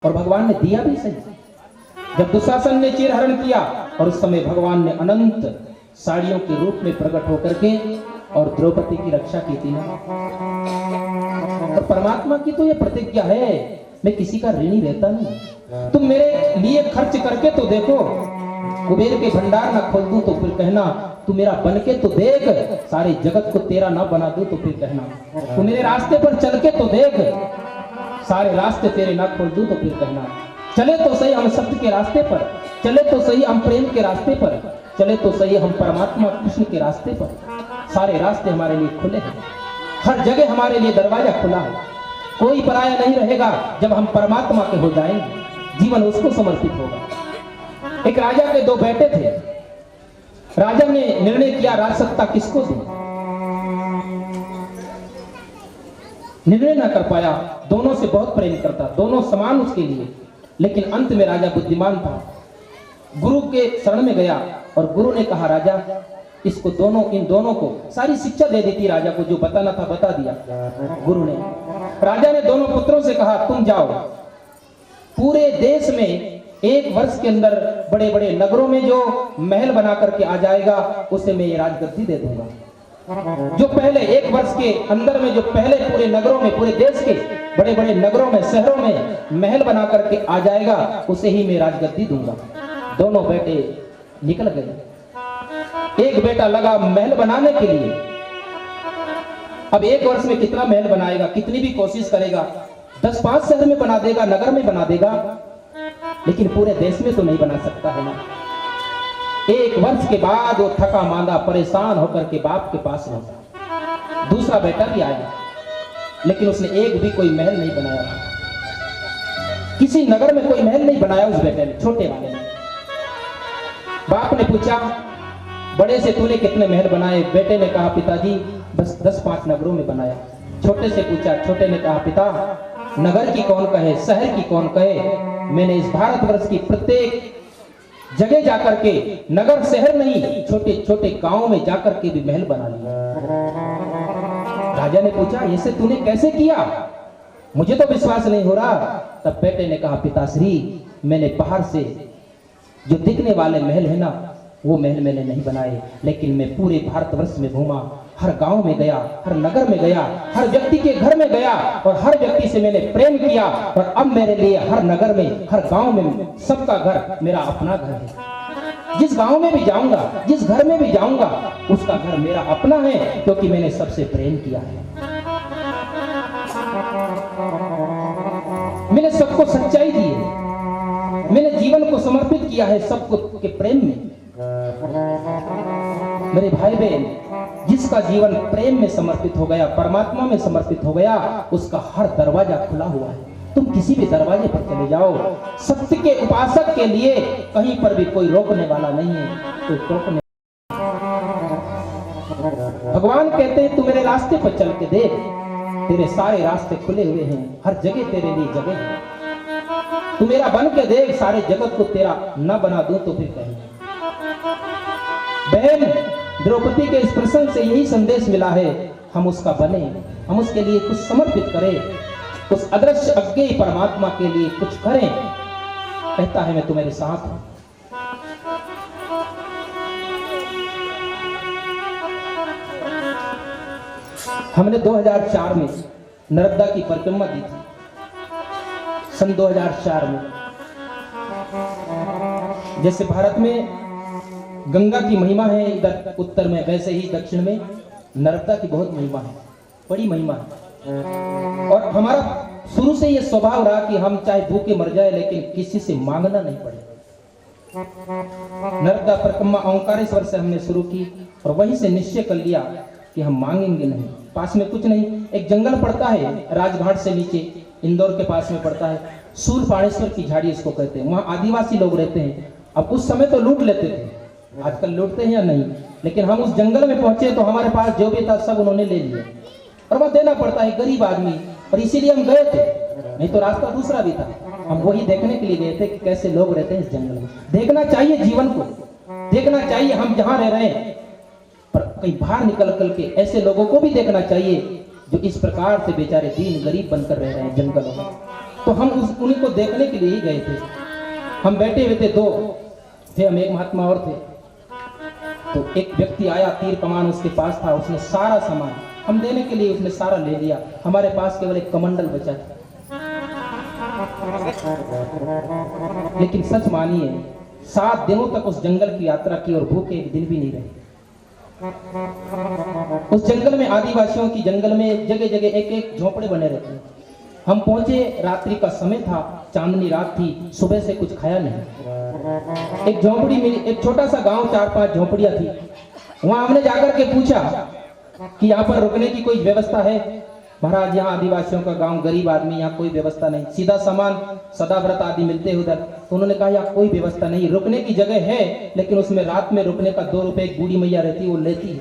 और भगवान ने दिया भी सही। जब दुशासन ने चीरहरण किया और उस समय भगवान ने अनंत साड़ियों के रूप में प्रकट होकर के और द्रौपदी की रक्षा की थी ना। और परमात्मा की तो ये प्रतिज्ञा है, मैं किसी का ऋणी रहता नहीं। तुम मेरे लिए खर्च करके तो देखो, कुबेर के भंडार ना खोल दूं तो फिर कहना, तू मेरा बन के तो देख, सारे जगत को तेरा ना बना दूं तो फिर कहना, तू मेरे रास्ते पर चल के तो देख, सारे रास्ते तेरे ना खोल दूं तो फिर कहना। चले तो सही हम सत्य के रास्ते पर, चले तो सही हम प्रेम के रास्ते पर, चले तो सही हम परमात्मा कृष्ण के रास्ते पर। सारे रास्ते हमारे लिए खुले हैं, हर जगह हमारे लिए दरवाजा खुला है। कोई पराया नहीं रहेगा जब हम परमात्मा के हो जाएंगे, जीवन उसको समर्पित होगा। एक राजा के दो बेटे थे। राजा ने निर्णय किया राजसत्ता किसको दूं, निर्णय ना कर पाया। दोनों से बहुत प्रेम करता, दोनों समान उसके लिए। लेकिन अंत में राजा बुद्धिमान था, गुरु के शरण में गया और गुरु ने कहा, राजा इसको दोनों, इन दोनों को सारी शिक्षा दे दी थी राजा को, जो बताना था बता दिया गुरु ने। राजा ने दोनों पुत्रों से कहा, तुम जाओ, पूरे देश में एक वर्ष के अंदर बड़े बड़े नगरों में जो महल बना करके आ जाएगा उसे मैं ये राजगद्दी दे दूंगा। जो पहले एक वर्ष के अंदर में जो पहले पूरे नगरों में, पूरे देश के बड़े बड़े नगरों में, शहरों में महल बना करके आ जाएगा उसे ही मैं राजगद्दी दूंगा। दोनों बेटे निकल गए। एक बेटा लगा महल बनाने के लिए। अब एक वर्ष में कितना महल बनाएगा, कितनी भी कोशिश करेगा, 10-5 शहर में बना देगा, नगर में बना देगा, लेकिन पूरे देश में तो नहीं बना सकता है ना। एक वर्ष के बाद वो थका मांदा परेशान होकर के बाप के पास लौटा। दूसरा बेटा भी आया, लेकिन उसने एक भी कोई महल नहीं बनाया, किसी नगर में कोई महल नहीं बनाया उस बेटे ने, छोटे वाले ने। बाप ने पूछा, बड़े से तूने कितने महल बनाए? बेटे ने कहा, पिताजी बस 10-5 नगरों में बनाया। छोटे से पूछा, छोटे ने कहा, पिता नगर की कौन कहे, शहर की कौन कहे, मैंने इस भारतवर्ष की प्रत्येक जगह जाकर के, नगर शहर नहीं, छोटे छोटे गांव में जाकर के भी महल बना लिया। राजा ने पूछा, ऐसे तूने कैसे किया? मुझे तो विश्वास नहीं हो रहा। तब बेटे ने कहा, पिताश्री मैंने बाहर से जो दिखने वाले महल है ना, वो महल मैंने नहीं बनाए, लेकिन मैं पूरे भारतवर्ष में घूमा, हर गांव में गया, हर नगर में गया, हर व्यक्ति के घर में गया और हर व्यक्ति से मैंने प्रेम किया। और अब मेरे लिए हर नगर में, हर गांव में सबका घर मेरा अपना घर है। जिस गांव में भी जाऊंगा, जिस घर में भी जाऊंगा, उसका घर मेरा अपना है, क्योंकि मैंने सबसे प्रेम किया है। मैंने सबको सच्चाई दी है, मैंने जीवन को समर्पित किया है सबको के प्रेम में। मेरे भाई बहन, जिसका जीवन प्रेम में समर्पित हो गया, परमात्मा में समर्पित हो गया, उसका हर दरवाजा खुला हुआ है। तुम किसी भी दरवाजे पर चले जाओ, सत्य के उपासक के लिए कहीं पर भी कोई रोकने वाला नहीं है, कोई टोकने। भगवान कहते हैं, तू मेरे रास्ते पर चल के देख, तेरे सारे रास्ते खुले हुए हैं, हर जगह तेरे लिए जगह है। तू मेरा बन के देख, सारे जगत को तेरा न बना दूं तो फिर कहेंगे। बहन, द्रौपदी के इस प्रसंग से यही संदेश मिला है, हम उसका बने, हम उसके लिए कुछ समर्पित करें, उस अदृश्य अज्ञेय परमात्मा के लिए कुछ करें। कहता है, मैं तुम्हारे साथ हूं। हमने 2004 में नर्मदा की परिक्रमा दी थी, सन 2004 में। जैसे भारत में गंगा की महिमा है इधर उत्तर में, वैसे ही दक्षिण में नर्मदा की बहुत महिमा है, बड़ी महिमा है। और हमारा शुरू से यह स्वभाव रहा कि हम चाहे भूखे मर जाए, लेकिन किसी से मांगना नहीं पड़े। नर्मदा परिक्रमा ओंकारेश्वर से हमने शुरू की और वहीं से निश्चय कर लिया कि हम मांगेंगे नहीं। पास में कुछ नहीं, एक जंगल पड़ता है राजघाट से नीचे, इंदौर के पास में पड़ता है, सूर्यपाणेश्वर की झाड़ी इसको कहते हैं। वहाँ आदिवासी लोग रहते हैं। अब उस समय तो लूट लेते थे, आजकल लूटते हैं या नहीं, लेकिन हम उस जंगल में पहुंचे तो हमारे पास जो भी था सब उन्होंने ले लिया, और वह देना पड़ता है, गरीब आदमी। और इसीलिए हम गए थे, नहीं तो रास्ता दूसरा भी था। हम वही देखने के लिए गए थे कि कैसे लोग रहते हैं इस जंगल में। देखना चाहिए जीवन को, देखना चाहिए हम जहां रह रहे हैं, पर कहीं बाहर निकल के ऐसे लोगों को भी देखना चाहिए जो इस प्रकार से बेचारे दीन गरीब बनकर रह रहे हैं जंगलों में। तो हम उन्हीं को देखने के लिए ही गए थे। हम बैठे हुए थे, दो थे, हम एक महात्मा और थे। तो एक व्यक्ति आया, तीर कमान उसके पास था, उसने सारा सामान हम देने के लिए उसने सारा ले लिया। हमारे पास केवल एक कमंडल बचा था। लेकिन सच मानिए 7 दिनों तक उस जंगल की यात्रा की और भूखे एक दिन भी नहीं रहे। उस जंगल में, आदिवासियों की जंगल में जगह जगह एक एक झोपड़े बने रहते हैं। हम पहुंचे, रात्रि का समय था, चांदनी रात थी, सुबह से कुछ खाया नहीं। एक झोपड़ी मिली, एक छोटा सा गांव, 4-5 झोपड़ियां थी। वहां हमने जाकर के पूछा कि यहाँ पर रुकने की कोई व्यवस्था है? महाराज यहाँ आदिवासियों का गांव, गरीब आदमी, यहाँ कोई व्यवस्था नहीं, सीधा सामान सदाव्रत आदि मिलते हैं उधर। तो उन्होंने कहा यहाँ कोई व्यवस्था नहीं, रुकने की जगह है लेकिन उसमें रात में रुकने का 2 रुपए एक बूढ़ी मैया रहती है, वो लेती है,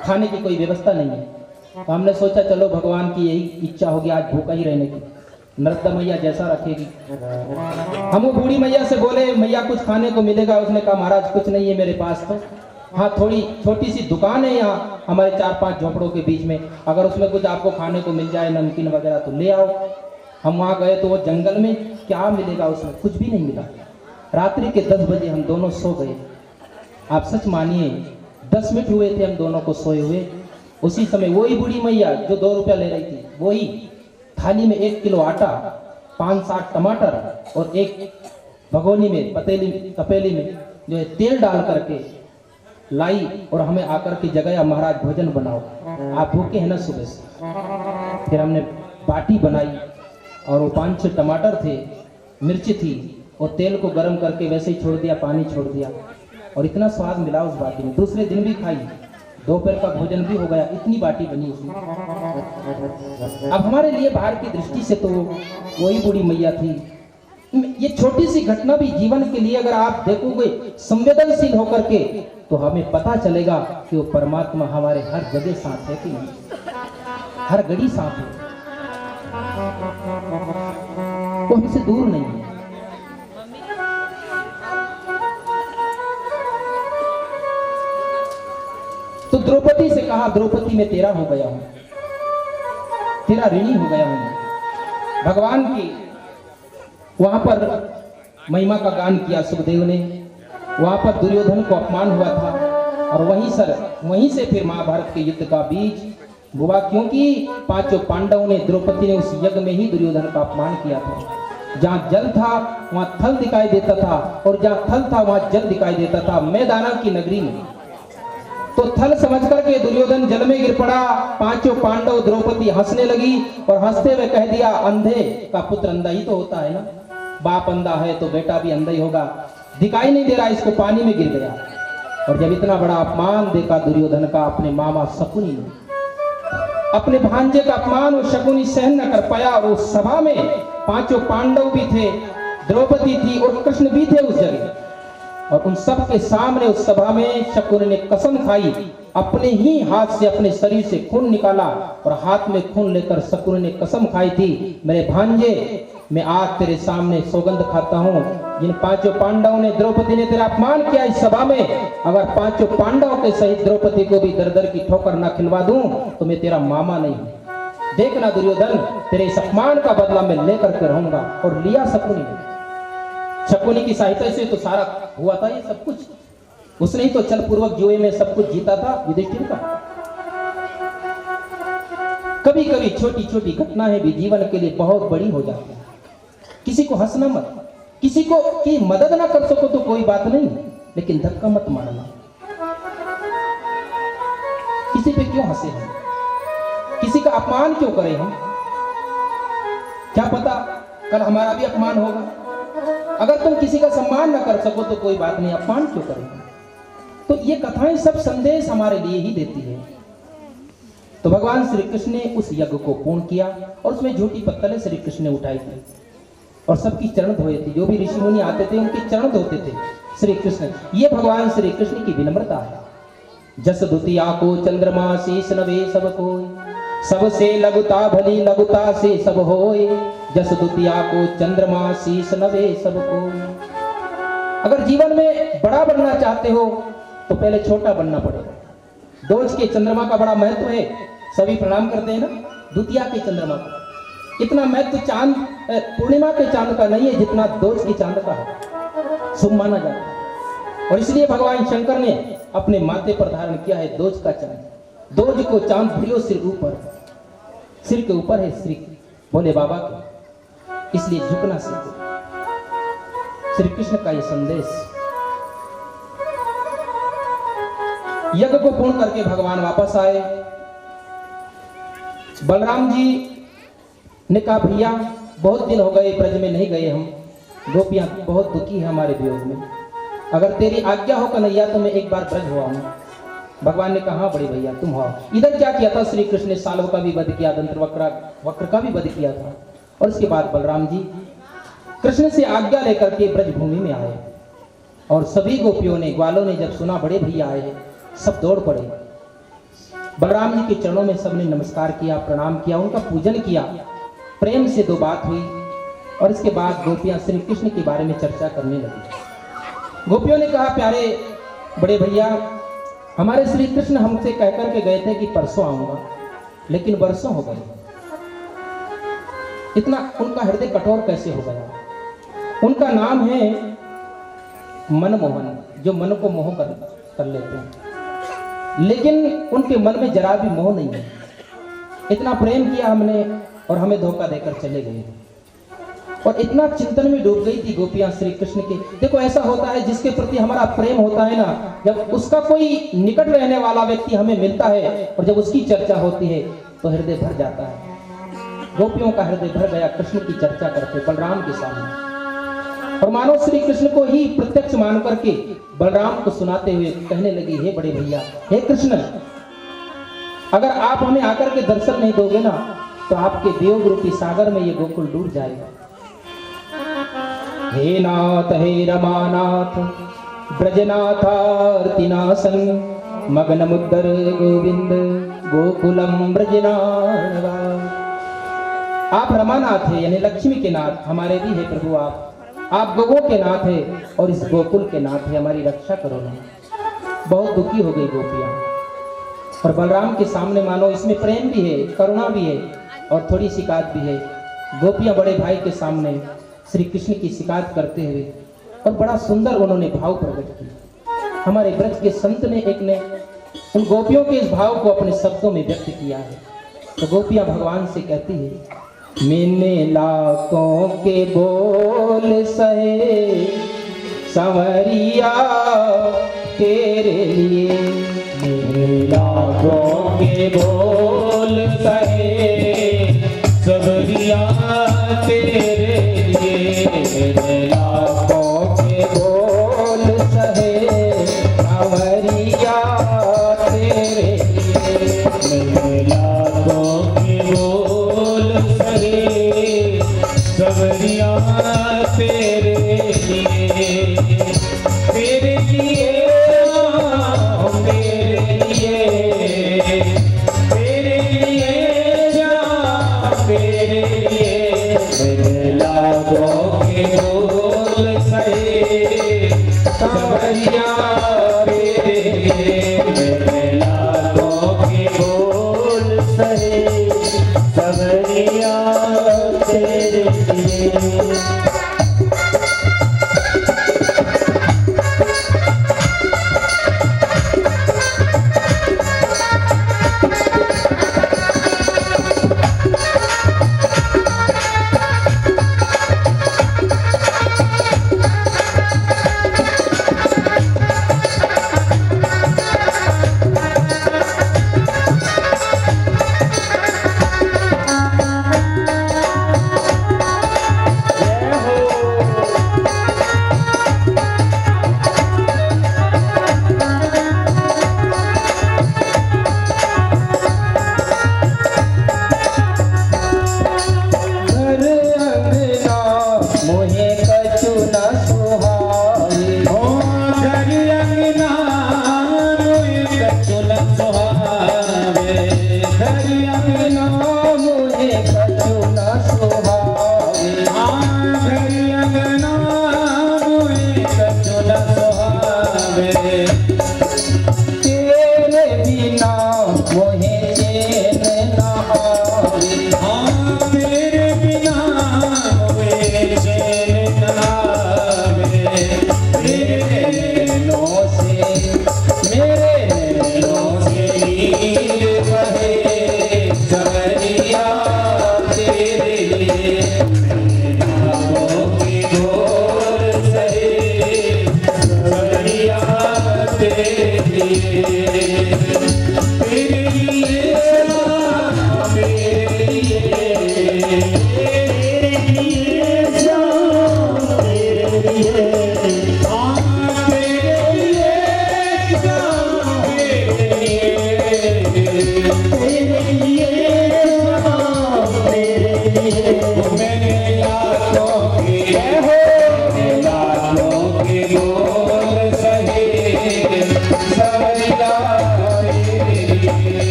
खाने की कोई व्यवस्था नहीं है। तो हमने सोचा चलो भगवान की यही इच्छा होगी, आज भूखा ही रहने की, नर्मदा मैया जैसा रखेगी। हम वो बूढ़ी मैया से बोले मैया कुछ खाने को मिलेगा? उसने कहा महाराज कुछ नहीं है मेरे पास, तो हाँ थोड़ी छोटी सी दुकान है यहाँ हमारे 4-5 झोपड़ों के बीच में, अगर उसमें कुछ आपको खाने को मिल जाए, नमकीन वगैरह, तो ले आओ। हम वहाँ गए तो वो जंगल में क्या मिलेगा, उसमें कुछ भी नहीं मिला। रात्रि के 10 बजे हम दोनों सो गए। आप सच मानिए 10 मिनट हुए थे हम दोनों को सोए हुए। उसी समय वही बूढ़ी मैया जो 2 रुपया ले रही थी, वही थाली में 1 किलो आटा, 5-7 टमाटर और एक भगोनी में, तपेली में जो है तेल डाल करके लाई और हमें आकर के जगाया, महाराज भोजन बनाओ, आप भूखे हैं ना सुबह से। फिर हमने बाटी बनाई और वो 5-6 टमाटर थे, मिर्ची थी, और तेल को गर्म करके वैसे ही छोड़ दिया, पानी छोड़ दिया, और इतना स्वाद मिला उस बाटी में। दूसरे दिन भी खाई, दोपहर का भोजन भी हो गया, इतनी बाटी बनी उसमें। अब हमारे लिए बाहर की दृष्टि से तो वही बूढ़ी मैया थी। ये छोटी सी घटना भी जीवन के लिए अगर आप देखोगे संवेदनशील होकर के, तो हमें पता चलेगा कि वो परमात्मा हमारे हर जगह साथ है कि नहीं, हर घड़ी साथ है, वो हमसे दूर नहीं है। तो द्रौपदी से कहा द्रौपदी मैं तेरा हो गया हूं, तेरा ऋणी हो गया हूं। भगवान की वहां पर महिमा का गान किया सुखदेव ने। वहां पर दुर्योधन को अपमान हुआ था और वहीं से फिर महाभारत के युद्ध का बीज हुआ, क्योंकि 5 पांडवों ने, द्रौपदी ने उस यज्ञ में ही दुर्योधन का अपमान किया था। जहाँ जल था वहां थल दिखाई देता था, और जहाँ थल था वहां जल दिखाई देता था, मैदाना की नगरी में। तो थल समझ करके दुर्योधन जल में गिर पड़ा। 5 पांडव, द्रौपदी हंसने लगी और हंसते हुए कह दिया अंधे का पुत्र अंधा ही तो होता है ना, बाप अंधा है तो बेटा भी अंधा ही होगा, दिखाई नहीं दे रहा, इसको पानी में गिर गया। और जब इतना बड़ा अपमान देखा दुर्योधन का अपने मामा शकुनी ने, अपने भांजे का अपमान वो शकुनी सहन न कर पाया, और उस सभा में 5 पांडव भी थे, द्रौपदी थी और कृष्ण भी थे उस जगह, और उन सब के सामने उस सभा में शकुनी ने कसम खाई, अपने ही हाथ से अपने शरीर से खून निकाला और हाथ में खून लेकर शकुनी ने कसम खाई थी, मेरे भांजे मैं आज तेरे सामने सौगंध खाता हूं, जिन 5 पांडवों ने, द्रौपदी ने तेरा अपमान किया इस सभा में, अगर 5 पांडवों के सहित द्रौपदी को भी दर दर की ठोकर ना खिलवा दूं तो मैं तेरा मामा नहीं हूं। देखना दुर्योधन, तेरे इस अपमान का बदला मैं लेकर के रहूंगा। और लिया शकुनी ने। शकुनी की सहायता से तो सारा हुआ था ये सब कुछ, उसने ही तो छल पूर्वक जुए में सब कुछ जीता था युधिष्ठिर का। कभी कभी छोटी छोटी घटनाएं भी जीवन के लिए बहुत बड़ी हो जाती है। किसी को हंसना मत, किसी को की मदद ना कर सको तो कोई बात नहीं, लेकिन धक्का मत मारना। किसी पे क्यों हंसे हम, किसी का अपमान क्यों करें हम? क्या पता कल हमारा भी अपमान होगा। अगर तुम किसी का सम्मान ना कर सको तो कोई बात नहीं, अपमान क्यों करें? तो ये कथाएं सब संदेश हमारे लिए ही देती है। तो भगवान श्री कृष्ण ने उस यज्ञ को पूर्ण किया और उसमें झूठी पत्तलें श्री कृष्ण ने उठाई थी और सबकी चरण धोए थे। जो भी ऋषि मुनि आते थे उनके चरण धोते थे श्री कृष्ण। ये भगवान श्री कृष्ण की विनम्रता है। जस दुतिया को चंद्रमा शीस नवे सब कोई, सबसे लघुता भली लघुता से सब होए। जस दुतिया को चंद्रमा शीस नवे सब कोई। अगर जीवन में बड़ा बनना चाहते हो तो पहले छोटा बनना पड़ेगा। दोज के चंद्रमा का बड़ा महत्व है, सभी प्रणाम करते हैं ना, द्वितीया के चंद्रमा को। इतना महत्व चांद पूर्णिमा के चांद का नहीं है जितना दोज की चांद का है, शुभ माना जाता है। और इसलिए भगवान शंकर ने अपने माथे पर धारण किया है दोज का चांद। दोज को चांद भिड़ो सिर के ऊपर है श्री भोले बाबा के, इसलिए झुकना सीखो। श्री कृष्ण का यह संदेश। यज्ञ को पूर्ण करके भगवान वापस आए। बलराम जी ने कहा भैया बहुत दिन हो गए ब्रज में नहीं गए हम, गोपियां बहुत दुखी है हमारे वियोग में, अगर तेरी आज्ञा हो कन्हैया तो मैं एक बार ब्रज हुआ हूं। भगवान ने कहा हाँ बड़े भैया तुम हो। इधर क्या किया था, श्री कृष्ण ने सालों का भी वध किया, दंतवक्र का भी वध किया था। और इसके बाद बलराम जी कृष्ण से आज्ञा लेकर के ब्रज भूमि में आए और सभी गोपियों ने ग्वालों ने जब सुना बड़े भैया आए सब दौड़ पड़े। बलराम जी के चरणों में सबने नमस्कार किया, प्रणाम किया, उनका पूजन किया। प्रेम से दो बात हुई और इसके बाद गोपियां श्री कृष्ण के बारे में चर्चा करने लगी। गोपियों ने कहा प्यारे बड़े भैया हमारे श्री कृष्ण हमसे कहकर के गए थे कि परसों आऊंगा, लेकिन वर्षों हो गए। इतना उनका हृदय कठोर कैसे हो गया। उनका नाम है मनमोहन, जो मन को मोह कर लेते हैं, लेकिन उनके मन में जरा भी मोह नहीं है। इतना प्रेम किया हमने और हमें धोखा देकर चले गए। और इतना चिंतन में डूब गई थी गोपियां श्री कृष्ण के। देखो ऐसा होता है जिसके प्रति हमारा प्रेम होता है ना, जब उसका कोई निकट रहने वाला व्यक्ति हमें मिलता है और जब उसकी चर्चा होती है तो हृदय भर जाता है। गोपियों का हृदय भर गया कृष्ण की चर्चा करके बलराम के सामने। और मानो श्री कृष्ण को ही प्रत्यक्ष मान करके बलराम को सुनाते हुए कहने लगी हे बड़े भैया, हे कृष्ण अगर आप हमें आकर के दर्शन नहीं दोगे ना तो आपके वियोग रूपी सागर में ये गोकुल डूब जाएगा। हे नाथ हे रमानाथ ब्रजनाथार्तिनासन मगन मुद्दर गोविंद गोकुलम ब्रजनावा। आप रमानाथ है यानी लक्ष्मी के नाथ, हमारे भी है प्रभु आप गोगों के नाथ है और इस गोकुल के नाथ है, हमारी रक्षा करो ना। बहुत दुखी हो गई गोपियां और बलराम के सामने मानो इसमें प्रेम भी है, करुणा भी है और थोड़ी शिकायत भी है। गोपियां बड़े भाई के सामने श्री कृष्ण की शिकायत करते हुए और बड़ा सुंदर उन्होंने भाव प्रकट किया। हमारे ब्रज के संत ने एक ने उन गोपियों के इस भाव को अपने शब्दों में व्यक्त किया है। तो गोपियां भगवान से कहती है मैंने लाखों के बोल सहे संवरिया तेरे लिए, मैंने लाखों के बोल सहे संवरिया तेरे लिए, मैंने लाखों के बोल सहे संवरिया तेरे लिए, मैंने लाखों के बोल सहे संवरिया तेरे लिए, तेरे लिए तेरे लिए जा तेरे लिए, मेरे लाखों के बोल सहे संवरिया तेरे लिए, मेरे लाखों के बोल सहे संवरिया तेरे लिए।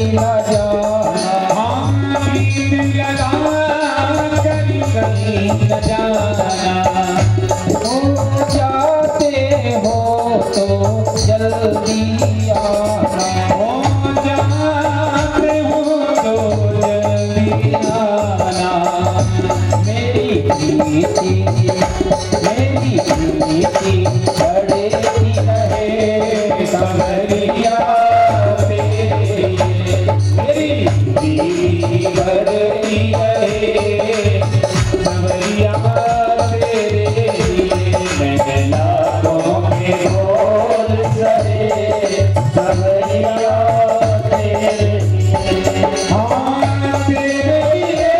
न जाना, हाँ प्रीत लगा कर कहीं न जाना, तुम जाते हो तो जल्दी आना, ओ जाते हो तो जल्दी आना, मेरी प्रीति बढ़ती रहे समरिया तेरे लिए। मेरी प्रीति बढ़ती रहे समरिया तेरे लिए, मैं लाखों में बोल सहे समरिया तेरे लिए। हाँ तेरे लिए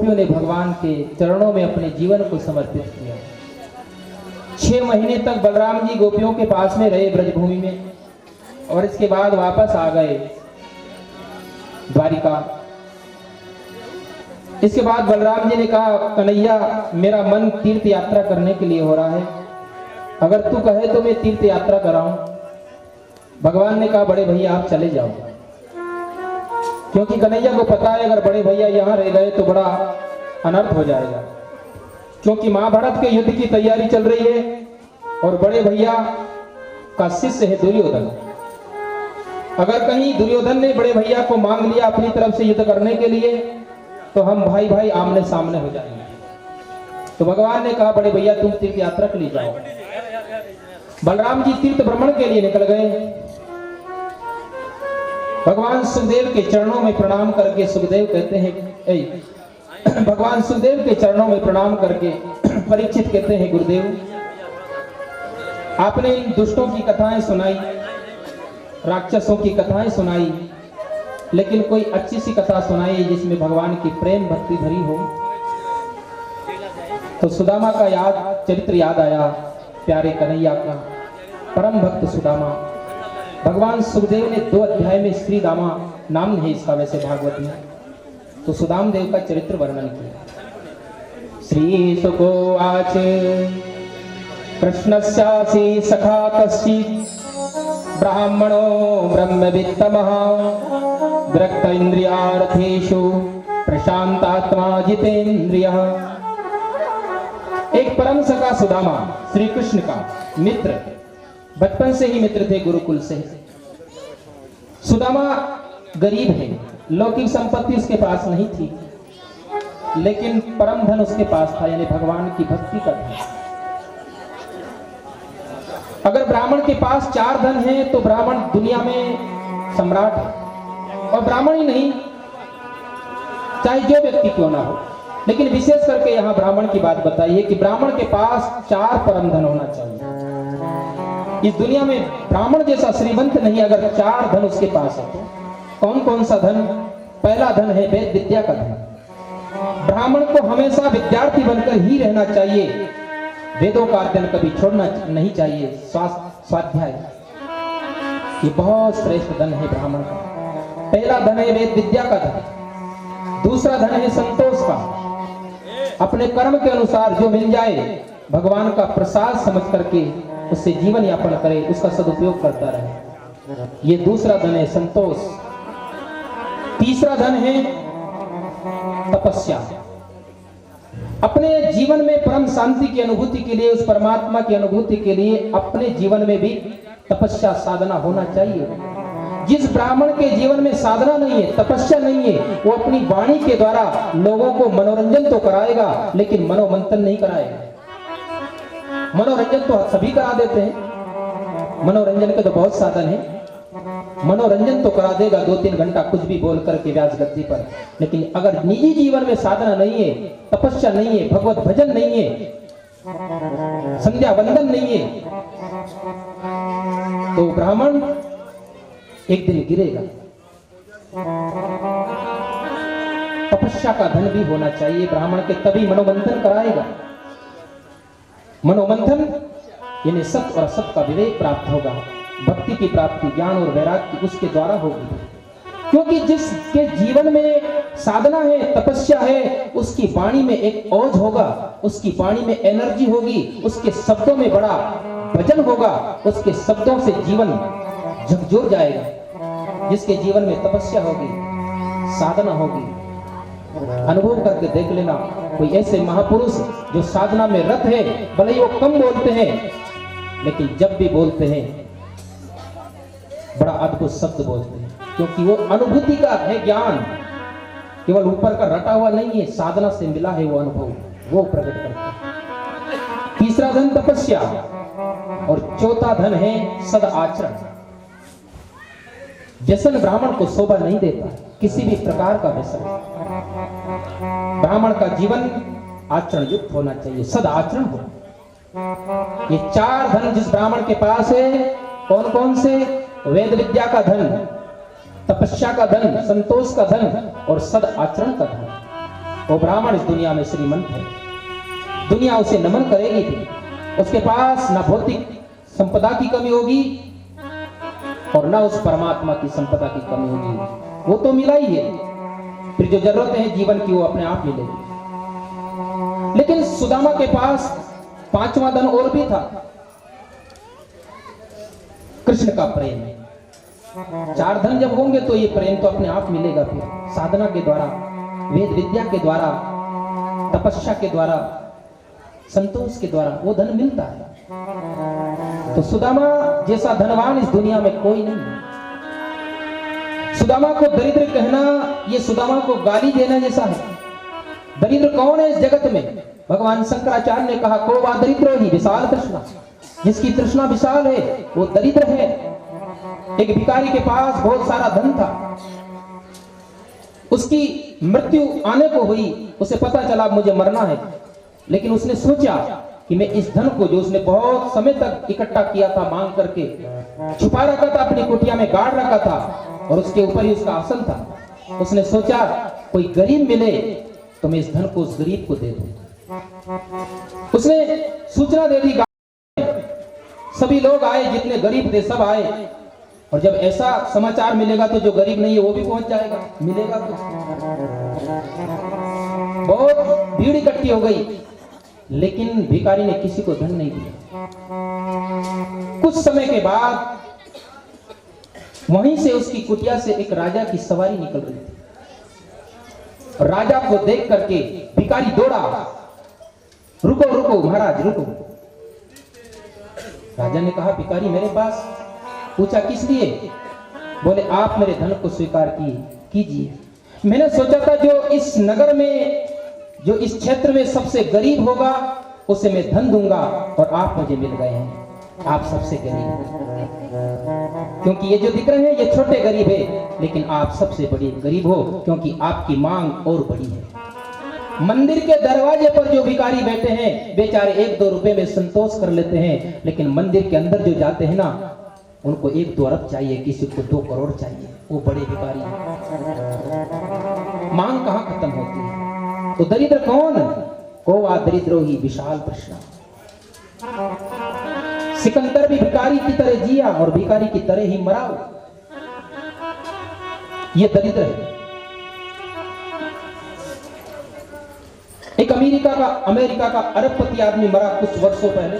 गोपियों ने भगवान के चरणों में अपने जीवन को समर्पित किया। 6 महीने तक बलराम जी गोपियों के पास में रहे ब्रजभूमि में, और इसके बाद वापस आ गए द्वारिका। इसके बाद बलराम जी ने कहा, कन्हैया मेरा मन तीर्थ यात्रा करने के लिए हो रहा है, अगर तू कहे तो मैं तीर्थ यात्रा कराऊं। भगवान ने कहा, बड़े भैया आप चले जाओ, क्योंकि कन्हैया को पता है अगर बड़े भैया यहाँ रह गए तो बड़ा अनर्थ हो जाएगा, क्योंकि महाभारत के युद्ध की तैयारी चल रही है और बड़े भैया का शिष्य है दुर्योधन। अगर कहीं दुर्योधन ने बड़े भैया को मांग लिया अपनी तरफ से युद्ध करने के लिए तो हम भाई भाई आमने सामने हो जाएंगे। तो भगवान ने कहा, बड़े भैया तुम तीर्थ यात्रा के लिए जाओ। बलराम जी तीर्थ भ्रमण के लिए निकल गए। भगवान सुखदेव के चरणों में प्रणाम करके सुखदेव कहते हैं, भगवान सुखदेव के चरणों में प्रणाम करके परीक्षित कहते हैं, गुरुदेव आपने इन दुष्टों की कथाएं सुनाई, राक्षसों की कथाएं सुनाई, लेकिन कोई अच्छी सी कथा सुनाई जिसमें भगवान की प्रेम भक्ति भरी हो। तो सुदामा का चरित्र याद आया, प्यारे कन्हैया का परम भक्त सुदामा। भगवान सुखदेव ने 2 अध्याय में श्री दामा नाम है इसका वैसे भागवत में, तो सुदाम देव का चरित्र वर्णन किया। श्री सुकोवाच कृष्णस्यासि सखा कश्चित् ब्राह्मणो ब्रह्मवित्तमः विरक्त इंद्रियार्थेषु प्रशांतात्मा जितेन्द्रियः। एक परम सखा सुदामा श्री कृष्ण का मित्र, बचपन से ही मित्र थे, गुरुकुल से। सुदामा गरीब है, लौकिक संपत्ति उसके पास नहीं थी, लेकिन परम धन उसके पास था, यानी भगवान की भक्ति का धन। अगर ब्राह्मण के पास 4 धन है तो ब्राह्मण दुनिया में सम्राट है, और ब्राह्मण ही नहीं, चाहे जो व्यक्ति क्यों ना हो, लेकिन विशेष करके यहां ब्राह्मण की बात बताइए कि ब्राह्मण के पास 4 परम धन होना चाहिए। इस दुनिया में ब्राह्मण जैसा श्रीमंत नहीं, अगर 4 धन उसके पास है तो कौन कौन सा धन? पहला धन है वेद विद्या का धन। ब्राह्मण को हमेशा विद्यार्थी बनकर ही रहना चाहिए, वेदों का अध्ययन कभी छोड़ना नहीं चाहिए। स्वाध्याय ये बहुत श्रेष्ठ धन है ब्राह्मण का। पहला धन है वेद विद्या का धन। दूसरा धन है संतोष का, अपने कर्म के अनुसार जो मिल जाए भगवान का प्रसाद समझ करके उससे जीवन यापन करे, उसका सदुपयोग करता रहे, ये दूसरा धन है संतोष। तीसरा धन है तपस्या। अपने जीवन में परम शांति की अनुभूति के लिए, उस परमात्मा की अनुभूति के लिए अपने जीवन में भी तपस्या साधना होना चाहिए। जिस ब्राह्मण के जीवन में साधना नहीं है, तपस्या नहीं है, वो अपनी वाणी के द्वारा लोगों को मनोरंजन तो कराएगा लेकिन मनोमंथन नहीं कराएगा। मनोरंजन तो सभी करा देते हैं, मनोरंजन के तो बहुत साधन है, मनोरंजन तो करा देगा 2-3 घंटा कुछ भी बोल करके व्यास गद्दी पर, लेकिन अगर निजी जीवन में साधना नहीं है, तपस्या नहीं है, भगवत भजन नहीं है, संध्या वंदन नहीं है, तो ब्राह्मण एक दिन गिरेगा। तपस्या का धन भी होना चाहिए ब्राह्मण के, तभी मनोमंथन कराएगा। मनोमंथन यानी सत्य और असत्य का विवेक प्राप्त होगा, भक्ति की प्राप्ति, ज्ञान और वैराग्य उसके द्वारा होगी। क्योंकि जिसके जीवन में साधना है, तपस्या है, उसकी वाणी में एक ओज होगा, उसकी वाणी में एनर्जी होगी, उसके शब्दों में बड़ा वजन होगा, उसके शब्दों से जीवन झकझोर जाएगा। जिसके जीवन में तपस्या होगी, साधना होगी, अनुभव करके देख लेना, कोई ऐसे महापुरुष जो साधना में रत है, भले ही वो कम बोलते हैं लेकिन जब भी बोलते हैं बड़ा अद्भुत शब्द बोलते हैं, क्योंकि वो अनुभूति का है ज्ञान, केवल ऊपर का रटा हुआ नहीं है, साधना से मिला है वो अनुभव, वो प्रकट करते हैं। तीसरा धन तपस्या और चौथा धन है सद आचरण। व्यसन ब्राह्मण को शोभा नहीं देता, किसी भी प्रकार का व्यसन। ब्राह्मण का जीवन आचरण युक्त होना चाहिए, सद आचरण हो। ये 4 धन जिस ब्राह्मण के पास है, कौन कौन से? वेद विद्या का धन, तपस्या का धन, संतोष का धन और सद आचरण का धन। वो ब्राह्मण इस दुनिया में श्रीमंत है, दुनिया उसे नमन करेगी भी। उसके पास न भौतिक संपदा की कमी होगी और न उस परमात्मा की संपदा की कमी होगी। वो तो मिला ही है, फिर जो जरूरतें हैं जीवन की वो अपने आप मिलेगी। लेकिन सुदामा के पास पांचवा धन और भी था, कृष्ण का प्रेम। चार धन जब होंगे तो ये प्रेम तो अपने आप मिलेगा, फिर साधना के द्वारा, वेद विद्या के द्वारा, तपस्या के द्वारा, संतोष के द्वारा वो धन मिलता है। तो सुदामा जैसा धनवान इस दुनिया में कोई नहीं है। सुदामा को दरिद्र कहना ये सुदामा को गाली देना जैसा है। दरिद्र कौन है इस जगत में? भगवान शंकराचार्य ने कहा, को वा दरिद्रो ही विशाल तृष्णा, जिसकी तृष्णा विशाल है वो दरिद्र है। एक भिखारी के पास बहुत सारा धन था, उसकी मृत्यु आने को हुई, उसे पता चला मुझे मरना है, लेकिन उसने सोचा कि मैं इस धन को जो उसने बहुत समय तक इकट्ठा किया था, मांग करके छुपा रखा था, अपनी कुटिया में गाड़ रखा था और उसके ऊपर ही उसका आसन था, उसने सोचा कोई गरीब मिले तो मैं इस धन को उस गरीब को दे दूं। उसने सूचना दे दी, सभी लोग आए, जितने गरीब थे सब आए, और जब ऐसा समाचार मिलेगा तो जो गरीब नहीं है वो भी पहुंच जाएगा, मिलेगा तो। बहुत भीड़ इकट्ठी हो गई, लेकिन भिखारी ने किसी को धन नहीं दिया। कुछ समय के बाद वहीं से उसकी कुटिया से एक राजा की सवारी निकल रही थी। राजा को देख करके भिखारी दौड़ा, रुको रुको महाराज रुको। राजा ने कहा, भिखारी मेरे पास? पूछा किस लिए? बोले आप मेरे धन को स्वीकार कीजिए। मैंने सोचा था जो इस नगर में, जो इस क्षेत्र में सबसे गरीब होगा उसे मैं धन दूंगा, और आप मुझे मिल गए हैं, आप सबसे गरीब हो। क्योंकि ये जो दिख रहे हैं ये छोटे गरीब है, लेकिन आप सबसे बड़े गरीब हो, क्योंकि आपकी मांग और बड़ी है। मंदिर के दरवाजे पर जो भिखारी बैठे हैं बेचारे 1-2 रुपए में संतोष कर लेते हैं, लेकिन मंदिर के अंदर जो जाते हैं ना, उनको 1-2 अरब चाहिए, किसी को 2 करोड़ चाहिए, वो बड़े भिखारी हैं। मांग कहां खत्म होती है? तो दरिद्र कौन? को वा दरिद्रो ही विशाल तृष्णा। सिकंदर भी भिखारी की तरह जिया और भिखारी की तरह ही मरा। ये दरिद्र है। एक अमेरिका का अरबपति आदमी मरा कुछ वर्षों पहले।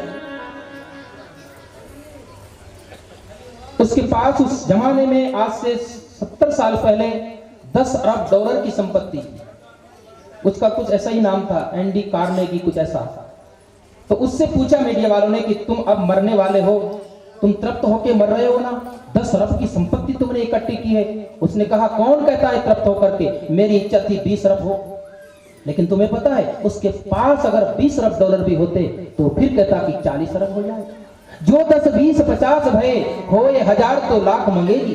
उसके पास उस जमाने में आज से 70 साल पहले 10 अरब डॉलर की संपत्ति। उसका कुछ ऐसा ही नाम था, एंडी कार्नेगी कुछ ऐसा। तो उससे पूछा मीडिया वालों ने कि तुम अब मरने वाले हो, तुम तृप्त होके मर रहे हो ना, 10 अरब की संपत्ति तुमने इकट्ठी की है। उसने कहा, कौन कहता है तृप्त होकर के? मेरी इच्छा थी 20 अरब हो। लेकिन तुम्हें पता है उसके पास अगर 20 अरब डॉलर भी होते तो फिर कहता कि 40 अरब हो जाए। जो 10, 20, 50 भये होए 1000 तो लाख मंगेगी।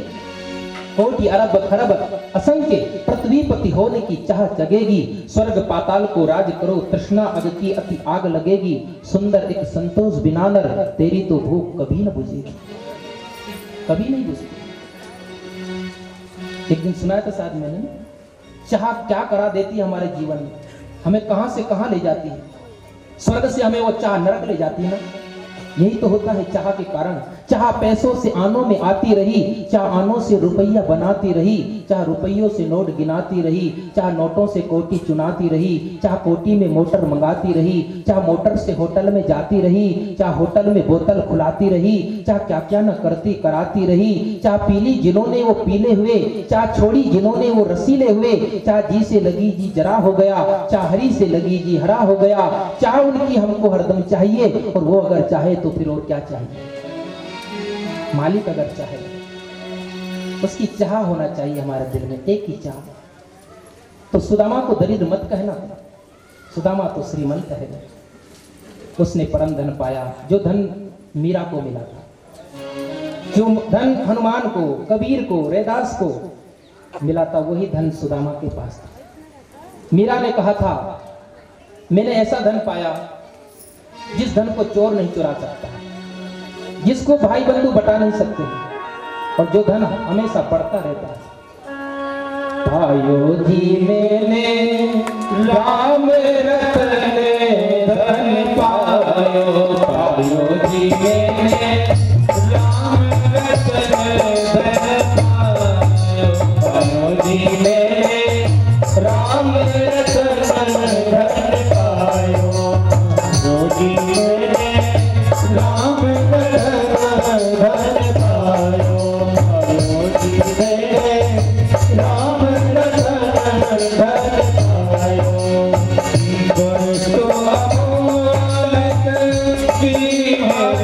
कोटि अरब खरब असंख्य पृथ्वीपति होने की चाह जगेगी। स्वर्ग पाताल को राज करो, तृष्णा अग की अति आग लगेगी। सुंदर एक संतोष बिना नर, तेरी तो भूख कभी न बुझेगी, कभी नहीं बुझेगी। एक दिन सुनाया था शायद मैंने, चाह क्या करा देती है हमारे जीवन में, हमें कहां से कहां ले जाती है। स्वर्ग से हमें वो चाह नरक ले जाती है ना। यही तो होता है चाह के कारण। चाह पैसों से आनों में आती रही, चाह आनों से रुपया बनाती रही, चाह रुपयों से नोट गिनाती रही, चाह नोटों से कोटी चुनाती रही, चाह कोटी में मोटर मंगाती रही, चाह मोटर से होटल में जाती रही, चाह होटल में बोतल खुलाती रही, चाह क्या क्या न करती कराती रही। चाह पीली जिन्होंने वो पीले हुए, चाह छोड़ी जिन्होंने वो रसीले हुए। चाह जी से लगी जी जरा हो गया, चाह हरी से लगी जी हरा हो गया। चाह उनकी हमको हरदम चाहिए, और वो अगर चाहे तो फिर और क्या चाहिए। मालिक अगर चाहे, उसकी चाह होना चाहिए हमारे दिल में, एक ही चाह। तो सुदामा को दरिद्र मत कहना, सुदामा तो श्रीमंत है। उसने परम धन पाया, जो धन मीरा को मिला था, जो धन हनुमान को, कबीर को, रैदास को मिला था, वही धन सुदामा के पास था। मीरा ने कहा था, मैंने ऐसा धन पाया जिस धन को चोर नहीं चुरा सकता, जिसको भाई बंधु बटा नहीं सकते, और जो धन हमेशा बढ़ता रहता है। भाइयों जी मैंने राम रतन धन पायो पायो जी मैंने राम रतन धन पायो पायो जी मैंने राम रतन धन पायो पायो जी मैंने राम रतन धन पायो पायो जी मैंने राम रतन धन पायो वस्तु अमोलक की हर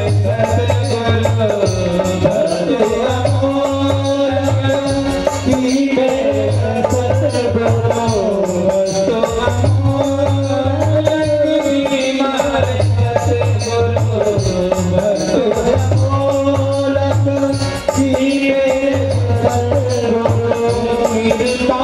सतगुरु वस्तु अमोलक की मेरे सतगुरु वस्तु अमोलक की हर सतगुरु वस्तु अमोलक की मेरे सतगुरु कृपा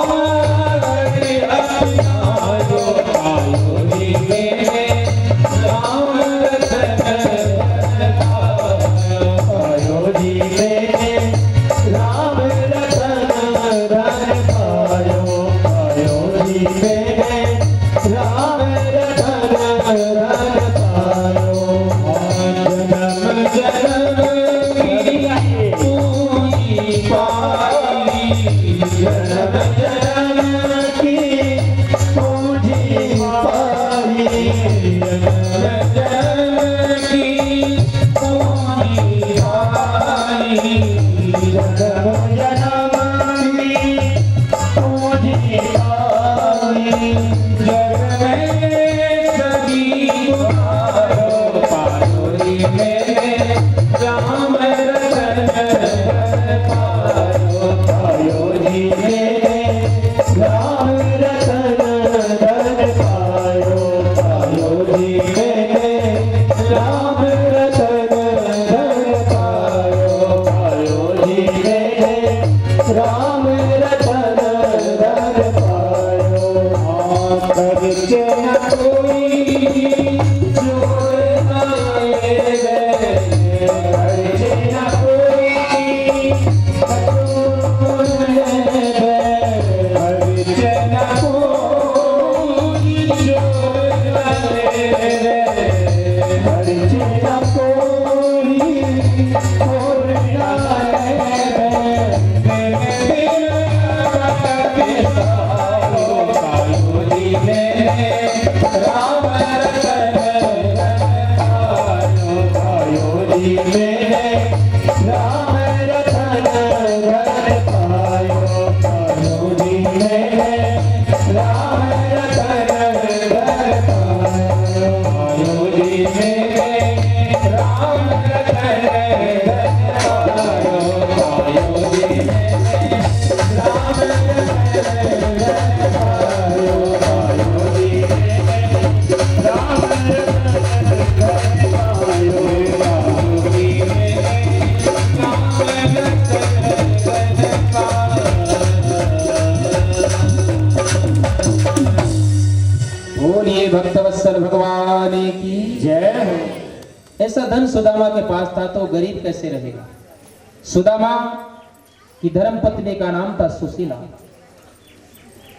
भक्तवत्सल भगवान की जय। ऐसा धन सुदामा के पास था तो गरीब कैसे रहेगा। सुदामा की धर्म पत्नी का नाम था सुशीला।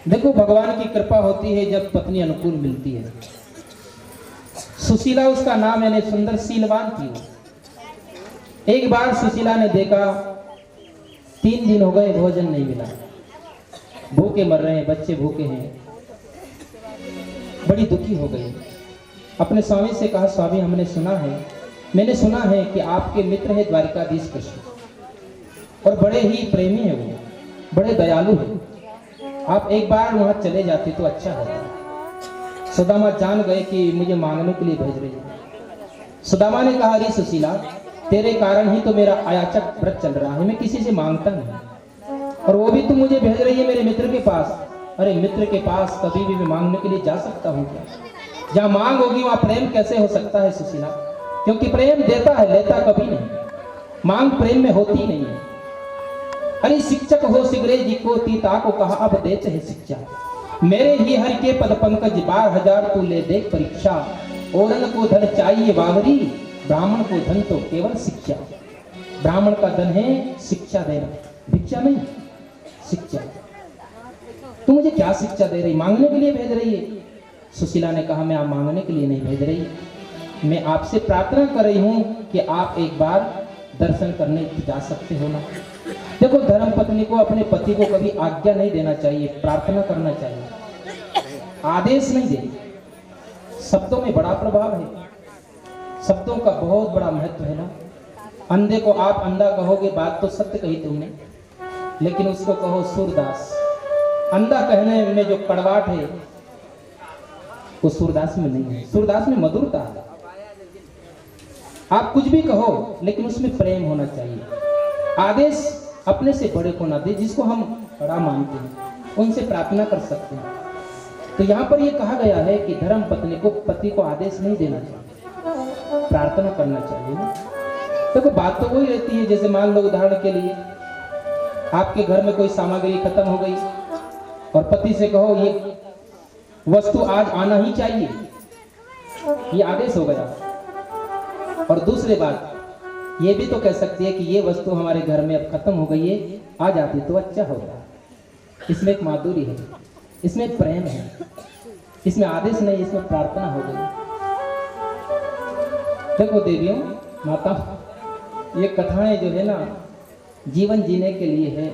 देखो भगवान की कृपा होती है जब पत्नी अनुकूल मिलती है। सुशीला उसका नाम, यानी सुंदर शीलवान थी। एक बार सुशीला ने देखा 3 दिन हो गए भोजन नहीं मिला, भूखे मर रहे हैं, बच्चे भूखे हैं। बड़ी दुखी हो गई। अपने स्वामी से कहा, स्वामी मैंने सुना है कि आपके मित्र है द्वारिकाधीश कृष्ण और बड़े ही प्रेमी है, वो बड़े दयालु है। आप एक बार वहां चले जाते तो अच्छा होता। सुदामा जान गए कि मुझे मांगने के लिए भेज रही है। सुदामा ने कहा, अरे सुशीला, तेरे कारण ही तो मेरा अयाचक व्रत चल रहा है, मैं किसी से मांगता नहीं, और वो भी तू मुझे भेज रही है मेरे मित्र के पास। अरे मित्र के पास कभी भी मैं मांगने के लिए जा सकता हूँ क्या? जहाँ मांग होगी वहाँ प्रेम कैसे हो सकता है सुशीला? क्योंकि प्रेम देता है, लेता कभी नहीं। मांग प्रेम में होती नहीं है। अरे शिक्षक हो सिगरे जी को तीता को कहा, अब देच है शिक्षा। मेरे ही हरि के पद पंकज 12,000 तू ले देख परीक्षा। औरन को धन चाहिए वावरी, ब्राह्मण को धन तो केवल शिक्षा। ब्राह्मण का धन है शिक्षा देना, भिक्षा नहीं, शिक्षा। तू मुझे क्या शिक्षा दे रही, मांगने के लिए भेज रही है? सुशीला ने कहा मैं आप मांगने के लिए नहीं भेज रही, मैं आपसे प्रार्थना कर रही हूँ कि आप एक बार दर्शन करने जा सकते हो ना। देखो, धर्म पत्नी को अपने पति को कभी आज्ञा नहीं देना चाहिए, प्रार्थना करना चाहिए, आदेश नहीं दे। शब्दों में बड़ा प्रभाव है, शब्दों का बहुत बड़ा महत्व है ना। अंधे को आप अंधा कहोगे, बात तो सत्य कही तुमने, लेकिन उसको कहो सूरदास। अंधा कहने में जो कड़वाहट है वो सूरदास में नहीं है, सूरदास में मधुरता है। आप कुछ भी कहो लेकिन उसमें प्रेम होना चाहिए। आदेश अपने से बड़े को ना दे, जिसको हम बड़ा मानते हैं उनसे प्रार्थना कर सकते हैं। तो यहाँ पर ये कहा गया है कि धर्म पत्नी को पति को आदेश नहीं देना चाहिए, प्रार्थना करना चाहिए ना। देखो, बात तो वही रहती है, जैसे मान लो उदाहरण के लिए आपके घर में कोई सामग्री खत्म हो गई और पति से कहो ये वस्तु आज आना ही चाहिए, ये आदेश हो गया। और दूसरी बात ये भी तो कह सकती है कि ये वस्तु हमारे घर में अब खत्म हो गई है, आ जाती तो अच्छा होता। इसमें एक माधुरी है, इसमें प्रेम है, इसमें आदेश नहीं, इसमें प्रार्थना हो गई। देखो देवियों, माता, ये कथाएं जो है ना जीवन जीने के लिए है।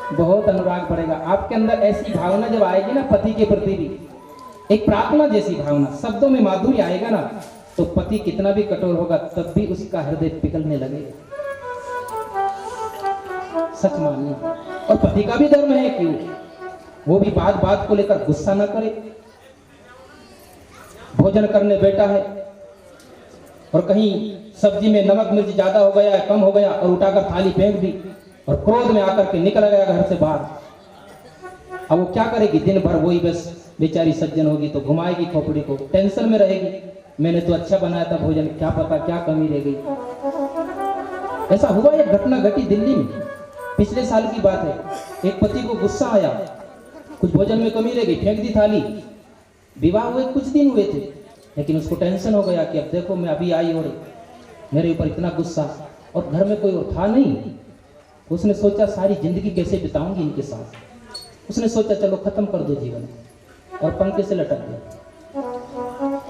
बहुत अनुराग बढ़ेगा आपके अंदर। ऐसी भावना जब आएगी ना पति के प्रति भी, एक प्रार्थना जैसी भावना, शब्दों में माधुर्य आएगा ना, तो पति कितना भी कठोर होगा तब भी उसका हृदय पिघलने लगेगा। सच मानिए। और पति का भी धर्म है कि वो भी बात बात को लेकर गुस्सा ना करे। भोजन करने बैठा है और कहीं सब्जी में नमक मिर्च ज्यादा हो गया, कम हो गया, और उठाकर थाली फेंक दी और क्रोध में आकर के निकल गया घर से बाहर। अब वो क्या करेगी? दिन भर वही बस बेचारी सज्जन होगी तो घुमाएगी खोपड़ी को, टेंशन में रहेगी। मैंने तो अच्छा बनाया था भोजन, क्या पता क्या कमी रह गई। ऐसा हुआ, एक घटना घटी दिल्ली में, पिछले साल की बात है। एक पति को गुस्सा आया, कुछ भोजन में कमी रह गई, फेंक दी थाली। विवाह हुए कुछ दिन हुए थे, लेकिन उसको टेंशन हो गया कि अब देखो मैं अभी आई और मेरे ऊपर इतना गुस्सा, और घर में कोई और था नहीं। उसने सोचा सारी जिंदगी कैसे बिताऊंगी इनके साथ। उसने सोचा चलो खत्म कर दो जीवन, और पंखे से लटक गया।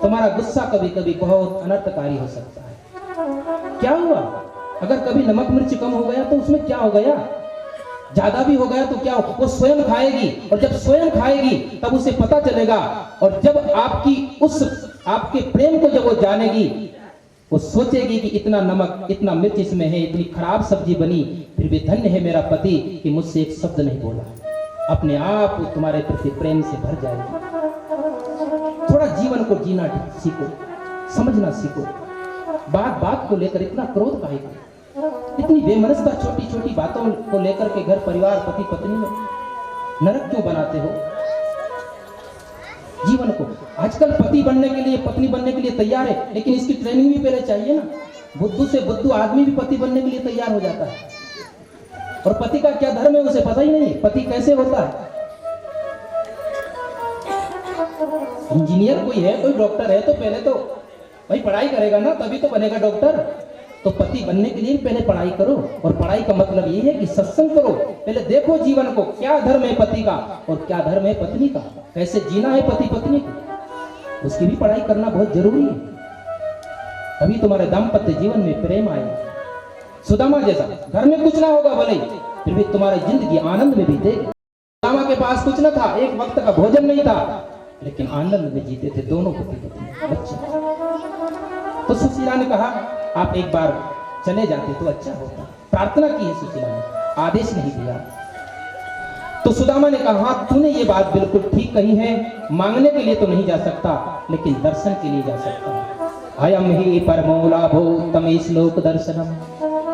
तुम्हारा गुस्सा कभी कभी बहुत अनर्थकारी हो सकता है। क्या हुआ? अगर कभी नमक मिर्च कम हो गया तो उसमें क्या हो गया? ज्यादा भी हो गया तो क्या हो? वो स्वयं खाएगी, और जब स्वयं खाएगी तब उसे पता चलेगा। और जब आपके प्रेम को जब वो जानेगी, वो सोचेगी कि इतना नमक इतना मिर्च इसमें है, इतनी खराब सब्जी बनी, फिर भी धन्य है मेरा पति कि मुझसे एक शब्द नहीं बोला। अपने आप तुम्हारे प्रति प्रेम से भर जाएगी। थोड़ा जीवन को जीना सीखो, समझना सीखो। बात बात को लेकर इतना क्रोध काहे का? इतनी बेमनस्ता छोटी छोटी बातों को लेकर के घर परिवार पति पत्नी में नरक क्यों बनाते हो जीवन को? आजकल पति बनने के लिए पत्नी बनने के लिए तैयार है, लेकिन इसकी ट्रेनिंग भी पहले चाहिए ना। बुद्धू से बुद्धू आदमी भी पति बनने के लिए तैयार हो जाता है, और पति का क्या धर्म है उसे पता ही नहीं है, पति कैसे होता है। इंजीनियर कोई है, कोई डॉक्टर है, तो पहले तो भाई पढ़ाई करेगा ना, तभी तो बनेगा डॉक्टर। तो पति बनने के लिए पहले पढ़ाई करो, और पढ़ाई का मतलब ये है कि सत्संग करो। पहले देखो जीवन को, क्या धर्म है पति का और क्या धर्म है पत्नी का, कैसे जीना है पति पत्नी को, उसकी भी पढ़ाई करना बहुत जरूरी है। तभी तुम्हारे दाम्पत्य जीवन में प्रेम आएगा। सुदामा जैसा घर में कुछ ना होगा भले, फिर भी तुम्हारी जिंदगी आनंद में बीतेगी। सुदामा के पास कुछ न था, एक वक्त का भोजन नहीं था, लेकिन आनंद में जीते थे दोनों पति पत्नी बच्चे। तो सुशीला ने कहा आप एक बार चले जाते तो अच्छा होता। प्रार्थना की है सुशीला ने, आदेश नहीं दिया। तो सुदामा ने कहा तूने ये बात बिल्कुल ठीक कही है, मांगने के लिए तो नहीं जा सकता, लेकिन दर्शन के लिए जा सकता हूँ। अयम ही परमो लाभो उत्तम श्लोक दर्शनम,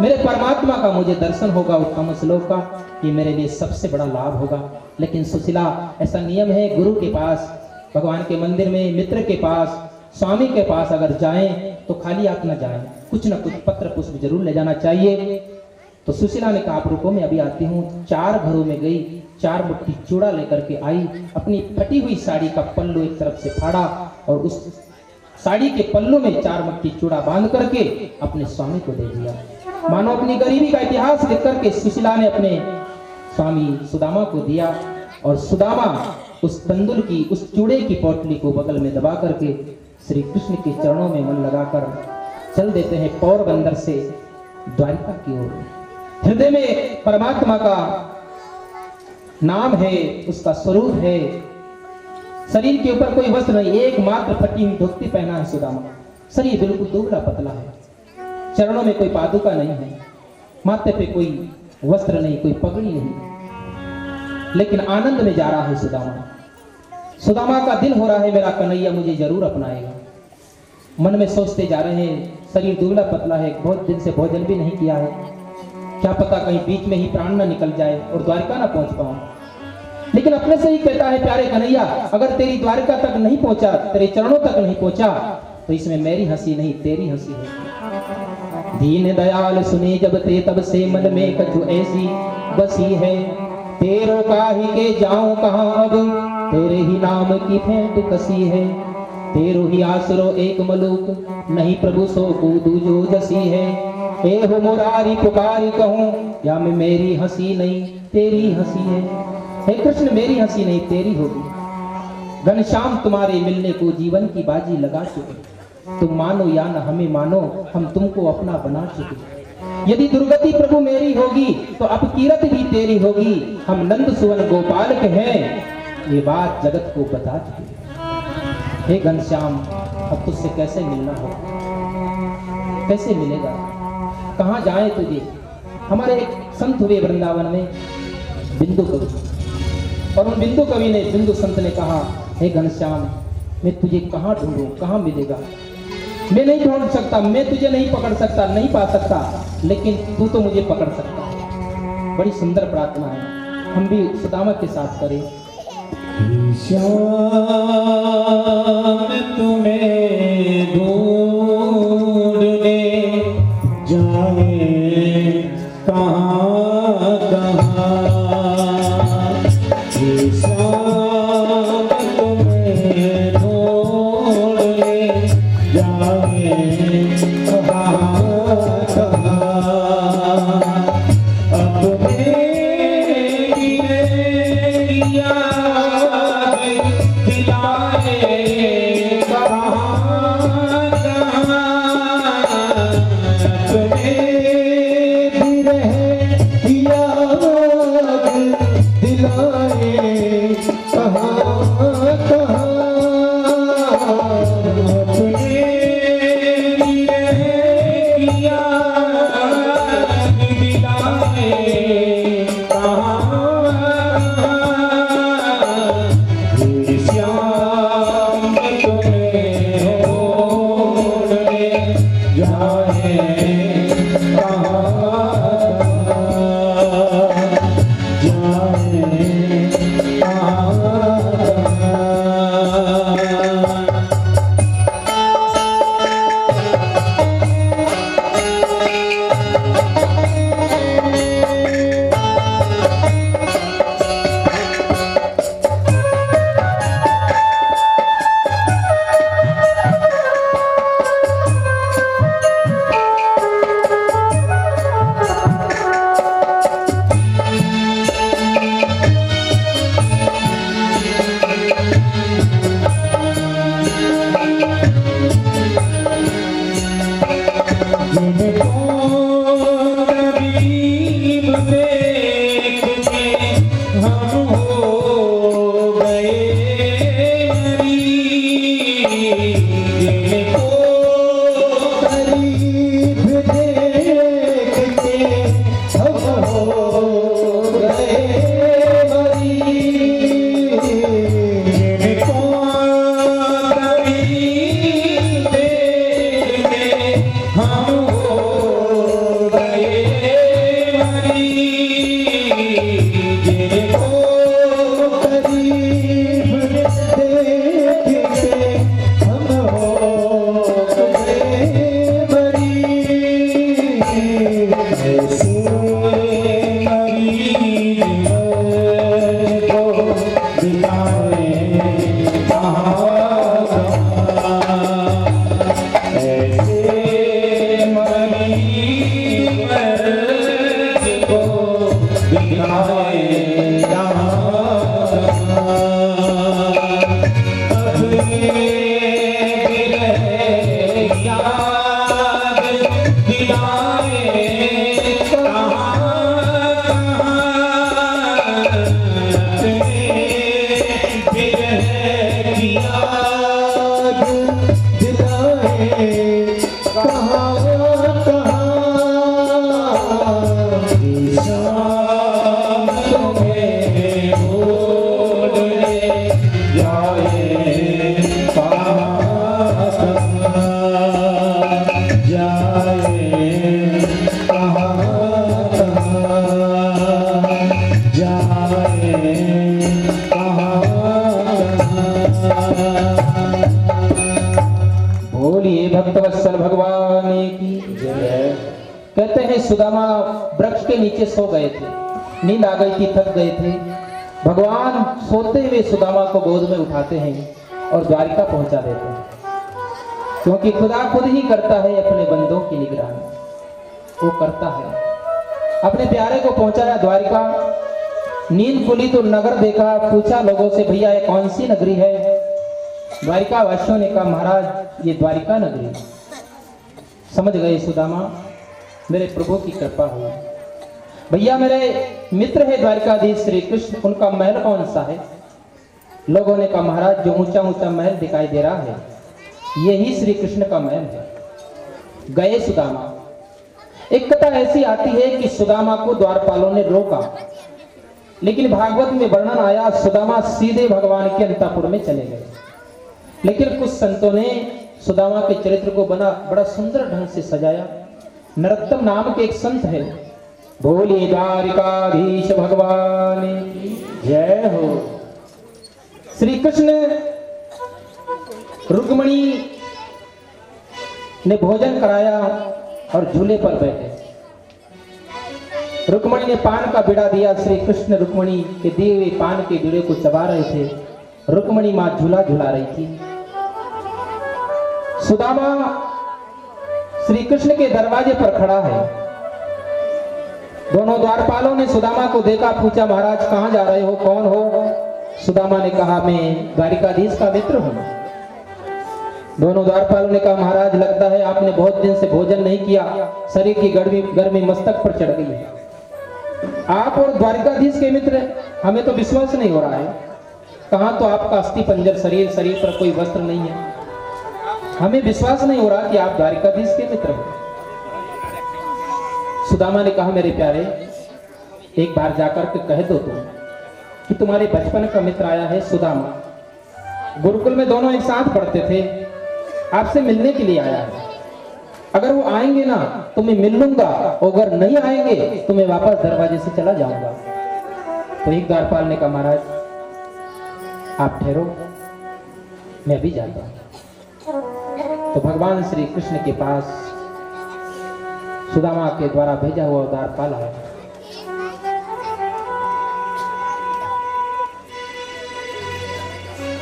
मेरे परमात्मा का मुझे दर्शन होगा उत्तम श्लोक का, ये मेरे लिए सबसे बड़ा लाभ होगा। लेकिन सुशीला, ऐसा नियम है गुरु के पास, भगवान के मंदिर में, मित्र के पास, स्वामी के पास अगर जाएं तो खाली हाथ न जाएं, कुछ न कुछ पत्र पुष्प जरूर ले जाना चाहिए। तो सुशीला ने कहा आप रुको मैं अभी आती हूँ। 4 घरों में गई, 4 मुट्ठी चूड़ा लेकर के आई, अपनी फटी हुई साड़ी का पल्लू एक तरफ से फाड़ा और उस साड़ी के पल्लू में 4 मुट्ठी चूड़ा बांध करके अपने स्वामी को दे दिया। मानो अपनी गरीबी का इतिहास लिख करके सुशीला ने अपने स्वामी सुदामा को दिया, और सुदामा उस तंदुल की, उस चूड़े की पोटली को बगल में दबा करके श्री कृष्ण के चरणों में मन लगाकर चल देते हैं पोरबंदर से द्वारिका की ओर। हृदय में परमात्मा का नाम है, उसका स्वरूप है। शरीर के ऊपर कोई वस्त्र नहीं, एकमात्र फटी हुई धोती पहना है सुदामा। शरीर बिल्कुल दुबला पतला है, चरणों में कोई पादुका नहीं है, माथे पे कोई वस्त्र नहीं, कोई पगड़ी नहीं, लेकिन आनंद में जा रहा है सुदामा। सुदामा का दिल हो रहा है मेरा कन्हैया मुझे जरूर अपनाएगा। मन में सोचते जा रहे हैं, शरीर दुबला पतला है, बहुत दिन से भोजन भी नहीं किया है, क्या पता कहीं बीच में ही प्राण न निकल जाए और द्वारिका ना पहुंच पाऊं। लेकिन अपने से ही कहता है प्यारे कन्हैया, अगर तेरी द्वारिका तक नहीं पहुंचा, तेरे चरणों तक नहीं पहुंचा, तो इसमें मेरी हंसी नहीं तेरी हंसी है। दीन दयाल सुने जब ते तब से मन में कछु ऐसी बसी है, तेरो काहि के जाऊं कहां अब, तेरे ही नाम की फेंट कसी है। तेरो ही आसरो एक मलूक, नहीं प्रभु सो को दूजो जसी है। ए हो मुरारी पुकारी कहूं, या मैं मेरी हंसी नहीं तेरी हंसी है। हे कृष्ण मेरी हंसी नहीं तेरी होगी। घनश्याम तुम्हारे मिलने को जीवन की बाजी लगा चुके, तुम मानो या न हमें मानो, हम तुमको अपना बना चुके। यदि दुर्गति प्रभु मेरी होगी तो अब कीरत भी तेरी होगी। हम नंद सुवन गोपाल के हैं, ये बात जगत को बता चुके। हे घनश्याम अब तुझसे कैसे मिलना हो, कैसे मिलेगा, कहाँ जाए तुझे। हमारे एक संत हुए वृंदावन में, बिंदु कवि, और उन बिंदु कवि ने, बिंदु संत ने कहा, हे घनश्याम मैं तुझे कहाँ ढूंढूं, कहाँ मिलेगा। मैं नहीं ढूंढ सकता, मैं तुझे नहीं पकड़ सकता, नहीं पा सकता, लेकिन तू तो मुझे पकड़ सकता है। बड़ी सुंदर प्रार्थना है, हम भी सुदामा के साथ करें। श्याम तुम्हें ढूंढने जाए कहाँ कहाँ, श्याम तुम्हें ढूंढने जाए कहाँ कहाँ, अपने भगवान की जय। कहते हैं सुदामा वृक्ष के नीचे सो गए थे, नींद आ गई थी, थक गए थे। भगवान सोते हुए सुदामा को गोद में उठाते हैं और द्वारिका पहुंचा देते हैं, क्योंकि खुदा खुद ही करता है अपने बंदों की निगरानी। वो करता है, अपने प्यारे को पहुंचाया द्वारिका। नींद खुली तो नगर देखा, पूछा लोगों से, भैया ये कौन सी नगरी है? द्वारिका वासियों ने कहा, महाराज ये द्वारिका नगरी। समझ गए सुदामा, मेरे प्रभु की कृपा हुई। भैया मेरे मित्र है द्वारिकाधीश श्री कृष्ण, उनका महल कौन सा है? लोगों ने कहा, महाराज जो ऊंचा ऊंचा महल दिखाई दे रहा है यही श्री कृष्ण का महल है। गए सुदामा। एक कथा ऐसी आती है कि सुदामा को द्वारपालों ने रोका, लेकिन भागवत में वर्णन आया सुदामा सीधे भगवान के अंतःपुर में चले गए। लेकिन कुछ संतों ने सुदामा के चरित्र को बड़ा सुंदर ढंग से सजाया। नरोत्तम नाम के एक संत है, बोलिए द्वारिकाधीश भगवान की जय हो। श्री कृष्ण रुक्मिणी ने भोजन कराया और झूले पर बैठे। रुक्मिणी ने पान का बीड़ा दिया। श्री कृष्ण रुक्मिणी के दिए हुए पान के बीड़े को चबा रहे थे। रुक्मिणी मां झूला झूला रही थी। सुदामा श्री कृष्ण के दरवाजे पर खड़ा है। दोनों द्वारपालों ने सुदामा को देखा, पूछा, महाराज कहां जा रहे हो, कौन हो? सुदामा ने कहा, मैं द्वारिकाधीश का मित्र हूं। दोनों द्वारपालों ने कहा, महाराज लगता है आपने बहुत दिन से भोजन नहीं किया, शरीर की गर्मी मस्तक पर चढ़ गई है। आप और द्वारिकाधीश के मित्र, हमें तो विश्वास नहीं हो रहा है। कहां तो आपका अस्थि पंजर, शरीर पर कोई वस्त्र नहीं है। हमें विश्वास नहीं हो रहा कि आप द्वारिकाधीश के मित्र हो। सुदामा ने कहा, मेरे प्यारे एक बार जाकर के कह दो तुम कि तुम्हारे बचपन का मित्र आया है सुदामा। गुरुकुल में दोनों एक साथ पढ़ते थे, आपसे मिलने के लिए आया है। अगर वो आएंगे ना तो मैं मिल लूंगा, अगर नहीं आएंगे तो मैं वापस दरवाजे से चला जाऊंगा। तो एक द्वारपाल ने कहा, महाराज आप ठहरो, मैं भी जाता हूं। तो भगवान श्री कृष्ण के पास सुदामा के द्वारा भेजा हुआ द्वारपाल आया।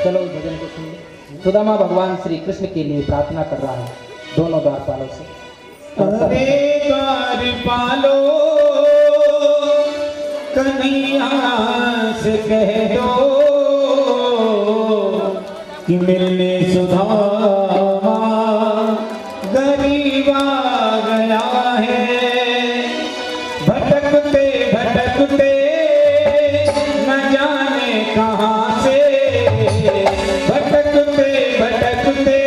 चलो भजन को सुनिए। सुदामा भगवान श्री कृष्ण के लिए प्रार्थना कर रहा है दोनों द्वारपालों से। अरे द्वारपालो कन्हैया से कह दो कि मिलने सुदामा गरीब आ गया है। भटकते भटकते न जाने कहाँ से, भटकते भटकते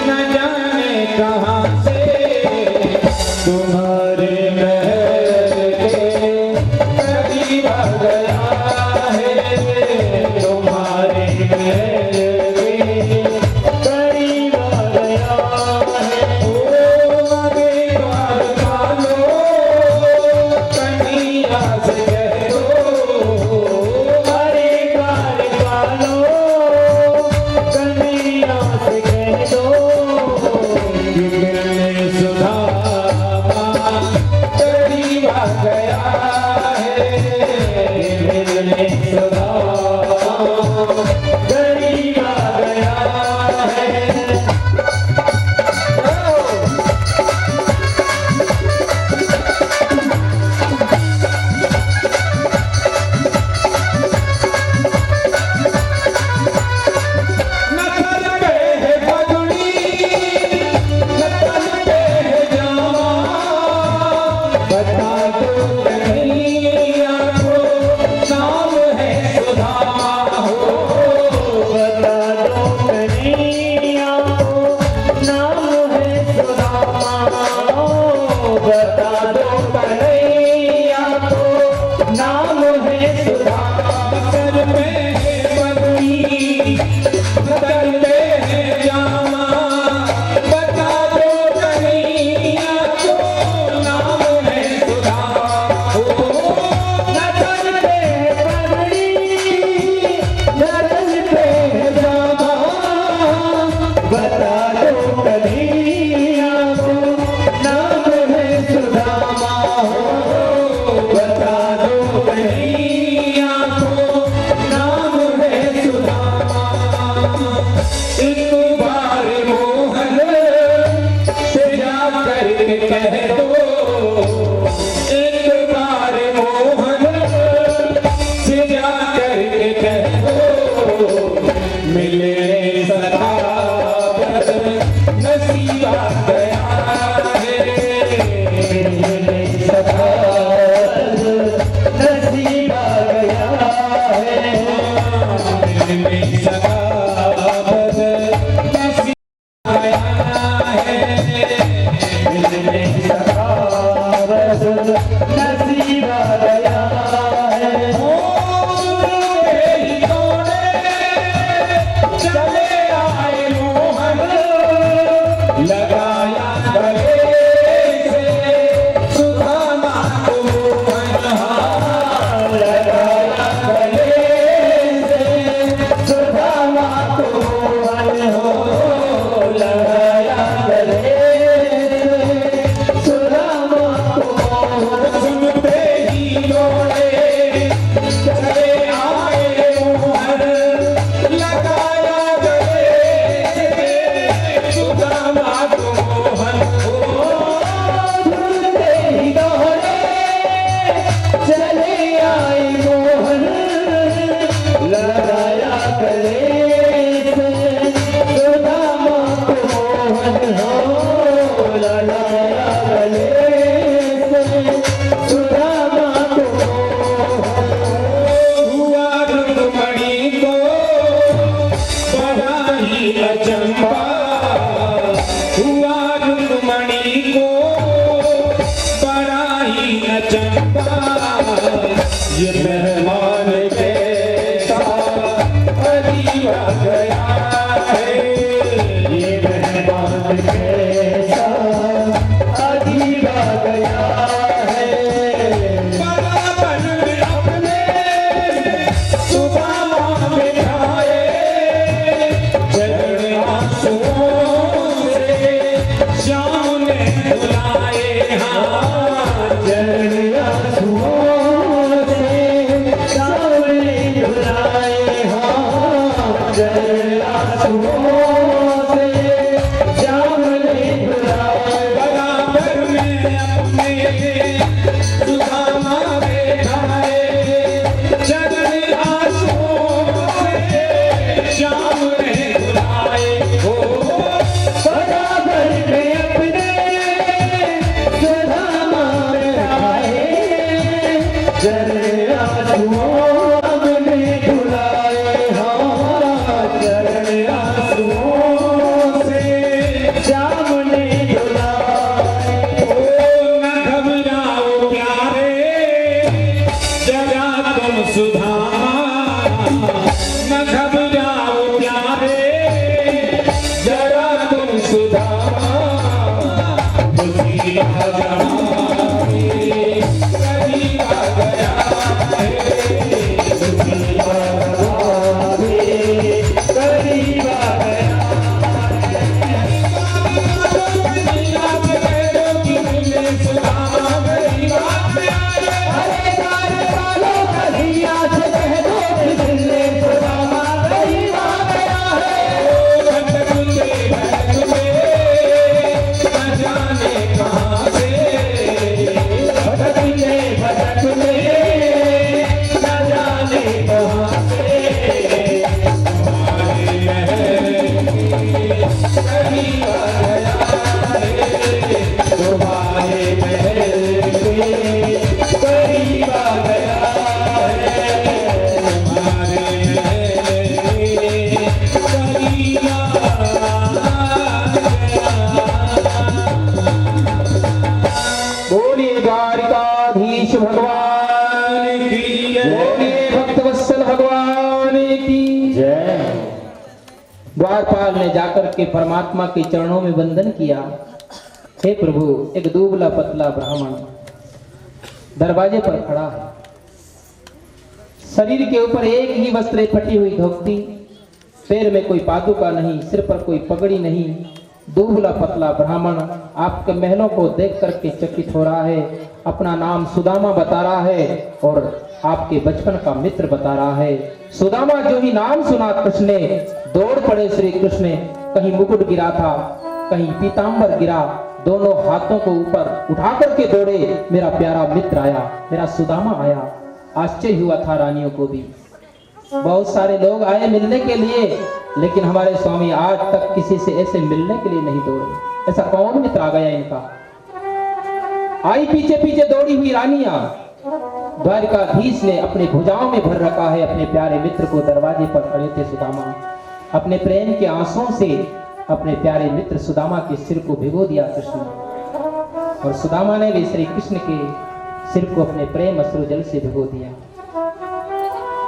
न जाने कहाँ से, तुम्हारे महल के करीब आ गया है। तुम्हारे महल के करीब आ गया है। ओ आगे द्वारपालो कन्हैया नसीबा गया है मिलने सका नसीबा गया है मिलने सका नसीबा गया है मिलने सका नसीबा गया है चले आए मोहन लगाया गले से सुदामा को मोहन लगाया गले से सुदामा को मोहन हो लगाया गले से सुदामा को मोहन सुनते ही लोड़े चले आए मोहन लगाया गले से सुदामा को मोहन हो सुनते ही लोड़े चले आए मोहन लगाया गले से सुदामा को मोहन हो लगाया गले से सुदामा को हुआ रुक्मणी को बड़ा ही अचंबा हुआ रुक्मणी को बड़ा ही अचंबा ये मेहमान कैसा अजीबा गया है ये मेहमान कैसा अजीबा गया है बराबर अपने सुदामा बिठाए जड़ आंसुओं से श्याम ने बुलाए हाँ जड़ आंसुओं से श्याम ने बुलाए हाँ जड़ आंसुओं से श्याम ने बुलाए बराबर में अपने सुदामा बैठाए जड़ आंसुओं से श्याम ने बुलाए हो बराबर में अपने सुदामा बैठाए जड़ आंसुओं ने बुलाए हाँ जड़ आंसुओं से श्याम ने बुलाए ओ न घबराओ प्यारे जरा तुम सुदामा न घबराओ प्यारे जरा तुम सुदामा मुसीबत जमाने करीब आ गया है मुसीबत जमाने करीब आ गया सुदामा गरीब आ गया अरे गाने वालों कहिया से कह दो कि दिल्ली सुदामा गरीब आ गया है भटकते भटकते न जाने कहाँ से भटकते भटकते न जाने कहाँ से तुम्हारे महल के करीब आ गया है तुम्हारे महल के करीब आ गया बोलिए द्वारिकाधीश भगवान की बोलिए भक्तवत्सल भगवान की जय द्वारपाल ने जाकर के परमात्मा के चरणों में वंदन किया। हे प्रभु, एक दुबला पतला ब्राह्मण दरवाजे पर खड़ा है, शरीर के ऊपर एक ही वस्त्र फटी हुई धोती, पैर में कोई पादुका नहीं, सिर पर कोई पगड़ी नहीं, दुबला पतला ब्राह्मण आपके महलों को देख करके चकित हो रहा है। अपना नाम सुदामा बता रहा है और आपके बचपन का मित्र बता रहा है। सुदामा जो ही नाम सुना कृष्ण ने दौड़ पड़े श्री कृष्ण। कहीं मुकुट गिरा था, कहीं पीतांबर गिरा, दोनों हाथों को ऊपर उठा करके दौड़े। मेरा प्यारा मित्र आया, मेरा सुदामा आया। आश्चर्य हुआ था रानियों को भी। बहुत सारे लोग आए मिलने के लिए, लेकिन हमारे स्वामी आज तक किसी से ऐसे मिलने के लिए नहीं दौड़े। ऐसा कौन मित्र आ गया इनका। आई पीछे पीछे दौड़ी हुई रानियां, द्वारिकाधीश ने अपने भुजाओं में भर रखा है अपने प्यारे मित्र को। दरवाजे पर खड़े थे सुदामा, अपने प्रेम के आंसुओं से अपने प्यारे मित्र सुदामा के सिर को भिगो दिया कृष्ण ने, और सुदामा ने भी श्री कृष्ण के सिर को अपने प्रेम अश्रु जल से भिगो दिया।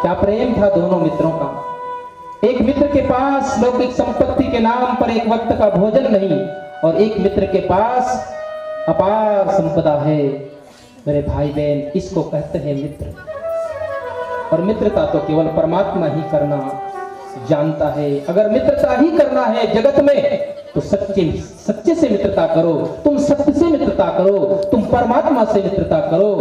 क्या प्रेम था दोनों मित्रों का। एक मित्र के पास लौकिक संपत्ति के नाम पर एक वक्त का भोजन नहीं, और एक मित्र के पास अपार संपदा है। मेरे भाई बहन, इसको कहते हैं मित्र। और मित्रता तो केवल परमात्मा ही करना जानता है। अगर मित्रता ही करना है जगत में, तो सच्चे से मित्रता करो, तुम सत्य से मित्रता करो, तुम परमात्मा से मित्रता करो,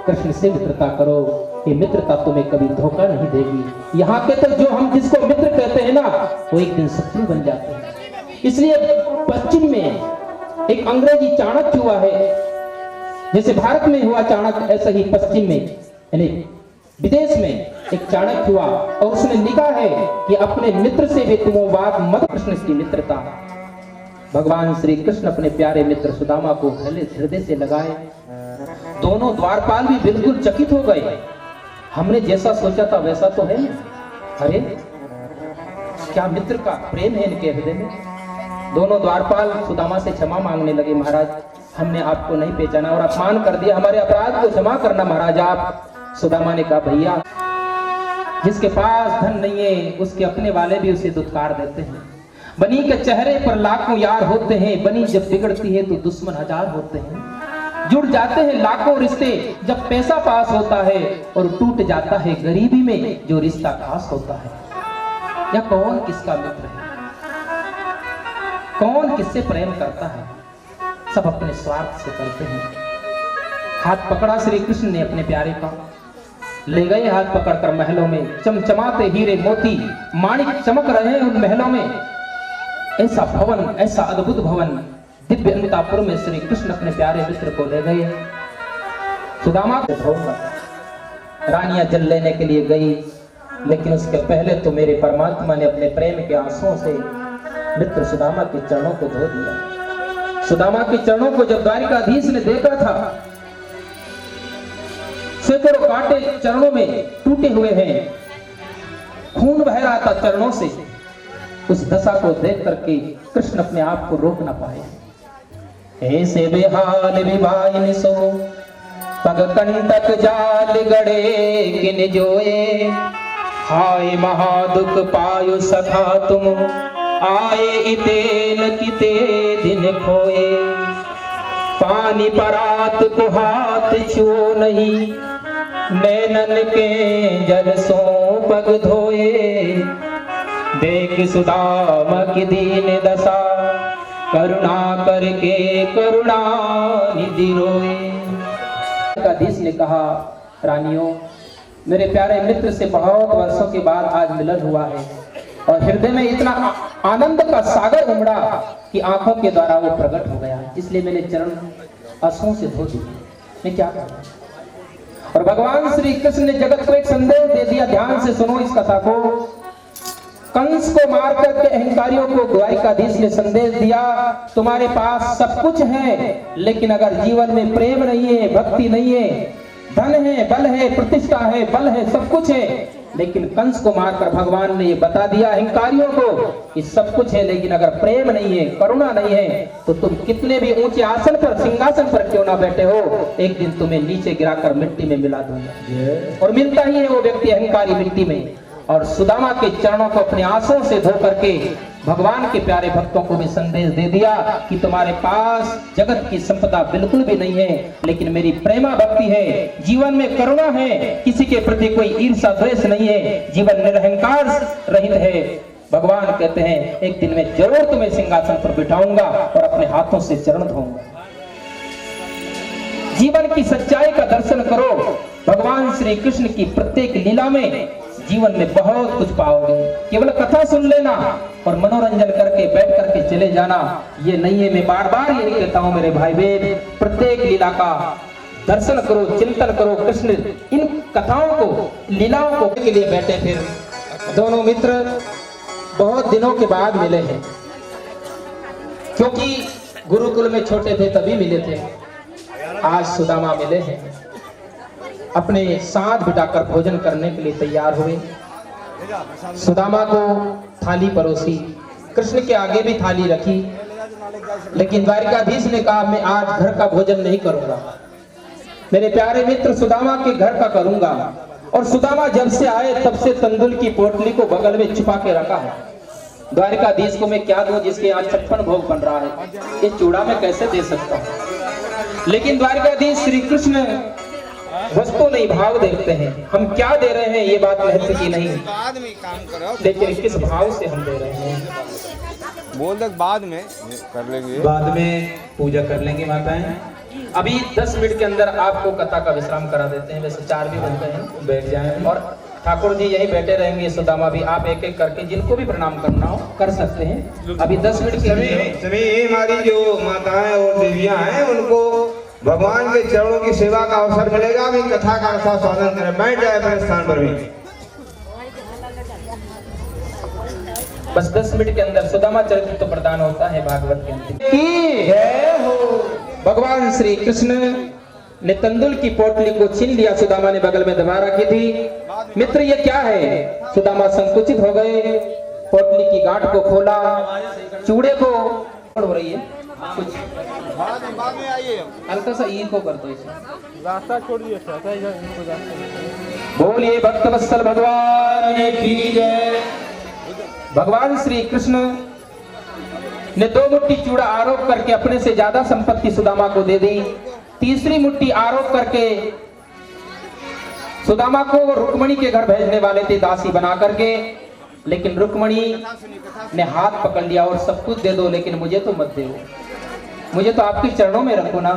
कृष्ण से मित्रता करो। ये मित्रता तुम्हें कभी धोखा नहीं देगी। यहाँ के तो जो हम जिसको मित्र कहते हैं ना, वो एक दिन शत्रु बन जाते हैं। इसलिए पश्चिम में एक अंग्रेजी चाणक्य हुआ है, जैसे भारत में हुआ चाणक्य, ऐसा ही पश्चिम में यानी विदेश में एक चाणक्य हुआ, और उसने लिखा है कि अपने मित्र से भी तुम बात मत। कृष्ण की मित्रता, भगवान श्री कृष्ण अपने प्यारे मित्र सुदामा को गले हृदय से लगाए। दोनों द्वारपाल भी बिल्कुल चकित हो गए। हमने जैसा सोचा था वैसा तो है। अरे क्या मित्र का प्रेम है इनके हृदय में। दोनों द्वारपाल सुदामा से क्षमा मांगने लगे, महाराज हमने आपको नहीं पहचाना और अपमान कर दिया, हमारे अपराध को क्षमा करना महाराज आप। सुदामा ने कहा, भैया जिसके पास धन नहीं है उसके अपने वाले भी उसे दुत्कार देते हैं। बनी के चेहरे पर लाखों यार होते हैं, बनी जब बिगड़ती है तो दुश्मन हजार होते हैं। जुड़ जाते हैं लाखों रिश्ते जब पैसा पास होता है, और टूट जाता है गरीबी में जो रिश्ता खास होता है। या कौन किसका मित्र है, कौन किससे प्रेम करता है, सब अपने स्वार्थ से करते हैं। हाथ पकड़ा श्री कृष्ण ने अपने प्यारे का, ले गए हाथ पकड़कर महलों में। चमचमाते हीरे मोती माणिक चमक रहे हैं उन महलों में। ऐसा भवन, ऐसा अद्भुत भवन दिव्य अंतापुर में श्री कृष्ण अपने प्यारे मित्र को ले गए। सुदामा को रानियां जल लेने के लिए गई, लेकिन उसके पहले तो मेरे परमात्मा ने अपने प्रेम के आंसुओं से मित्र सुदामा के चरणों को धो दिया। सुदामा के चरणों को जब द्वारिकाधीश ने देखा था, सैकड़ों कांटे चरणों में टूटे हुए हैं, खून बह रहा था चरणों से। उस दशा को देख करके कृष्ण अपने आप को रोक न पाए। ऐसे बेहाल विभाइन सो पग कंटक जाल गड़े किन जोए। हाय महादुख पायो सखा तुम आए इतेन किते दिन खोए। पानी परात को हाथ छुओ नहीं, नैनन के जल सो पग धोए। देख सुदामा की दीन दशा, करुणा करके करुणा निधि रोए। द्वारिकाधीश ने कहा, रानियों मेरे प्यारे मित्र से बहुत वर्षों के बाद आज मिलन हुआ है, और हृदय में इतना आनंद का सागर उमड़ा कि आंखों के द्वारा वो प्रकट हो गया। इसलिए मैंने चरण आंसुओं से धो दिए। मैं क्या करूं। और भगवान श्री कृष्ण ने जगत को एक संदेश दे दिया, ध्यान से सुनो इस कथा को। कंस को मार करके अहंकारियों को द्वारिकाधीश ने संदेश दिया, तुम्हारे पास सब कुछ है, लेकिन अगर जीवन में प्रेम नहीं है, भक्ति नहीं है, धन है, बल है, प्रतिष्ठा है, बल है, सब कुछ है, लेकिन कंस को मारकर भगवान ने ये बता दिया अहंकारियों को कि सब कुछ है, लेकिन अगर प्रेम नहीं है, करुणा नहीं है, तो तुम कितने भी ऊंचे आसन पर, सिंहासन पर क्यों ना बैठे हो, एक दिन तुम्हें नीचे गिराकर मिट्टी में मिला दूंगा। और मिलता ही है वो व्यक्ति अहंकारी मिट्टी में। और सुदामा के चरणों को अपने आंसुओं से धो करके भगवान के प्यारे भक्तों को भी संदेश दे दिया कि तुम्हारे पास जगत की संपदा बिल्कुल भी नहीं है, लेकिन मेरी प्रेमा भक्ति है, जीवन में करुणा है, किसी के प्रति कोई ईर्ष्या द्वेष नहीं है, जीवन निरहंकार रहित है। भगवान कहते हैं एक दिन मैं जरूर तुम्हें सिंहासन पर बिठाऊंगा और अपने हाथों से चरण धोऊंगा। जीवन की सच्चाई का दर्शन करो। भगवान श्री कृष्ण की प्रत्येक लीला में जीवन में बहुत कुछ पाओगे। केवल कथा सुन लेना और मनोरंजन करके बैठ करके चले जाना ये नहीं है। मैं बार बार यही कहता हूँ मेरे भाई बहन, प्रत्येक लीला का दर्शन करो, चिंतन करो। कृष्ण इन कथाओं को, लीलाओं को के लिए बैठे। फिर दोनों मित्र बहुत दिनों के बाद मिले हैं, क्योंकि गुरुकुल में छोटे थे तभी मिले थे, आज सुदामा मिले हैं, अपने साथ बिठाकर भोजन करने के लिए तैयार हुए। सुदामा को थाली परोसी, कृष्ण के आगे भी थाली रखी, लेकिन द्वारिकाधीश ने कहा मैं आज घर का भोजन नहीं करूंगा, मेरे प्यारे मित्र सुदामा के घर का करूंगा। और सुदामा जब से आए तब से तंदुल की पोटली को बगल में छुपा के रखा है। द्वारिकाधीश को मैं क्या दूं जिसके यहाँ 56 भोग बन रहा है, ये चूड़ा मैं कैसे दे सकता हूँ। लेकिन द्वारिकाधीश श्री कृष्ण वस्तु नहीं भाव देखते हैं, हम क्या दे रहे हैं ये बात महत्व की नहीं, बाद में काम करो, लेकिन किस भाव से हम दे रहे हैं। बोल दे बाद में कर लेंगे, बाद में पूजा कर लेंगे माताएं। अभी 10 मिनट के अंदर आपको कथा का विश्राम करा देते हैं, वैसे 4 भी बनते हैं, बैठ जाएं। और ठाकुर जी यहीं बैठे रहेंगे, सुदामा भी, आप एक एक करके जिनको भी प्रणाम करना हो कर सकते हैं। अभी 10 मिनट के लिए सभी हमारी जो माताएं और देवियां हैं उनको भगवान के चरणों की सेवा का अवसर मिलेगा। अभी कथा का रसा स्वागत करें, बैठ जाए अपने स्थान पर भी। बस 10 मिनट के अंदर सुदामा चरित्र तो प्रदान होता है भागवत के अंतिम की जय हो। भगवान श्री कृष्ण ने तंदुल की पोटली को छीन लिया, सुदामा ने बगल में दबा रखी थी। मित्र ये क्या है? सुदामा संकुचित हो गए, पोटली की गांठ को खोला, चूड़े को हो रही है कुछ बाद में आइए, हल्का सा ई को कर दो इसे, रास्ता छोड़िए। बोलिए भक्तवत्सल भगवान की जय। भगवान श्री कृष्ण ने 2 मुट्ठी चूड़ा आरोप करके अपने से ज्यादा संपत्ति सुदामा को दे दी। तीसरी मुट्ठी आरोप करके सुदामा को वो रुक्मणी के घर भेजने वाले थे दासी बना करके, लेकिन रुक्मणी ने हाथ पकड़ लिया और सब कुछ दे दो लेकिन मुझे तो मत दो, मुझे तो आपके चरणों में रखो ना।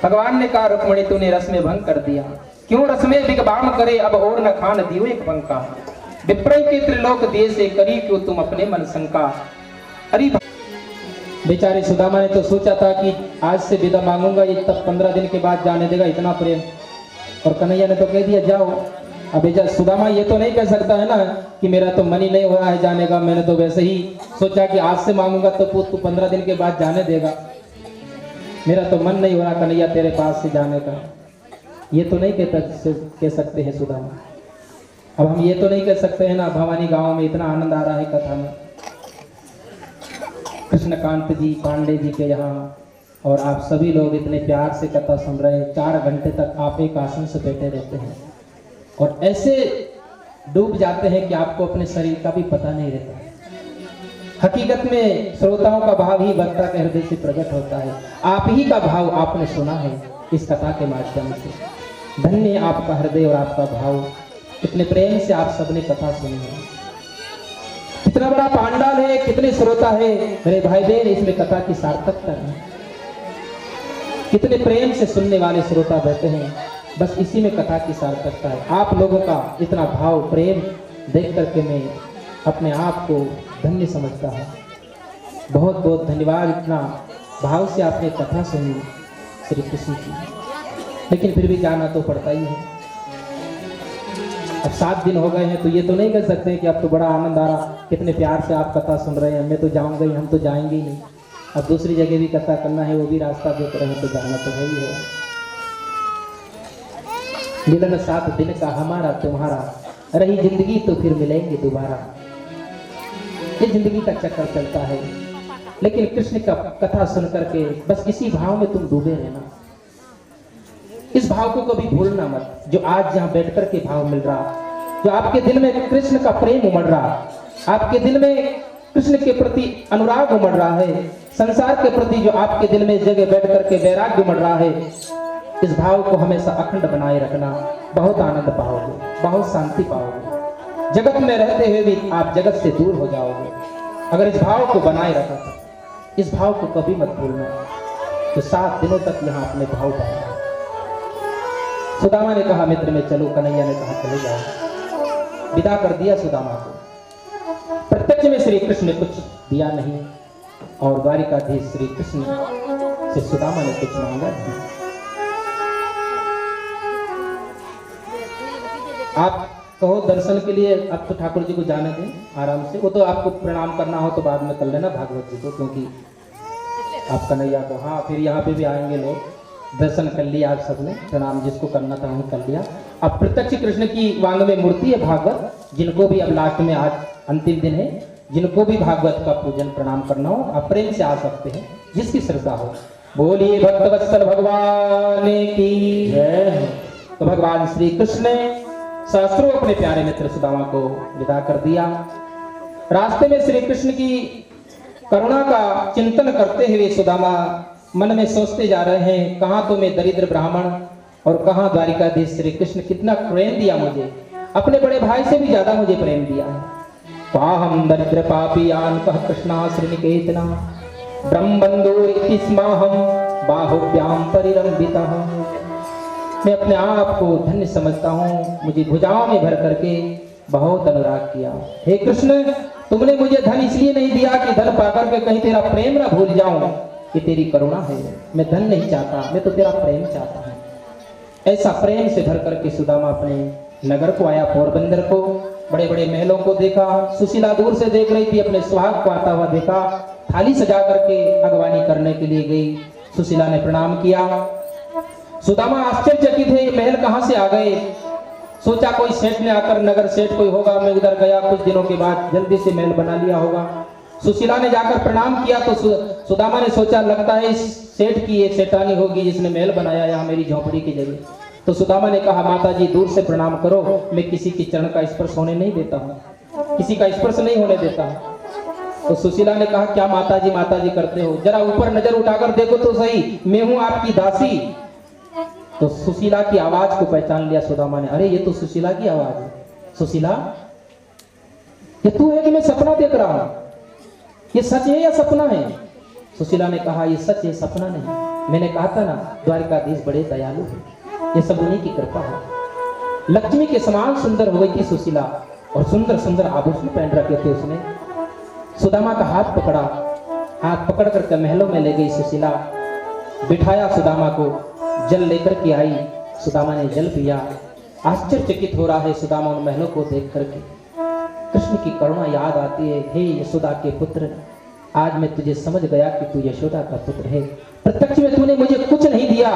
भगवान ने कहा रुक्मणी तूने रस में भंग कर दिया, क्यों रस में बिगबाम करे, अब और न खान दियो एक पंका, विप्रय के त्रिलोक देश से करी क्यों तुम अपने मन शंका। अरे बेचारे सुदामा ने तो सोचा था कि आज से विदा मांगूंगा, ये तब 15 दिन के बाद जाने देगा, इतना प्रेम। और कन्हैया ने तो कह दिया जाओ। अब सुदामा ये तो नहीं कह सकता है ना कि मेरा तो मन ही नहीं हो रहा है जाने का, मैंने तो वैसे ही सोचा कि आज से मांगूंगा तो तू 15 दिन के बाद जाने देगा, मेरा तो मन नहीं हो रहा कन्हैया तेरे पास से जाने का। ये तो नहीं कह सकते हैं सुदामा। अब हम ये तो नहीं कह सकते हैं ना भवानी गांव में इतना आनंद आ रहा है कथा में, कृष्णकांत जी पांडे जी के यहाँ, और आप सभी लोग इतने प्यार से कथा सुन रहे हैं। 4 घंटे तक आप एक आसन से बैठे रहते हैं और ऐसे डूब जाते हैं कि आपको अपने शरीर का भी पता नहीं रहता है। हकीकत में श्रोताओं का भाव ही वक्ता के हृदय से प्रकट होता है। आप ही का भाव आपने सुना है इस कथा के माध्यम से। धन्य आपका हृदय और आपका भाव, कितने प्रेम से आप सबने कथा सुनी है। कितना बड़ा पांडाल है, कितने श्रोता है मेरे भाई बहन, इसमें कथा की सार्थकता है। कितने प्रेम से सुनने वाले श्रोता बैठे हैं, बस इसी में कथा की सार्थकता है। आप लोगों का इतना भाव प्रेम देख करके मैं अपने आप को धन्य समझता हूँ। बहुत बहुत धन्यवाद, इतना भाव से आपने कथा सुनी श्री कृष्ण की। लेकिन फिर भी जाना तो पड़ता ही है। अब 7 दिन हो गए हैं तो ये तो नहीं कह सकते कि अब तो बड़ा आनंद आ रहा, कितने प्यार से आप कथा सुन रहे हैं, मैं तो जाऊंगा ही, हम तो जाएंगे ही नहीं। अब दूसरी जगह भी कथा करना है, वो भी रास्ता देख रहे हैं तो जाना तो है ही है। मिलन 7 दिन का हमारा तुम्हारा, रही जिंदगी तो फिर मिलेंगे दोबारा। ये जिंदगी का चक्कर चलता है, लेकिन कृष्ण का कथा सुन करके बस इसी भाव में तुम डूबे रहना। इस भाव को कभी भूलना मत, जो आज जहां बैठकर के भाव मिल रहा, जो आपके दिल में कृष्ण का प्रेम उमड़ रहा, आपके दिल में कृष्ण के प्रति अनुराग उमड़ रहा है, संसार के प्रति जो आपके दिल में जगह बैठ करके वैराग्य उमड़ रहा है, इस भाव को हमेशा अखंड बनाए रखना। बहुत आनंद पाओगे, बहुत शांति पाओगे। जगत में रहते हुए भी आप जगत से दूर हो जाओगे अगर इस भाव को बनाए रखा था। इस भाव को कभी मत भूलना। तो 7 दिनों तक यहाँ अपने भाव बनाए। सुदामा ने कहा मित्र में चलो, कन्हैया ने कहा चले जाओ। विदा कर दिया सुदामा को। प्रत्यक्ष में श्री कृष्ण ने कुछ दिया नहीं और द्वारिकाधीश श्री कृष्ण से सुदामा ने कुछ मांगा नहीं। आप कहो दर्शन के लिए, अब तो ठाकुर जी को जाने दें आराम से। वो तो आपको प्रणाम करना हो तो बाद में कर लेना भागवत जी को, क्योंकि आप कन्हैया को, हाँ फिर यहाँ पे भी आएंगे लोग, दर्शन कर लिया आप सबने, प्रणाम जिसको करना था वहीं कर लिया। अब प्रत्यक्ष कृष्ण की वांग में मूर्ति है भागवत, जिनको भी अब लास्ट में आज अंतिम दिन है, जिनको भी भागवत का पूजन प्रणाम करना हो आप प्रेम से आ सकते हैं, जिसकी श्रद्धा हो। बोलिए भक्तवत्सल भगवान की जय। तो भगवान श्री कृष्ण ने शास्त्रों अपने प्यारे मित्र सुदामा को विदा कर दिया। रास्ते में श्री कृष्ण की करुणा का चिंतन करते हुए सुदामा मन में सोचते जा रहे हैं, कहाँ तो मैं दरिद्र ब्राह्मण और कहाँ द्वारिकाधीश श्री कृष्ण कितना प्रेम दिया मुझे, अपने बड़े भाई से भी ज्यादा मुझे प्रेम दिया है। पाहम दरिद्र पापियान कह कृष्णा श्रीनिकेतना ब्रह्मबंधु इति स्माहम बाहुभ्याम परिरंभितः। मैं अपने आप को धन्य समझता हूँ, मुझे भुजाओं में भर करके बहुत अनुराग किया। हे कृष्ण, तुमने मुझे धन इसलिए नहीं दिया कि धन पाकर के कहीं तेरा प्रेम ना भूल जाऊं, कि तेरी करुणा है। मैं धन नहीं चाहता, मैं तो तेरा प्रेम चाहता हूँ। ऐसा प्रेम से भर करके सुदामा अपने नगर को आया, पोरबंदर को। बड़े बड़े महलों को देखा, सुशीला दूर से देख रही थी, अपने सुहाग को आता हुआ देखा, थाली सजा करके अगवानी करने के लिए गई। सुशीला ने प्रणाम किया। सुदामा आश्चर्यचकित है, ये महल कहाँ से आ गए। सोचा कोई सेठ ने आकर, नगर सेठ कोई होगा, मैं उधर गया, कुछ दिनों के बाद जल्दी से महल बना लिया होगा। सुशीला ने जाकर प्रणाम किया तो सुदामा ने सोचा लगता है इस सेठ की एक सेठानी होगी जिसने महल बनाया यहाँ मेरी झोपड़ी की जगह। तो सुदामा ने कहा, माता जी दूर से प्रणाम करो, मैं किसी की चरण का स्पर्श होने नहीं देता हूँ, किसी का स्पर्श नहीं होने देता हूँ। तो सुशीला ने कहा, क्या माता जी करते हो, जरा ऊपर नजर उठाकर देखो तो सही, मैं हूँ आपकी दासी। तो सुशीला की आवाज को पहचान लिया सुदामा ने, अरे ये तो सुशीला की आवाज है। सुशीला, ये तू है कि मैं सपना देख रहा हूं, ये सच है या सपना है। सुशीला ने कहा, ये सच है, सपना नहीं। मैंने कहा था ना द्वारिकाधीश बड़े दयालु है, ये सब उन्हीं की कृपा है। लक्ष्मी के समान सुंदर हो गई थी सुशीला, और सुंदर सुंदर आभूषण पहन रखे थे उसने। सुदामा का हाथ पकड़ा, हाथ पकड़ करके महलों में ले गई सुशीला, बिठाया सुदामा को, जल लेकर के आई। सुदामा ने जल पिया। आश्चर्यचकित हो रहा है सुदामा उन महलों को देख करके। कृष्ण की करुणा याद आती है, हे यशोदा के पुत्र, आज मैं तुझे समझ गया कि तू यशोदा का पुत्र है। प्रत्यक्ष में तूने मुझे कुछ नहीं दिया,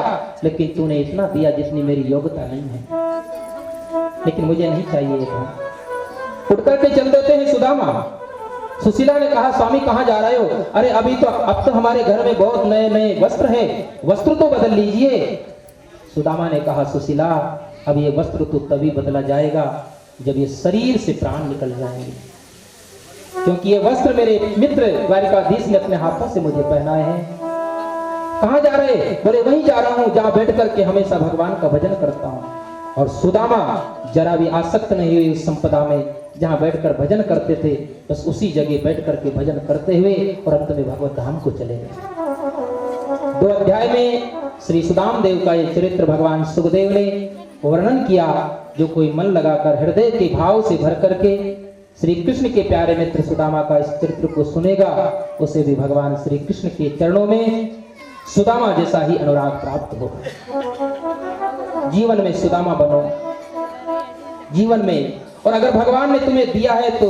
लेकिन तूने इतना दिया जितनी मेरी योग्यता नहीं है, लेकिन मुझे नहीं चाहिए ये। उठ करके चल देते हैं सुदामा। सुशीला ने कहा, स्वामी कहाँ जा रहे हो। अरे अभी तो अब तो हमारे घर में बहुत नए नए वस्त्र है, वस्त्र तो बदल लीजिए। सुदामा ने कहा, सुशीला अब ये वस्त्र तो तभी बदला जाएगा जब ये शरीर से प्राण निकल जाएंगे, क्योंकि ये वस्त्र मेरे मित्र द्वारिकाधीश ने अपने हाथों से मुझे पहनाए हैं। कहाँ जा रहे। बोले वहीं जा रहा हूँ जहाँ बैठ करके हमेशा भगवान का भजन करता हूँ। और सुदामा जरा भी आसक्त नहीं हुई उस संपदा में, जहाँ बैठकर भजन करते थे, बस उसी जगह बैठ करके भजन करते हुए और अंत में भगवत धाम को चले गए। 2 अध्याय में श्री सुदाम देव का ये चरित्र भगवान सुखदेव ने वर्णन किया। जो कोई मन लगाकर हृदय के भाव से भर करके श्री कृष्ण के प्यारे मित्र सुदामा का इस चरित्र को सुनेगा, उसे भी भगवान श्री कृष्ण के चरणों में सुदामा जैसा ही अनुराग प्राप्त होगा। जीवन में सुदामा बनो, जीवन में। और अगर भगवान ने तुम्हें दिया है तो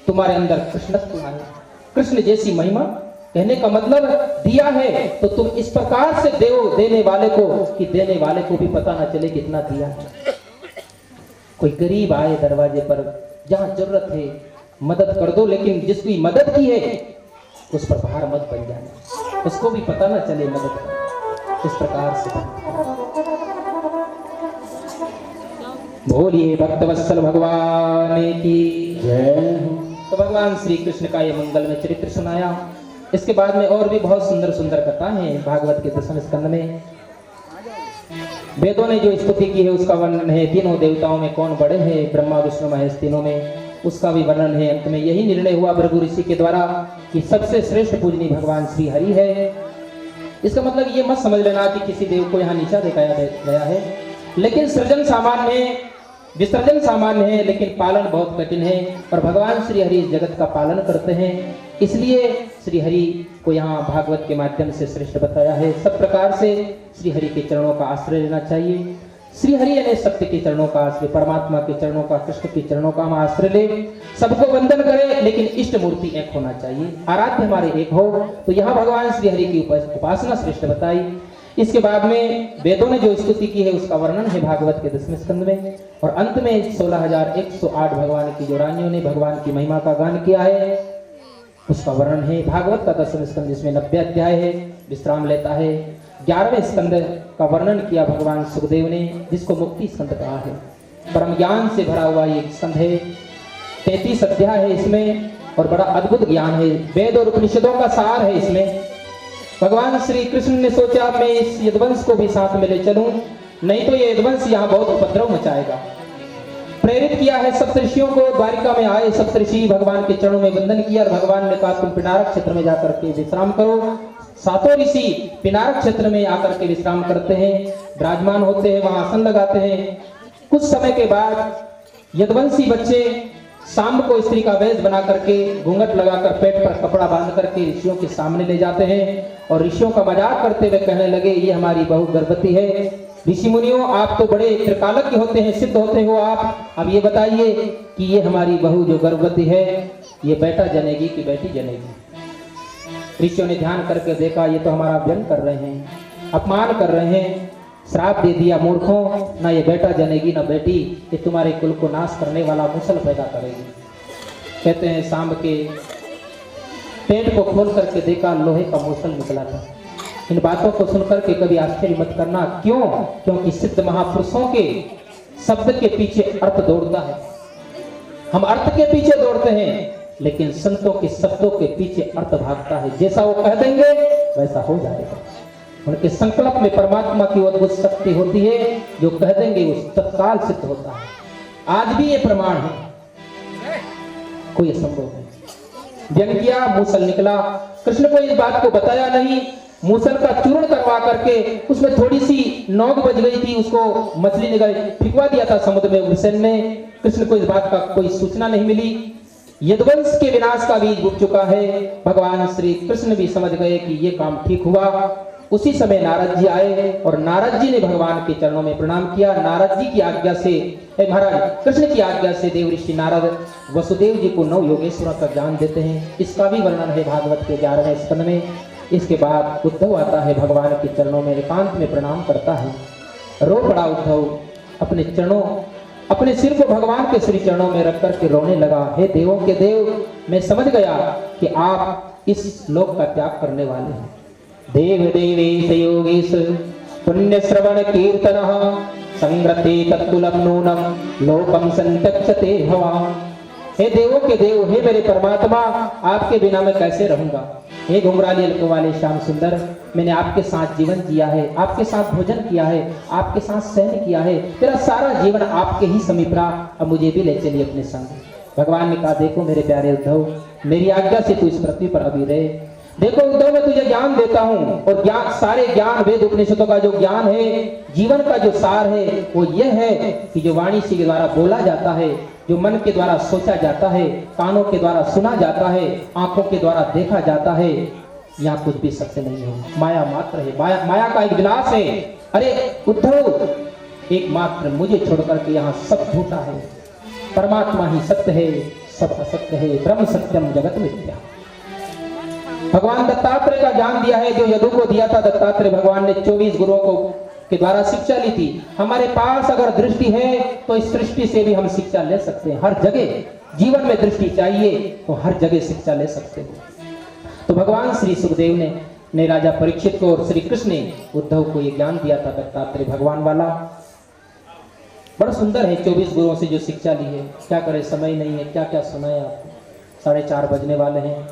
तुम्हारे अंदर कृष्णत्व आए, कृष्ण जैसी महिमा। कहने का मतलब दिया है तो तुम इस प्रकार से दो देने वाले को कि देने वाले को भी पता ना चले कितना दिया है। कोई गरीब आए दरवाजे पर, जहां जरूरत है मदद कर दो, लेकिन जिसकी मदद की है उस पर भार मत बन जाना, उसको भी पता ना चले मदद कर। इस प्रकार से बोलिए भक्तवत्सल भगवान की जय। तो भगवान श्री कृष्ण का ये मंगलमय चरित्र सुनाया। इसके बाद में और भी बहुत सुंदर सुंदर कथा है भागवत के 10वें स्कंद में। वेदों ने जो स्तुति की है उसका वर्णन है। तीनों देवताओं में कौन बड़े हैं, ब्रह्मा विष्णु महेश तीनों में, उसका भी वर्णन है। अंत में यही निर्णय हुआ भृगु ऋषि के द्वारा कि सबसे श्रेष्ठ पूजनीय भगवान श्री हरि है। इसका मतलब ये मत समझ लेना कि किसी देव को यहाँ नीचा दिखाया गया है, लेकिन सृजन सामान्य है, विसर्जन सामान्य है, लेकिन पालन बहुत कठिन है। और भगवान श्री हरि जगत का पालन करते हैं, इसलिए श्री हरि को यहाँ भागवत के माध्यम से श्रेष्ठ बताया है। सब प्रकार से श्री हरि के चरणों का आश्रय लेना चाहिए। श्री हरि ने सत्य के चरणों का आश्रय, परमात्मा के चरणों का, कृष्ण के चरणों का हम आश्रय ले, सबको वंदन करें, लेकिन इष्ट मूर्ति एक होना चाहिए, आराध्य हमारे एक हो। तो यहाँ भगवान श्री हरि की उपासना श्रेष्ठ बताई। इसके बाद में वेदों ने जो स्तुति की है उसका वर्णन है भागवत के 10वें स्कंद में, और अंत में 16,108 भगवान की जो रानियों ने भगवान की महिमा का गान किया है उसका वर्णन है भागवत का 10वां स्कंद, जिसमें 90 अध्याय है, विश्राम लेता है। 11वें स्कंद का वर्णन किया भगवान सुखदेव ने, जिसको मुक्ति स्कंद कहा है। परम ज्ञान से भरा हुआ ये स्कंद है, 33 अध्याय है इसमें, और बड़ा अद्भुत ज्ञान है, वेद और उपनिषदों का सार है इसमें। भगवान श्री कृष्ण ने सोचा मैं इस यदुवंश को भी साथ में ले चलूं, नहीं तो ये यदुवंश यहाँ बहुत उपद्रव मचाएगा। प्रेरित किया है सप्तऋषियों को, द्वारिका में आए सप्तऋषि भगवान के चरणों में वंदन किया, और भगवान ने कहा तुम पिनारक क्षेत्र में जाकर के विश्राम करो। 7 ऋषि पिनारक क्षेत्र में आकर के विश्राम करते हैं, विराजमान होते हैं, वहां आसन लगाते हैं। कुछ समय के बाद यदुवंशी बच्चे शाम को स्त्री का वेश बना करके, घूंघट लगाकर, पेट पर कपड़ा बांध करके ऋषियों के सामने ले जाते हैं, और ऋषियों का मजाक करते हुए कहने लगे ये हमारी बहू गर्भवती है। ऋषि मुनियों आप तो बड़े त्रिकालज्ञ होते हैं, सिद्ध होते हो आप, अब ये बताइए कि ये हमारी बहू जो गर्भवती है ये बेटा जनेगी कि बेटी जनेगी। ऋषियों ने ध्यान करके देखा ये तो हमारा व्यंग कर रहे हैं, अपमान कर रहे हैं, श्राप दे दिया मूर्खों, ना ये बेटा जनेगी ना बेटी, ये तुम्हारे कुल को नाश करने वाला मुसल पैदा करेगी। कहते हैं सांब के पेट को खोल करके देखा लोहे का मुसल निकला था। इन बातों को सुनकर के कभी आश्चर्य मत करना, क्यों? क्योंकि सिद्ध महापुरुषों के शब्द के पीछे अर्थ दौड़ता है। हम अर्थ के पीछे दौड़ते हैं, लेकिन संतों के शब्दों के पीछे अर्थ भागता है। जैसा वो कह देंगे वैसा हो जाएगा। उनके संकल्प में परमात्मा की अद्भुत शक्ति होती है, जो कह देंगे वो तत्काल सिद्ध होता है। आज भी ये प्रमाण है, कोई असंभव नहीं। व्यंग किया, मूसल निकला। कृष्ण को इस बात को बताया नहीं, मूसल का चूर्ण करवा करके उसमें थोड़ी सी नोक बज गई थी, उसको मछली ने फिकवा दिया था समुद्र में उड़सेन ने। कृष्ण को इस बात का कोई सूचना नहीं मिली। यदुवंश के विनाश का बीज उग चुका है। भगवान श्री कृष्ण भी समझ गए कि ये काम ठीक हुआ। उसी समय नारद जी आए, और नारद जी ने भगवान के चरणों में प्रणाम किया। नारद जी की आज्ञा से, महाराज कृष्ण की आज्ञा से देवऋषि नारद वसुदेव जी को 9 योगेश्वरों का ज्ञान देते हैं। इसका भी वर्णन है भागवत के 11वें स्कंद में। इसके बाद उद्धव आता है, भगवान के चरणों में एकांत में प्रणाम करता है। रो पड़ा उद्धव, अपने चरणों, अपने सिर को भगवान के श्री चरणों में रख करके रोने लगा। हे देवों के देव, मैं समझ गया कि आप इस लोक का त्याग करने वाले हैं। देव देवेश योगेश पुण्य श्रवण कीर्तन संग्रते तत्कुलम नूनम लोकम संतक्षते भवान। हे देवों के देव, हे मेरे परमात्मा, आपके बिना मैं कैसे रहूंगा। हे घुंघराली अलक वाले श्याम सुंदर, मैंने आपके साथ जीवन जिया है, आपके साथ भोजन किया है, आपके साथ सहन किया है, तेरा सारा जीवन आपके ही समीप रहा, अब मुझे भी ले चलिए अपने संग। भगवान ने कहा देखो मेरे प्यारे उद्धव, मेरी आज्ञा से तू इस पृथ्वी पर अभी रहे। देखो उद्धव, मैं तुझे ज्ञान देता हूँ, और ज्ञान, सारे ज्ञान, वेद उपनिषदों का जो ज्ञान है, जीवन का जो सार है, वो ये है कि जो वाणी के द्वारा बोला जाता है, जो मन के द्वारा सोचा जाता है, कानों के द्वारा सुना जाता है, आंखों के द्वारा देखा जाता है, यहाँ कुछ भी सत्य नहीं है, माया मात्र है। माया का एक विलास है। अरे उद्धव, एकमात्र मुझे छोड़कर के यहाँ सब झूठा है, परमात्मा ही सत्य है, सब असत्य है, ब्रह्म सत्यम जगत मिथ्या। भगवान दत्तात्रेय का ज्ञान दिया है, जो यदु को दिया था दत्तात्रेय भगवान ने 24 गुरुओं को के द्वारा शिक्षा ली थी। हमारे पास अगर दृष्टि है तो इस दृष्टि से भी हम शिक्षा ले सकते हैं। हर जगह जीवन में दृष्टि चाहिए तो हर जगह शिक्षा ले सकते हैं। तो भगवान श्री सुखदेव ने राजा परीक्षित को और श्री कृष्ण ने उद्धव को ये ज्ञान दिया था, दत्तात्रेय भगवान वाला। बड़ा सुंदर है, 24 गुरुओं से जो शिक्षा ली है। क्या करे, समय नहीं है, क्या क्या सुनाए आपको। 4:30 बजने वाले हैं,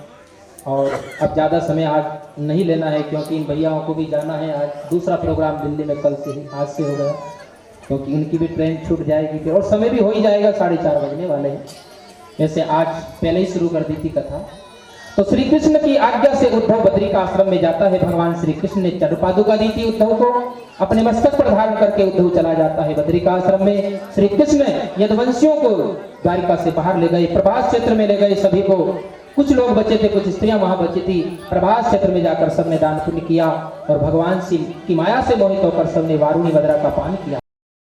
और अब ज़्यादा समय आज नहीं लेना है, क्योंकि इन भैयाओं को भी जाना है। आज दूसरा प्रोग्राम दिल्ली में कल से ही, आज से हो गया, क्योंकि उनकी भी ट्रेन छूट जाएगी फिर, और समय भी हो ही जाएगा, 4:30 बजने वाले हैं। वैसे आज पहले ही शुरू कर दी थी कथा। तो श्री कृष्ण की आज्ञा से उद्धव बद्री का आश्रम में जाता है। भगवान श्री कृष्ण ने चंद्रपादुका दी थी उद्धव को, अपने मस्तक पर धारण करके उद्धव चला जाता है बद्री का आश्रम में। श्री कृष्ण यदुवंशियों को द्वारिका से बाहर ले गए, प्रभास क्षेत्र में ले गए सभी को। कुछ लोग बचे थे, कुछ स्त्रियां वहां बची थी। प्रभास क्षेत्र में जाकर सबने दान पुण्य किया, और भगवान की माया से मोहित होकर सबने वारुणी मदरा का पान किया।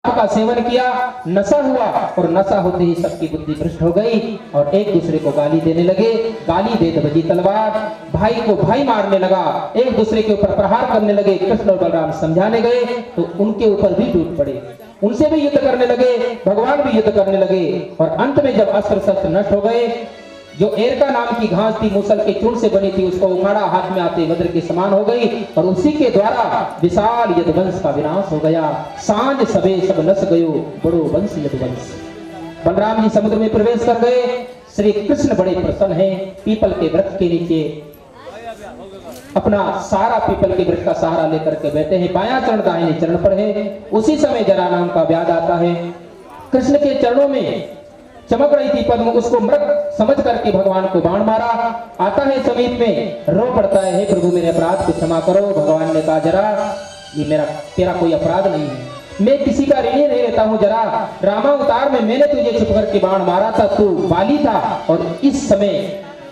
का सेवन किया, नशा हुआ और नशा होते ही सबकी बुद्धि भ्रष्ट हो गई और एक दूसरे को गाली देने लगे। गाली दे बजी तलवार, भाई को भाई मारने लगा, एक दूसरे के ऊपर प्रहार करने लगे। कृष्ण और बलराम समझाने गए तो उनके ऊपर भी टूट पड़े, उनसे भी युद्ध करने लगे, भगवान भी युद्ध करने लगे और अंत में जब अस्त्र शस्त्र नष्ट हो गए, जो एरका नाम की घास थी मूसल के चूर्ण से बनी थी, उसको उखाड़ा, हाथ में आते वज्र के समान हो गई और उसी के द्वारा विशाल यदुवंश का विनाश हो गया। सांझ सबे सब नस गयो बड़ो वंश यदुवंश। बलराम जी समुद्र में प्रवेश कर गए। श्री कृष्ण बड़े प्रसन्न हैं, पीपल के वृक्ष के नीचे अपना सारा पीपल के वृक्ष का सहारा लेकर के बैठे हैं, बायां चरण दाहिने चरण पर है। उसी समय जरा नाम का व्याध आता है, कृष्ण के चरणों में चमक रही थी पद्म, उसको मृग समझ करके भगवान को बाण मारा। आता है समीप में, रो पड़ता है, हे प्रभु मेरे अपराध को क्षमा करो। भगवान ने कहा जरा ये मेरा तेरा कोई अपराध नहीं है, मैं किसी का ऋणी नहीं रहता हूँ। जरा रामावतार में मैंने तुझे छुप करके बाण मारा था, तू बाली था और इस समय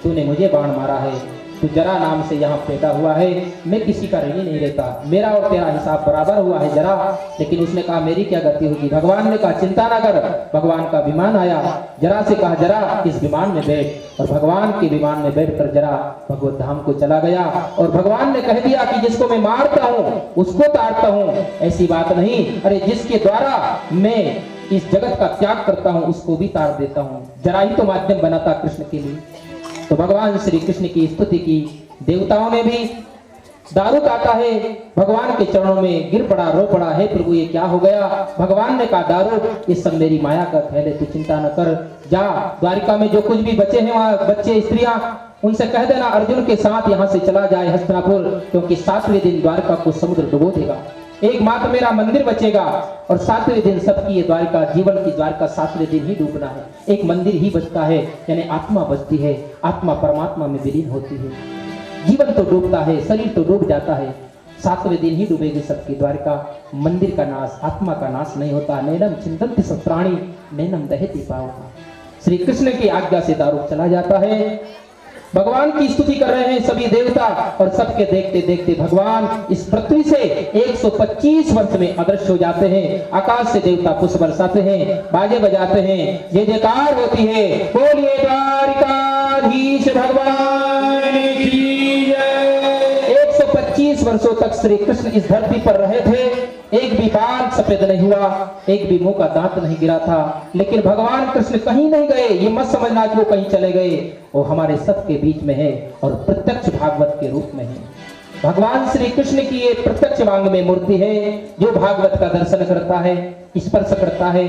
तूने मुझे बाण मारा है। तू जरा नाम से यहाँ पैदा हुआ है, मैं किसी का ऋणी नहीं रहता, मेरा और तेरा हिसाब बराबर हुआ है जरा। लेकिन उसने कहा मेरी क्या गति होगी। भगवान ने कहा चिंता ना कर, भगवान का विमान आया। जरा से कहा जरा इस विमान में बैठ, और भगवान के विमान में बैठकर जरा भगवत धाम को चला गया। और भगवान ने कह दिया कि जिसको मैं मारता हूँ उसको ताड़ता हूँ, ऐसी बात नहीं, अरे जिसके द्वारा मैं इस जगत का त्याग करता हूँ उसको भी ताड़ देता हूँ। जरा ही तो माध्यम बना था कृष्ण के लिए। तो भगवान श्री कृष्ण की स्तुति की, देवताओं ने भी। दारूक आता है, भगवान के चरणों में गिर पड़ा, रो पड़ा, हे प्रभु ये क्या हो गया। भगवान ने कहा दारूक ये सब मेरी माया का खेल है, तू चिंता न कर, जा द्वारिका में जो कुछ भी बचे हैं वहां बच्चे स्त्रियां उनसे कह देना अर्जुन के साथ यहाँ से चला जाए हस्तिनापुर, क्योंकि 7वें दिन द्वारिका को समुद्र डुबो देगा। एकमात्र मेरा मंदिर बचेगा और 7वें दिन सबकी ये द्वारिका, जीवन की द्वारिका 7वें दिन ही डूबना है। एक मंदिर ही बचता है, यानी आत्मा बचती है, आत्मा परमात्मा में विलीन होती है। जीवन तो डूबता है, शरीर तो डूब जाता है, 7वें दिन ही डूबेगी सबकी द्वारिका। मंदिर का नाश, आत्मा का नाश नहीं होता। नैनम चिंतन्ति सत्राणि नैनम दहति पावका। श्री कृष्ण की आज्ञा से दारूक चला जाता है। भगवान की स्तुति कर रहे हैं सभी देवता और सबके देखते देखते भगवान इस पृथ्वी से 125 वर्ष में अदृश्य हो जाते हैं। आकाश से देवता पुष्प बरसाते हैं, बाजे बजाते हैं, जय जयकार होती है, बोलिए द्वारिकाधीश भगवान की जय। 125 वर्षों तक श्री कृष्ण इस धरती पर रहे थे, एक भी बाल सफेद नहीं हुआ, एक भी मुंह का दांत नहीं गिरा था। लेकिन भगवान कृष्ण कहीं नहीं गए, ये मत समझना कि वो कहीं चले गए, वो हमारे सबके बीच में है और प्रत्यक्ष भागवत के रूप में है। भगवान श्री कृष्ण की ये प्रत्यक्ष वांग में मूर्ति है। जो भागवत का दर्शन करता है, स्पर्श करता है,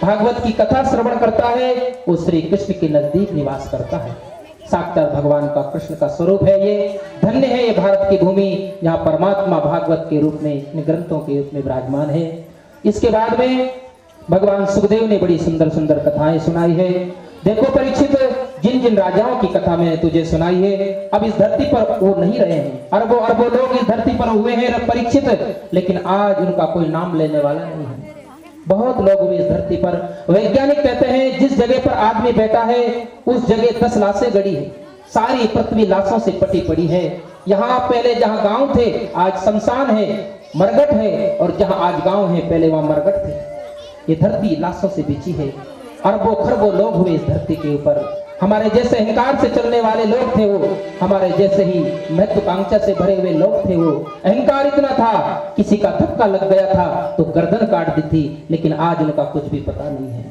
भागवत की कथा श्रवण करता है, वो श्री कृष्ण के नजदीक निवास करता है। साक्षात भगवान का कृष्ण का स्वरूप है ये। धन्य है ये भारत की भूमि जहाँ परमात्मा भागवत के रूप में, इन ग्रंथों के रूप में विराजमान है। इसके बाद में भगवान सुखदेव ने बड़ी सुंदर सुंदर कथाएं सुनाई है। देखो परीक्षित, जिन जिन राजाओं की कथा मैंने तुझे सुनाई है, अब इस धरती पर वो नहीं रहे हैं। अरबों अरबों लोग इस धरती पर हुए हैं परीक्षित, लेकिन आज उनका कोई नाम लेने वाला नहीं है। बहुत लोग हुए इस धरती पर। वैज्ञानिक कहते हैं जिस जगह पर आदमी बैठा है उस जगह 10 लाशें गड़ी है। सारी पृथ्वी लाशों से पटी पड़ी है। यहाँ पहले जहाँ गांव थे आज शमशान है, मरघट है, और जहाँ आज गांव है पहले वहां मरघट थे। ये धरती लाशों से बिछी है। अरबों खरबों लोग हुए इस धरती के ऊपर। हमारे जैसे अहंकार से चलने वाले लोग थे वो, हमारे जैसे ही महत्वाकांक्षा से भरे हुए लोग थे वो। अहंकार इतना था, किसी का धक्का लग गया था तो गर्दन काट दी थी, लेकिन आज उनका कुछ भी पता नहीं है।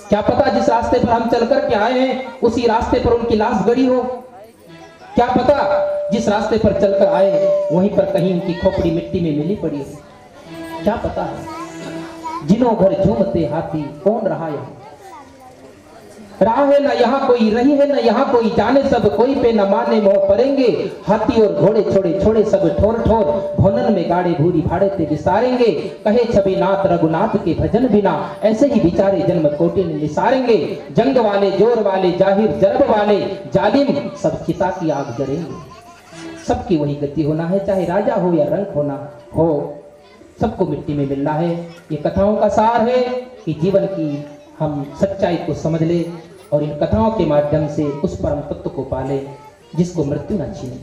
क्या पता जिस रास्ते पर हम चल कर के आए हैं उसी रास्ते पर उनकी लाश गड़ी हो। क्या पता जिस रास्ते पर चलकर आए वहीं पर कहीं उनकी खोपड़ी मिट्टी में मिली पड़ी हो। क्या पता है जिन्हों घर झूमते हाथी कौन रहा है। रहा है न यहाँ कोई, रही है न यहाँ कोई, जाने सब कोई पे न माने मोह पड़ेंगे। हाथी और घोड़े छोड़े छोड़े सब ठोर ठोर, भोनन में गाड़े भूरी भाड़े ते विसारेंगे। कहे छवि नाथ रघुनाथ के भजन बिना, ऐसे ही बिचारे जन्म कोटि निसारेंगे। जंग वाले जोर वाले जाहिर जरब वाले, जालिम सब चिता की आग जरेंगे। सबकी वही गति होना है, चाहे राजा हो या रंक होना हो, सबको मिट्टी में मिलना है। ये कथाओं का सार है कि जीवन की हम सच्चाई को समझ ले और इन कथाओं के माध्यम से उस परम तत्व को पाले जिसको मृत्यु न छीने।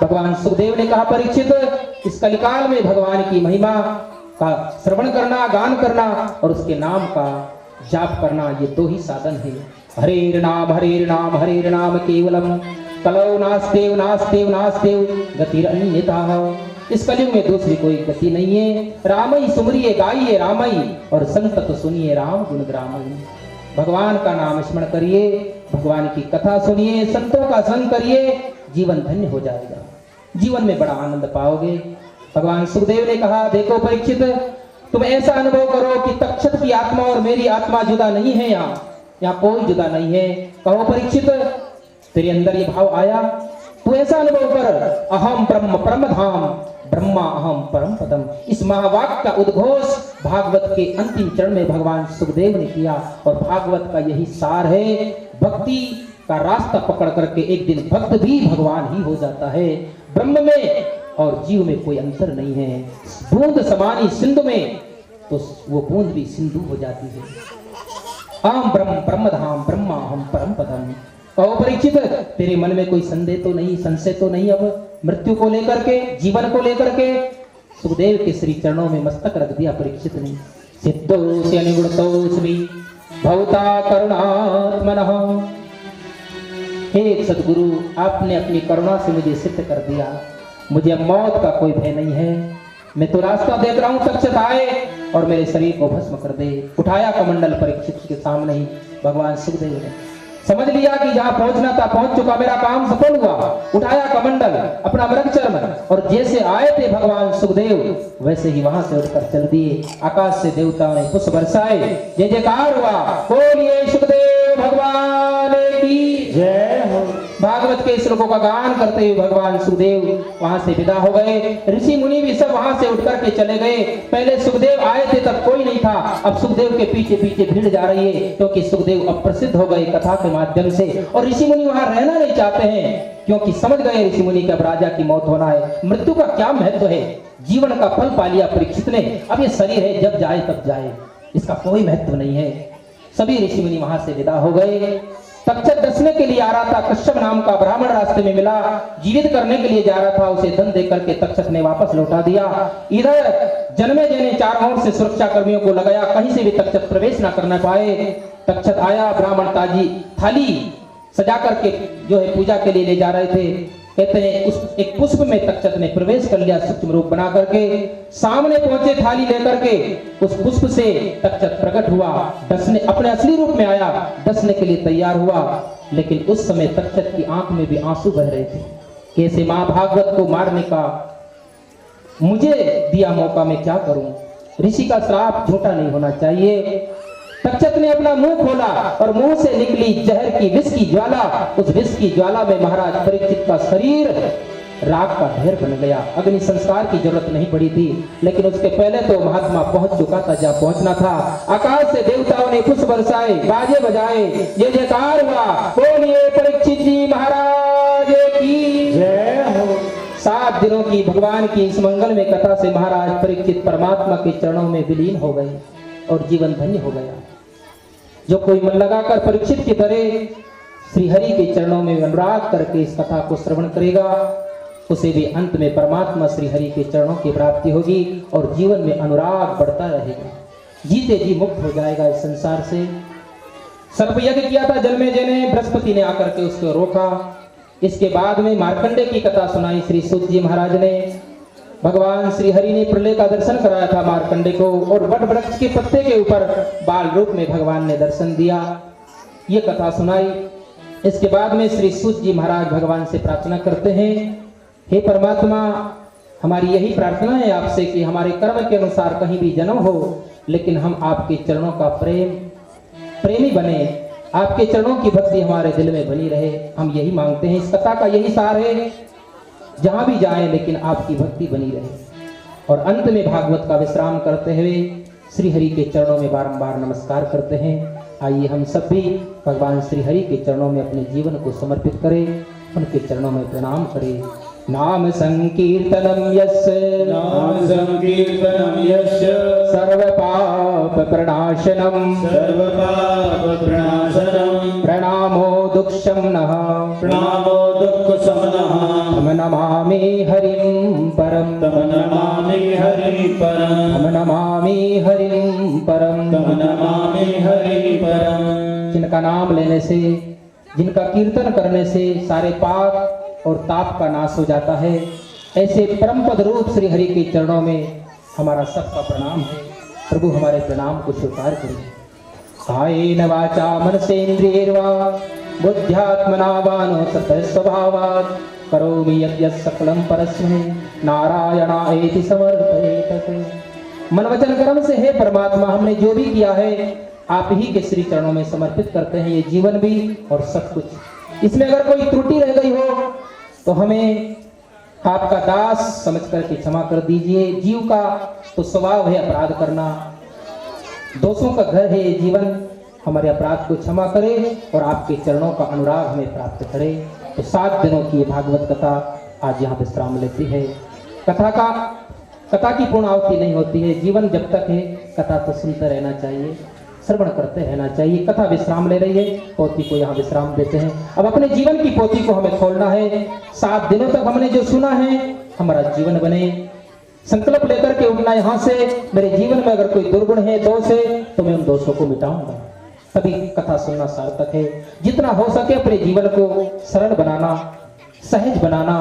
भगवान सुखदेव ने कहा परीक्षित, इस कलिकाल में भगवान की महिमा का श्रवण करना, गान करना और उसके नाम का जाप करना, ये दो ही साधन है। हरे नाम केवलम कलौ नास्तेव नास्तेव नास्तेव गतिरन्यथा। इस कलयुग में दूसरी कोई गति नहीं है। रामई सुमरिए गाइए रामई और संतत सुनिए राम गुण ग्रामई। भगवान का नाम स्मरण करिए, भगवान की कथा सुनिए, संतों का संग करिए, जीवन धन्य हो जाएगा, जीवन में बड़ा आनंद पाओगे। भगवान सुखदेव ने कहा, देखो परीक्षित, तुम ऐसा अनुभव करो कि तक्षक की आत्मा और मेरी आत्मा जुदा नहीं है। यहाँ कोई जुदा नहीं है। कहो परीक्षित, तेरे अंदर ये भाव आया, तू ऐसा अनुभव कर, अहम ब्रह्म परम धाम ब्रह्मा अहम परम पदम। इस महावाक्य का उद्घोष भागवत के अंतिम चरण में भगवान सुखदेव ने किया और भागवत का यही सार है। भक्ति का रास्ता पकड़ करके एक दिन भक्त भी भगवान ही हो जाता है। ब्रह्म में और जीव में कोई अंतर नहीं है। बूंद समानी सिंधु में तो वो बूंद भी सिंधु हो जाती है। अहम ब्रह्म ब्रह्म धाम ब्रह्मा अहम परम पदम। कहो परीक्षित, तेरे मन में कोई संदेह तो नहीं, संशय तो नहीं अब मृत्यु को लेकर के, जीवन को लेकर के? सुखदेव के श्री चरणों में मस्तक रख दिया परीक्षित ने। सिद्धोऽसि अनिवृत्तोऽस्मि भवता करुणात्मनः। हे सदगुरु, आपने अपनी करुणा से मुझे सिद्ध कर दिया, मुझे मौत का कोई भय नहीं है। मैं तो रास्ता देख रहा हूं, तक्षक आए और मेरे शरीर को भस्म कर दे। उठाया कमंडल परीक्षित के सामने ही भगवान सुखदेव ने। समझ लिया कि जहां पहुंचना था पहुंच चुका, मेरा काम सफल हुआ। उठाया कमंडल, अपना मृग चर्म, और जैसे आए थे भगवान सुखदेव वैसे ही वहां से उठकर चल दिए। आकाश से देवताओं ने पुष्प बरसाए, जय जयकार हुआ, बोलिए सुखदेव भगवान की जय हो। भागवत के श्लोकों का गान करते हुए भगवान सुखदेव वहां से विदा हो गए। ऋषि मुनि भी सब वहां से उठ करके चले गए। पहले सुखदेव आए थे तब कोई नहीं था, अब सुखदेव के पीछे पीछे भीड़ जा रही है, क्योंकि सुखदेव अब प्रसिद्ध हो गए कथा के माध्यम से। और ऋषि मुनि वहां रहना नहीं चाहते हैं, क्योंकि समझ गए ऋषि मुनि कि अब राजा की मौत होना है। मृत्यु का क्या महत्व है, जीवन का फल पा लिया परीक्षित ने। अब ये शरीर है, जब जाए तब जाए, इसका कोई महत्व नहीं है। सभी ऋषि मुनि वहां से विदा हो गए। तक्षक डसने के लिए आ रहा था, कश्यप नाम का ब्राह्मण रास्ते में मिला, जीवित करने के लिए जा रहा था, उसे धन देकर के तक्षक ने वापस लौटा दिया। इधर जन्मे जने चारों ओर से सुरक्षा कर्मियों को लगाया, कहीं से भी तक्षक प्रवेश ना करना पाए। तक्षक आया, ब्राह्मण ताजी थाली सजा करके जो है पूजा के लिए ले जा रहे थे। कहते हैं उस एक पुष्प में तक्षक ने प्रवेश कर लिया, सूक्ष्म रूप बना करके सामने पहुंचे थाली लेकर के। उस पुष्प से तक्षक प्रकट हुआ, डसने अपने असली रूप में आया, डसने के लिए तैयार हुआ। लेकिन उस समय तक्षक की आंख में भी आंसू बह रहे थे। कैसे मां भागवत को मारने का मुझे दिया मौका, मैं क्या करूं? ऋषि का श्राप झूठा नहीं होना चाहिए। तक्षक ने अपना मुंह खोला और मुंह से निकली जहर की विष की ज्वाला। उस विष की ज्वाला में महाराज परीक्षित का शरीर राख का ढेर बन गया। अग्नि संस्कार की जरूरत नहीं पड़ी थी, लेकिन उसके पहले तो महात्मा पहुंच चुका था जहां पहुंचना था। आकाश से देवताओं ने पुष्प बरसाए, बाजे बजाए, जय जयकार हुआ, बोलिए परीक्षित जी महाराज की जय हो। 7 दिनों की भगवान की इस मंगल में कथा से महाराज परीक्षित परमात्मा के चरणों में विलीन हो गए और जीवन धन्य हो गया। जो कोई मन लगाकर परीक्षित की तरह श्री हरि के चरणों में अनुराग करके इस कथा को श्रवण करेगा, उसे भी अंत में परमात्मा श्री हरि के चरणों की प्राप्ति होगी और जीवन में अनुराग बढ़ता रहेगा, जीते जी मुक्त हो जाएगा इस संसार से। सर्प यज्ञ किया था जन्मेजय ने, बृहस्पति ने आकर के उसको रोका। इसके बाद में मार्कंडे की कथा सुनाई श्री सूत जी महाराज ने। भगवान श्री हरि ने प्रलय का दर्शन कराया था मार्कंडे को, और वट वृक्ष के पत्ते के ऊपर बाल रूप में भगवान ने दर्शन दिया। ये कथा सुनाई। इसके बाद में श्री सूत जी महाराज भगवान से प्रार्थना करते हैं, हे परमात्मा, हमारी यही प्रार्थना है आपसे कि हमारे कर्म के अनुसार कहीं भी जन्म हो, लेकिन हम आपके चरणों का प्रेमी बने, आपके चरणों की भक्ति हमारे दिल में बनी रहे। हम यही मांगते हैं। इस कथा का यही सार है, जहां भी जाएं लेकिन आपकी भक्ति बनी रहे। और अंत में भागवत का विश्राम करते हुए श्री हरि के चरणों में बारंबार नमस्कार करते हैं। आइए हम सब भी भगवान श्री हरि के चरणों में अपने जीवन को समर्पित करें, उनके चरणों में प्रणाम करें। नाम संकीर्तनम यस्य, नाम संकीर्तनम यस्य, सर्व पाप प्रणाशनम, सर्व पाप प्रणाशनम, प्रणामो दुःखशमनः, प्रणामो दुःख शमनः, तम नमामि हरिं परम, तम नमामि हरि परम तम नमामि हरिं परम तम नमामि हरि परम। जिनका नाम लेने से, जिनका कीर्तन करने से सारे पाप और ताप का नाश हो जाता है, ऐसे परम पद रूप श्री हरि के चरणों में हमारा सबका प्रणाम है। प्रभु हमारे प्रणाम को स्वीकार करिए। कायेन वाचा मनसेन्द्रियैर्वा बुद्ध्यात्मना वानुसृत स्वभावात् करोमि यद्यत् सकलं परस्मै नारायणायेति समर्पयेत्। मन वचन कर्म से हे परमात्मा, हमने जो भी किया है आप ही के श्री चरणों में समर्पित करते हैं, ये जीवन भी और सब कुछ। इसमें अगर कोई त्रुटि रह गई हो तो हमें आपका दास समझ करके क्षमा कर दीजिए। जीव का तो स्वभाव है अपराध करना, दोषों का घर है ये जीवन। हमारे अपराध को क्षमा करे और आपके चरणों का अनुराग हमें प्राप्त करे। तो 7 दिनों की ये भागवत कथा आज यहाँ विश्राम लेती है। कथा की पूर्ण आवृत्ति नहीं होती है। जीवन जब तक है कथा तो सुनते रहना चाहिए, श्रवण करते रहना चाहिए। कथा विश्राम ले रही है, पोथी को यहाँ विश्राम देते हैं। अब अपने जीवन की पोथी को हमें खोलना है। 7 दिनों तक हमने जो सुना है हमारा जीवन बने। संकल्प लेकर के उठना यहाँ से, मेरे जीवन में अगर कोई दुर्गुण है, दोष है, तो मैं उन दोषों को मिटाऊंगा। तभी कथा सुनना सार्थक है। जितना हो सके अपने जीवन को सरल बनाना, सहज बनाना।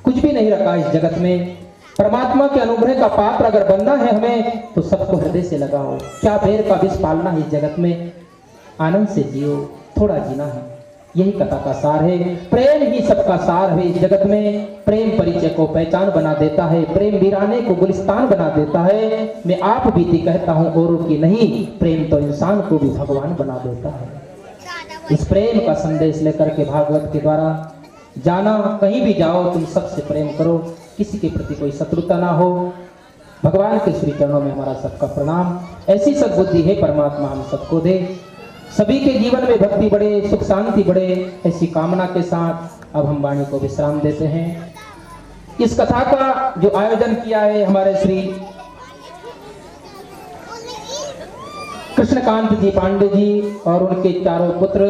कुछ भी नहीं रखा इस जगत में। परमात्मा के अनुग्रह का पात्र अगर बनना है हमें तो सबको हृदय से लगाओ। क्या बेर का विष पालना है इस जगत में, आनंद से जियो, थोड़ा जीना है। यही कथा का सार है। प्रेम ही सबका सार है इस जगत में। प्रेम परिचय को पहचान बना देता है, प्रेम वीराने को गुलिस्तान बना देता है। मैं आप बीती कहता हूँ औरों की नहीं, प्रेम तो इंसान को भी भगवान बना देता है। इस प्रेम का संदेश लेकर के भागवत के द्वारा जाना, कहीं भी जाओ तुम सबसे प्रेम करो, किसी के प्रति कोई शत्रुता ना हो। भगवान के श्री चरणों में हमारा सबका प्रणाम। ऐसी सद्बुद्धि है परमात्मा हम सबको दे, सभी के जीवन में भक्ति बढ़े, सुख शांति बढ़े, ऐसी कामना के साथ अब हम वाणी को विश्राम देते हैं। इस कथा का जो आयोजन किया है हमारे श्री कृष्णकांत जी पांडे जी और उनके चारों पुत्र,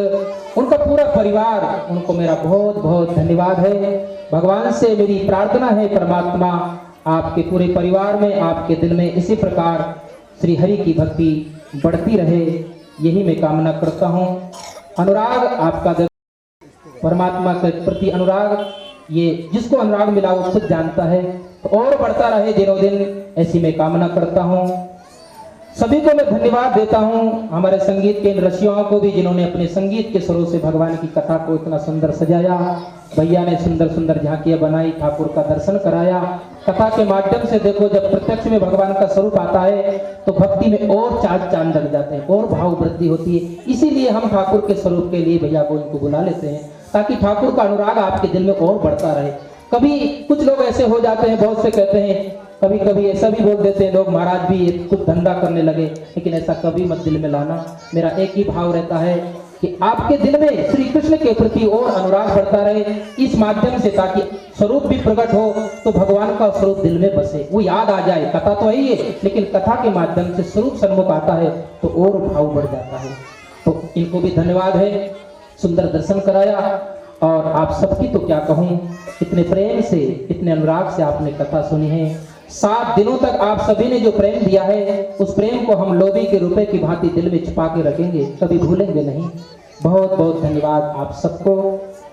उनका पूरा परिवार, उनको मेरा बहुत बहुत धन्यवाद है। भगवान से मेरी प्रार्थना है परमात्मा आपके पूरे परिवार में, आपके दिल में इसी प्रकार श्री हरि की भक्ति बढ़ती रहे, यही मैं कामना करता हूँ। अनुराग आपका परमात्मा के प्रति अनुराग, ये जिसको अनुराग मिला वो खुद जानता है, तो और बढ़ता रहे दिनों दिन, ऐसी मैं कामना करता हूँ। सभी को मैं धन्यवाद देता हूँ, हमारे संगीत के इन रसियाओं को भी जिन्होंने अपने संगीत के स्वरों से भगवान की कथा को इतना सुंदर सजाया। भैया ने सुंदर सुंदर झांकियां बनाई, ठाकुर का दर्शन कराया। कथा के माध्यम से देखो, जब प्रत्यक्ष में भगवान का स्वरूप आता है तो भक्ति में और चांद लग जाते हैं और भाव वृद्धि होती है। इसीलिए हम ठाकुर के स्वरूप के लिए भैया को इनको बुला लेते हैं, ताकि ठाकुर का अनुराग आपके दिल में और बढ़ता रहे। कभी कुछ लोग ऐसे हो जाते हैं, बहुत से कहते हैं, कभी कभी ऐसा भी बोल देते हैं लोग, महाराज भी कुछ धंधा करने लगे, लेकिन ऐसा कभी मत दिल में लाना। मेरा एक ही भाव रहता है कि आपके दिल में श्री कृष्ण के प्रति और अनुराग बढ़ता रहे इस माध्यम से, ताकि स्वरूप भी प्रकट हो तो भगवान का स्वरूप दिल में बसे, वो याद आ जाए। कथा तो है ही है, लेकिन कथा के माध्यम से स्वरूप सन्मुख आता है तो और भाव बढ़ जाता है। तो इनको भी धन्यवाद है, सुंदर दर्शन कराया। और आप सबकी तो क्या कहूँ, इतने प्रेम से, इतने अनुराग से आपने कथा सुनी है। 7 दिनों तक आप सभी ने जो प्रेम दिया है, उस प्रेम को हम लोभी के रुपए की भांति दिल में छिपा के रखेंगे, कभी भूलेंगे नहीं। बहुत बहुत धन्यवाद आप सबको।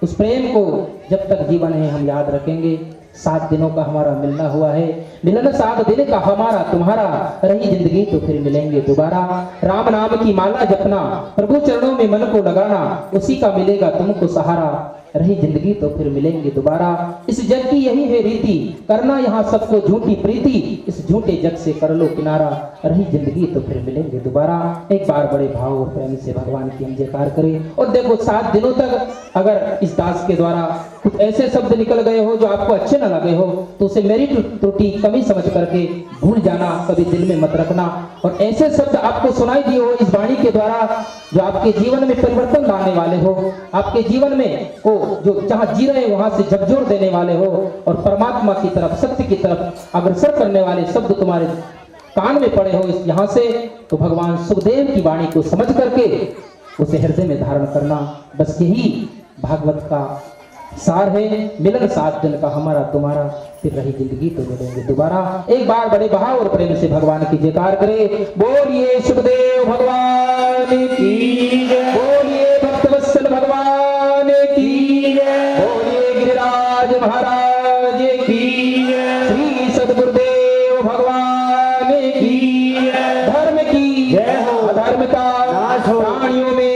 उस प्रेम को जब तक जीवन है हम याद रखेंगे। 7 दिनों का हमारा मिलना हुआ है, मिलन 7 दिन का हमारा तुम्हारा, रही जिंदगी तो फिर मिलेंगे दोबारा। राम नाम की माला जपना, प्रभु चरणों में मन को लगाना, उसी का मिलेगा तुमको सहारा, रही जिंदगी तो फिर मिलेंगे दोबारा। इस जग की यही है रीति, करना यहाँ सबको झूठी प्रीति, इस झूठे जग से कर लो किनारा, रही जिंदगी तो फिर मिलेंगे दोबारा। एक बार बड़े भाव और प्रेम से भगवान की हम जयकार करें। और देखो 7 दिनों तक अगर इस दास के द्वारा कुछ ऐसे शब्द निकल गए हो जो आपको अच्छे न लगे हो, तो उसे मेरी त्रुटि कमी समझ करके भूल जाना, कभी दिल में मत रखना। और ऐसे शब्द आपको सुनाई दिए हो इस वाणी के द्वारा जो आपके जीवन में परिवर्तन लाने वाले हो, आपके जीवन में को जो जहां जी रहे वहां से झकझोर देने वाले हो और परमात्मा की तरफ, सत्य की तरफ अग्रसर करने वाले शब्द तुम्हारे कान में पड़े हो इस यहाँ से, तो भगवान सुखदेव की वाणी को समझ करके उसे हृदय में धारण करना। बस यही भागवत का सार है मिलन 7 दिन का हमारा तुम्हारा, फिर रही जिंदगी तो मिलेंगे दोबारा। एक बार बड़े भाव और प्रेम से भगवान की जयकार करे। बोलिए सुखदेव भगवान की जय, बोलिए भक्तवत्सल भगवान की जय, बोलिए गिरिराज महाराज की जय, श्री सद्गुरुदेव भगवान की जय। धर्म की जय हो, अधर्म का नाश हो, प्राणियों में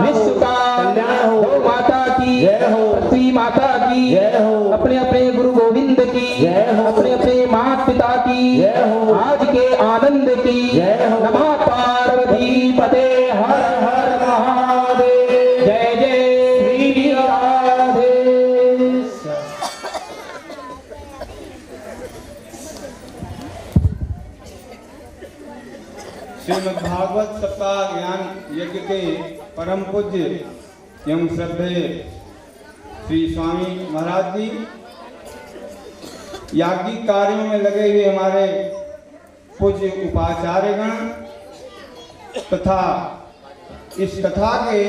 विश्व का कल्याण हो, गौ माता की जय हो, पृथ्वी माता की जय हो, अपने अपने गुरु गोविंद की जय हो, अपने अपने माता पिता की जय हो, आज के आनंद की जय हो। नमः पार्वती पते हर हर महादेव, जय जय श्री राधे। श्रीमद् भागवत सप्ताह ज्ञान यज्ञ के परम पूज्य एवं श्रद्धेय श्री स्वामी महाराज जी, याज्ञिक कार्यों में लगे हुए हमारे पूज्य उपाचार्यगण तथा इस कथा के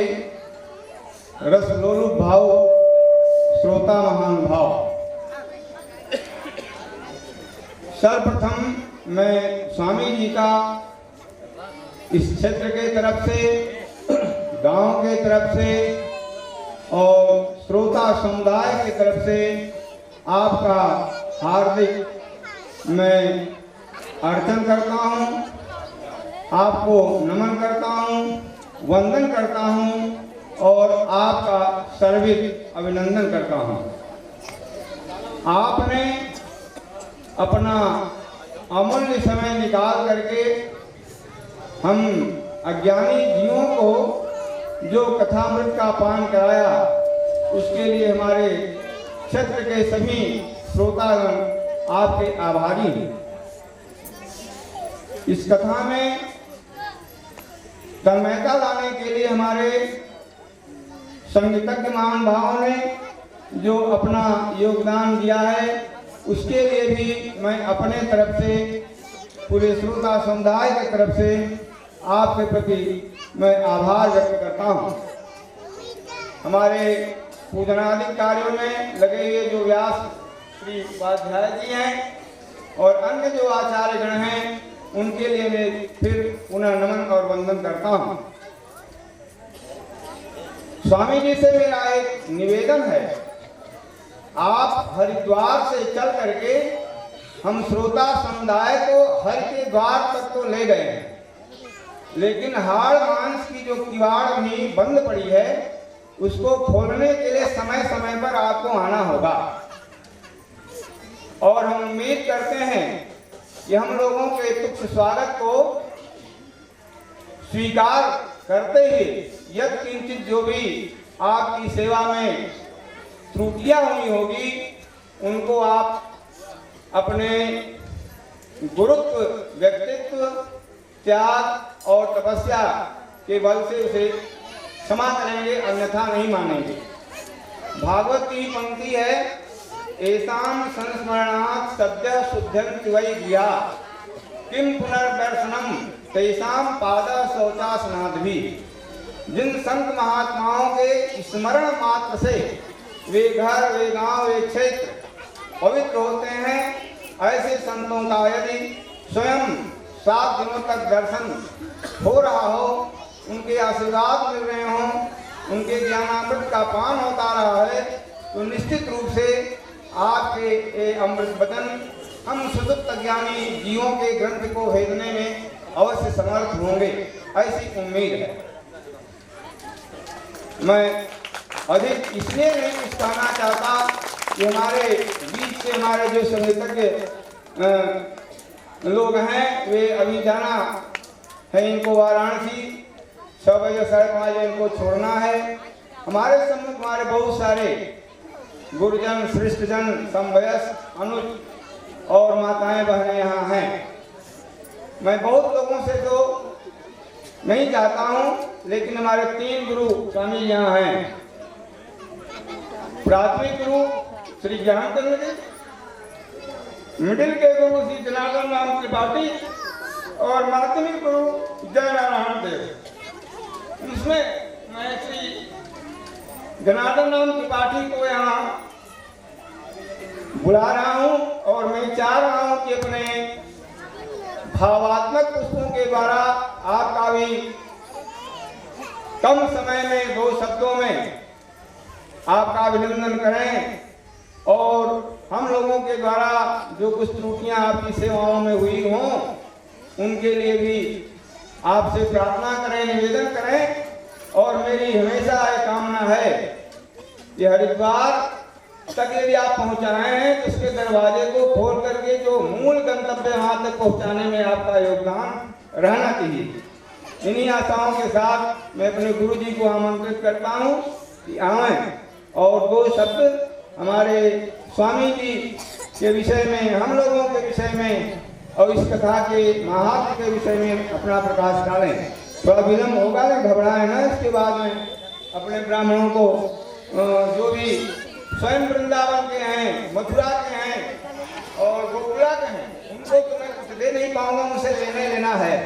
रसलोलुप भाव श्रोता महान भाव, सर्वप्रथम मैं स्वामी जी का इस क्षेत्र के तरफ से, गांव के तरफ से और श्रोता समुदाय की तरफ से आपका हार्दिक मैं अर्चन करता हूं, आपको नमन करता हूं, वंदन करता हूं और आपका सर्वित अभिनंदन करता हूं। आपने अपना अमूल्य समय निकाल करके हम अज्ञानी जीवों को जो कथामृत का पान कराया, उसके लिए हमारे क्षेत्र के सभी श्रोतागण आपके आभारी हैं। इस कथा में तन्मयता लाने के लिए हमारे संगीतज्ञ महानुभावों ने जो अपना योगदान दिया है, उसके लिए भी मैं अपने तरफ से, पूरे श्रोता समुदाय की तरफ से आपके प्रति मैं आभार व्यक्त करता हूँ। हमारे पूजनादि कार्यों में लगे हुए जो व्यास श्री उपाध्याय जी हैं और अन्य जो आचार्यगण हैं, उनके लिए मैं फिर पुनः नमन और वंदन करता हूँ। स्वामी जी से मेरा एक निवेदन है, आप हरिद्वार से चल करके हम श्रोता समुदाय को हरि के द्वार तक तो ले गए हैं, लेकिन हाड़ मांस की जो किवाड़ भी बंद पड़ी है, उसको खोलने के लिए समय समय पर आपको आना होगा। और हम उम्मीद करते हैं कि हम लोगों के तुच्छ स्वागत को स्वीकार करते हुए यद किंचित जो भी आपकी सेवा में त्रुटियां हुई होगी, उनको आप अपने गुरुत्व, व्यक्तित्व, त्याग और तपस्या के बल से उसे क्षमा करेंगे, अन्यथा नहीं मानेंगे। भागवत की पंक्ति है, एसाम संस्मरणात् सद्य शुद्धं वै गिया किम पुनर्दर्शनम तेसाम पाद शौचासनादि। जिन संत महात्माओं के स्मरण मात्र से वे घर, वे गांव, वे क्षेत्र पवित्र होते हैं, ऐसे संतों का यदि स्वयं 7 दिनों तक दर्शन हो रहा हो, उनके आशीर्वाद मिल रहे हों, उनके ज्ञानामृत का पान होता रहा है, तो निश्चित रूप से आपके ये अमृत वचन हम सुसुप्त ज्ञानी जीवों के ग्रंथ को भेदने में अवश्य समर्थ होंगे, ऐसी उम्मीद है। मैं अधिक इसलिए नहीं कुछ कहना चाहता कि हमारे बीच से हमारे जो संगीतज्ञ लोग हैं, वे अभी जाना है, इनको वाराणसी 6 बजे 5:30 बजे इनको छोड़ना है। हमारे सम्मुख हमारे बहुत सारे गुरुजन, श्रेष्ठजन, समवयस्क, अनुज और माताएं बहनें यहाँ हैं। मैं बहुत लोगों से तो नहीं चाहता हूँ, लेकिन हमारे 3 गुरु स्वामी यहाँ हैं। प्राथमिक गुरु श्री ज्ञानचंद्र जी, मिडिल के गुरु श्री जनार्दन राम त्रिपाठी और माध्यमिक गुरु जय नारायण देव। इसमें मैं श्री जनार्दन नाम त्रिपाठी को यहाँ बुला रहा हूँ और मैं चाह रहा हूँ कि अपने भावात्मक पुष्पों के द्वारा आपका भी कम समय में 2 शब्दों में आपका अभिनंदन करें और हम लोगों के द्वारा जो कुछ त्रुटियां आपकी सेवाओं में हुई हों उनके लिए भी आपसे प्रार्थना करें, निवेदन करें। और मेरी हमेशा ये कामना है कि हरिद्वार तक यदि आप पहुंचा रहे हैं तो उसके दरवाजे को खोल करके जो मूल गंतव्य वहां तक पहुंचाने में आपका योगदान रहना चाहिए। इन्हीं आशाओं के साथ मैं अपने गुरु जी को आमंत्रित करता हूं कि आएं और 2 शब्द हमारे स्वामी जी के विषय में, हम लोगों के विषय में और इस कथा के महात्म के विषय में अपना प्रकाश डालें। थोड़ा विलम्ब होगा, नहीं घबराए ना। इसके बाद में अपने ब्राह्मणों को जो भी स्वयं वृंदावन के हैं, मथुरा के हैं और गोकुला के हैं, उनको तो मैं कुछ दे नहीं पाऊंगा, मुझसे लेना है,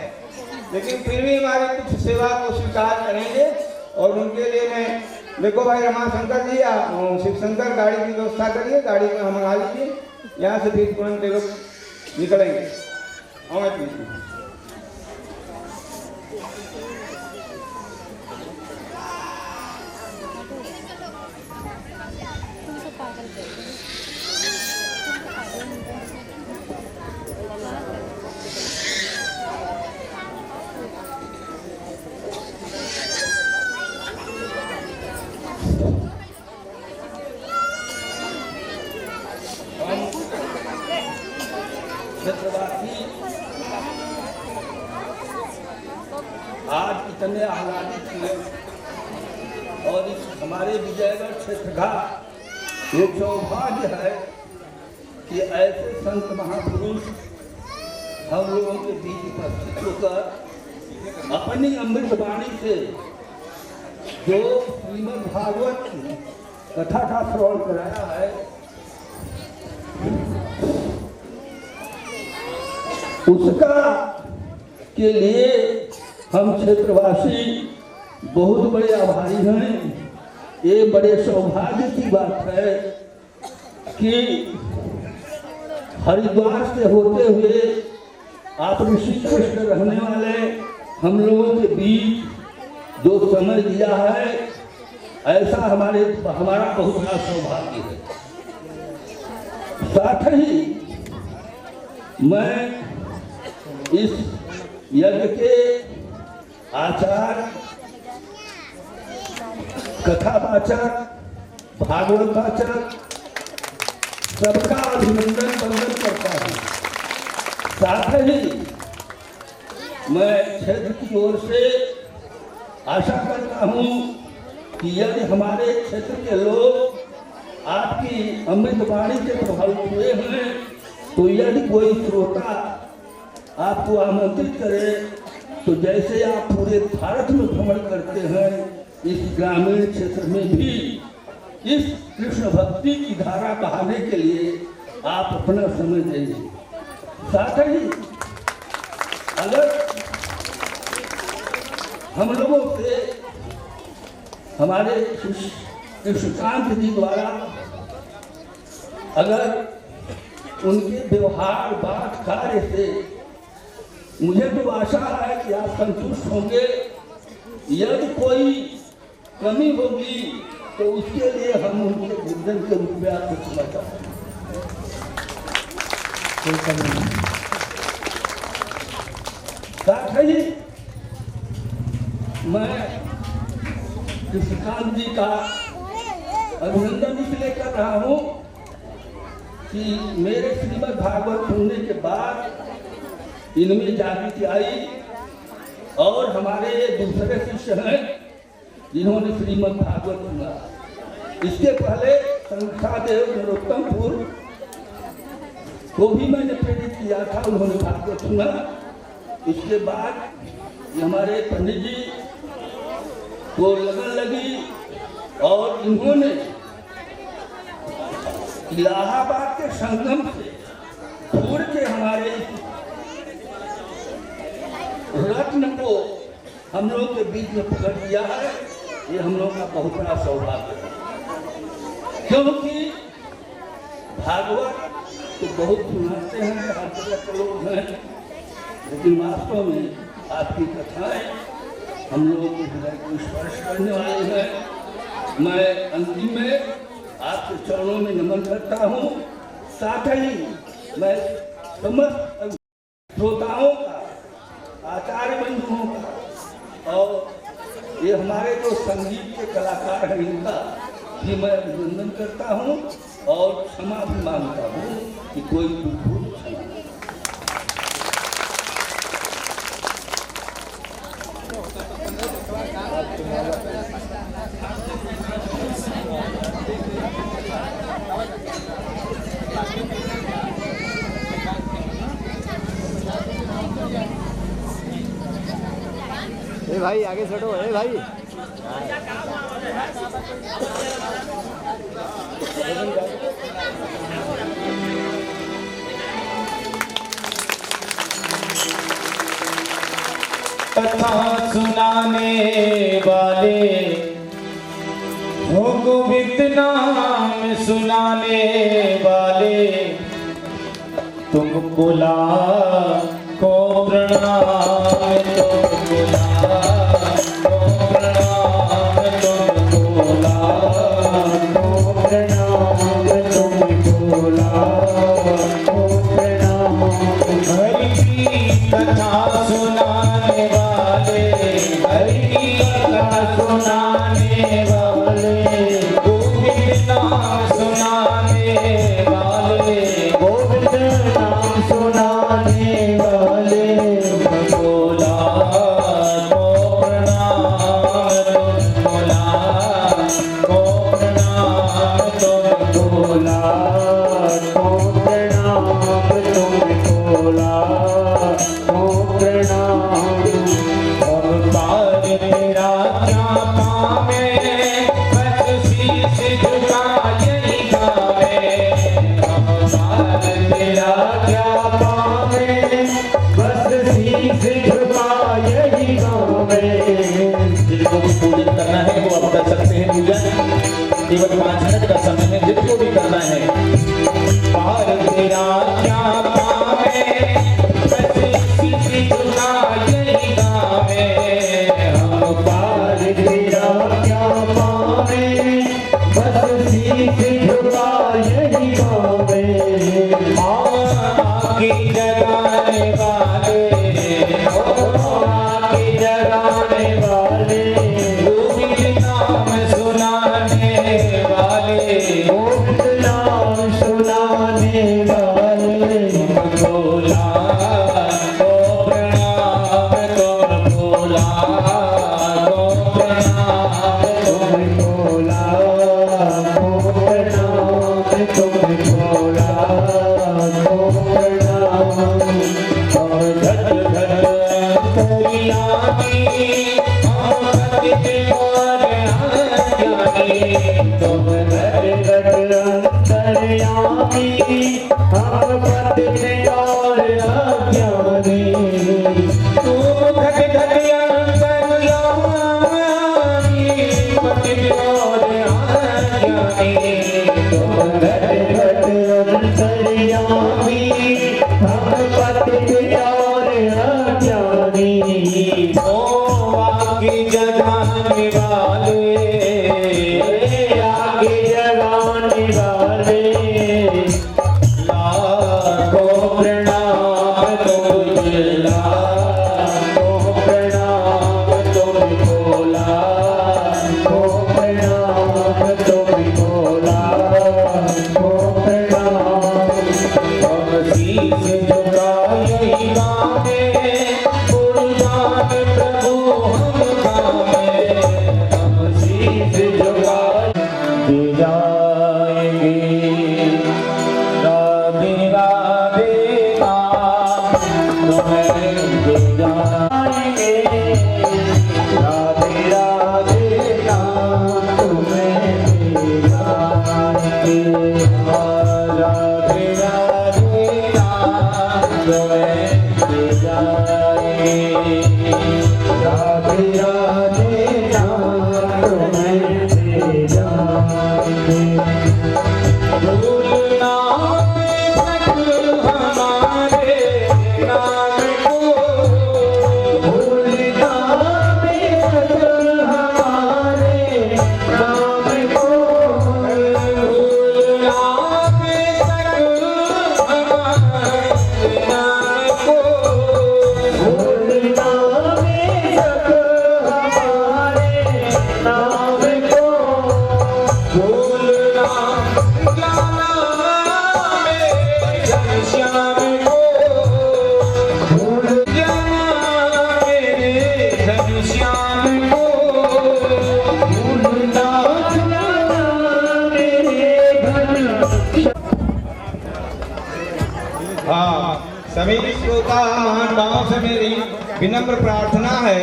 लेकिन फिर भी हमारी कुछ सेवा को स्वीकार करेंगे। और उनके लिए मैं, देखो भाई रमाशंकर जी, शिव शंकर गाड़ी की व्यवस्था करिए, गाड़ी में हम आ लीजिए, यहाँ से फिर तुरंत लोग निकलेंगे। आज इतने आह्लादित हुए और इस हमारे विजयगढ़ क्षेत्र का एक सौभाग्य है कि ऐसे संत महापुरुष हम लोगों के बीच उपस्थित होकर अपनी अमृत वाणी से जो श्रीमद् भागवत कथा का श्रवण कराया है, उसका के लिए हम क्षेत्रवासी बहुत बड़े आभारी हैं। ये बड़े सौभाग्य की बात है कि हरिद्वार से होते हुए आप ऋषिकेश रहने वाले हम लोगों के बीच जो समय दिया है, ऐसा हमारा बहुत बड़ा सौभाग्य है। साथ ही मैं इस यज्ञ के आचार्य, कथावाचक, भागवत वाचक सबका अभिनंदन वंदन करता हूँ। साथ ही मैं क्षेत्र की ओर से आशा करता हूँ कि यदि हमारे क्षेत्र के लोग आपकी अमृत वाणी से प्रभावित हुए हैं तो यदि कोई श्रोता आपको आमंत्रित करे तो जैसे आप पूरे भारत में भ्रमण करते हैं, इस ग्रामीण क्षेत्र में भी इस कृष्ण भक्ति की धारा बहाने के लिए आप अपना समय देंगे। साथ ही अगर हम लोगों से हमारे कृष्णकांत जी द्वारा अगर उनके व्यवहार बात कार्य से मुझे तो आशा है कि आप संतुष्ट होंगे। यदि कोई कमी होगी तो उसके लिए हम उनके गुरुजन के रूप में आपको क्षमा चाहते हैं। साथ ही मैं कृष्णकांत जी का अभिनंदन इसलिए कर रहा हूँ कि मेरे श्रीमद् भागवत सुनने के बाद इनमें जागृति आई और हमारे दूसरे शिष्य हैं जिन्होंने श्रीमद् भागवत सुना। इसके पहले संख्यादेव नरोत्तमपुर को भी मैंने प्रेरित किया था, उन्होंने भागवत सुना। इसके बाद हमारे पंडित जी को लगन लगी और इन्होंने इलाहाबाद के संगम से दूर के हमारे रत्न को हम लोग के बीच में पकड़ दिया है ये हम लोग का बहुत बड़ा सौभाग्य है, क्योंकि भागवत तो बहुत सुनाते हैं, हर तरह के लोग हैं, लेकिन वास्तव में आपकी कथाएं हम लोगों के हृदय को स्पर्श करने वाली है। मैं अंतिम में आपके चरणों में नमन करता हूँ, साथ ही मैं समस्त श्रोताओं का, आचार्य बंधुओं का और ये हमारे जो संगीत के कलाकार हैं इनका भी मैं अभिनंदन करता हूँ और क्षमा भी मांगता हूँ कि कोई भूल क्षमा। ए भाई आगे चढ़ो, ए भाई कथा सुनाने वाले हो, गोविंद नाम सुनाने वाले, तुमको लाखों प्रणाम, तुमको लाखों प्रणाम, तुमको लाखों प्रणाम, तुमको लाखों प्रणाम। हरि की कथा सुनाने वाले, हरि की कथा सुनाने वाले, गोविंद नाम सुनाने वाले, गोविंद नाम सुनाने वाले, तुमको लाखों प्रणाम, तुमको लाखों प्रणाम, तुमको लाखों प्रणाम, तुमको लाखों प्रणाम। अवतार तेरा क्या पावे, बस शीश झुका यही गावे, अवतार तेरा क्या पावे, बस शीश झुका यही गावे। जिनको भी पूजन करना है वो अब कर सकते हैं पूजन, केवल 5 मिनट का समय है, जिनको भी करना है। पार तेरा क्या पावे, बस शीश झुका यही गावे, हम पार तेरा क्या पावे, बस शीश झुका यही गावे। आके जगाने वाले, आके जगाने वाले, गोविंद नाम सुनाने वाले, गोविंद नाम सुनाने वाले, तुमको लाखों प्रणाम, तुमको लाखों प्रणाम, तुमको लाखों प्रणाम, तुमको लाखों प्रणाम। और घट घट अंतर्यामी, हम पतित और अज्ञानी, तुम घट घट अंतर्यामी, हम पतित और अज्ञानी, तुम घट घट अंतर्यामी, पतित और अज्ञानी, तुम घट घट अंतर्यामी, हम पतित और अज्ञानी। ओ आगे जगाने वाले, आगे जगाने वाले, लाखों प्रणाम तुझे, लाखों प्रणाम तुमको, लाखों प्रणाम तुमको, लाखों प्रणाम। हम शीश झुका यही गावे, गुरुदान प्रभु हम गावे, हम शीश झुका दे जाएंगे। राधे राधे नाम तुम्हें दे जाएंगे, राधे राधे नाम तुम्हें दे जाएंगे, राधे राधे नाम तुम्हें दे जाएंगे, राधे राधे नाम तुम्हें सभी श्रोता महानुभावों से मेरी विनम्र प्रार्थना है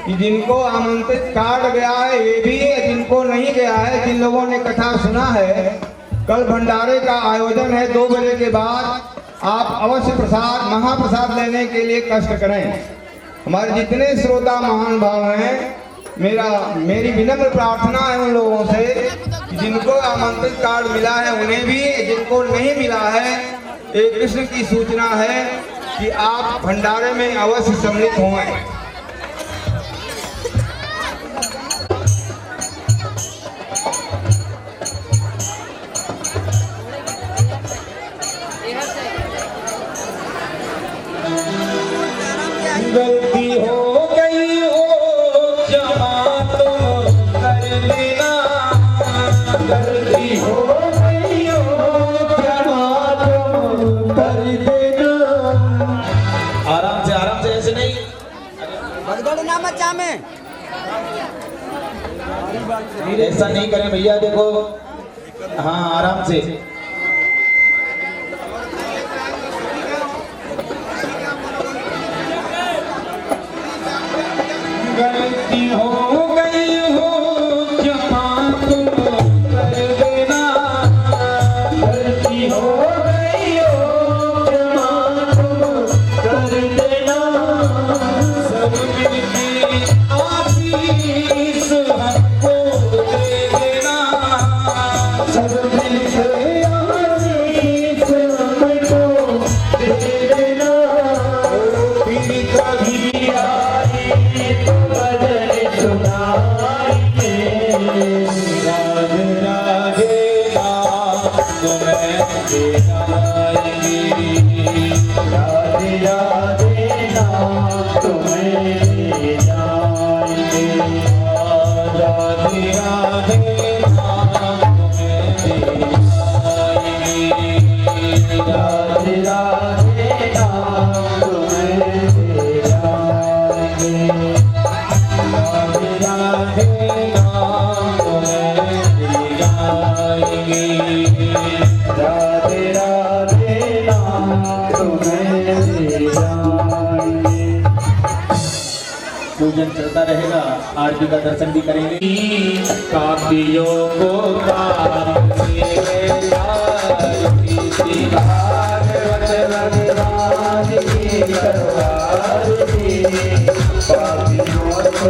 कि जिनको आमंत्रित कार्ड गया है ये भी है, जिनको नहीं गया है, जिन लोगों ने कथा सुना है, कल भंडारे का आयोजन है 2 बजे के बाद। आप अवश्य प्रसाद महाप्रसाद लेने के लिए कष्ट करें। हमारे जितने श्रोता महानुभाव हैं, मेरी विनम्र प्रार्थना है उन लोगों से कि जिनको आमंत्रित कार्ड मिला है उन्हें भी, जिनको नहीं मिला है एक कृष्ण की सूचना है कि आप भंडारे में अवश्य सम्मिलित हों। गलती हो गई हो क्षमा तुम कर देना, गलती हो गई हो क्षमा तुम कर देना। आराम से ऐसे नहीं, बड़गड़ ना मचा में ऐसा नहीं करें भैया, देखो हाँ आराम से। गलती हो गई हो क्षमा तुम कर देना, गलती हो गई हो क्षमा तुम कर देना। सब मिलके आशीष हमको दे देना, सब मिलके आशीष हमको दे देना। फिर कभी आई तो भजन सुनाएंगे, राधे राधे नाम तुम्हें दे जाएंगे, राधे राधे नाम तुम्हें दे जाएंगे, राधे राधे नाम तुम्हें दे जाएंगे, राधे राधे नाम तुम्हें दे जाएंगे, राधे राधे नाम तुम्हें दे जाएंगे, राधे राधे नाम तुम्हें दे जाएंगे। पूजन चलता रहेगा, आरती का दर्शन भी करेंगे। कापियों को भागवत भगवान की करवारी, कापियों को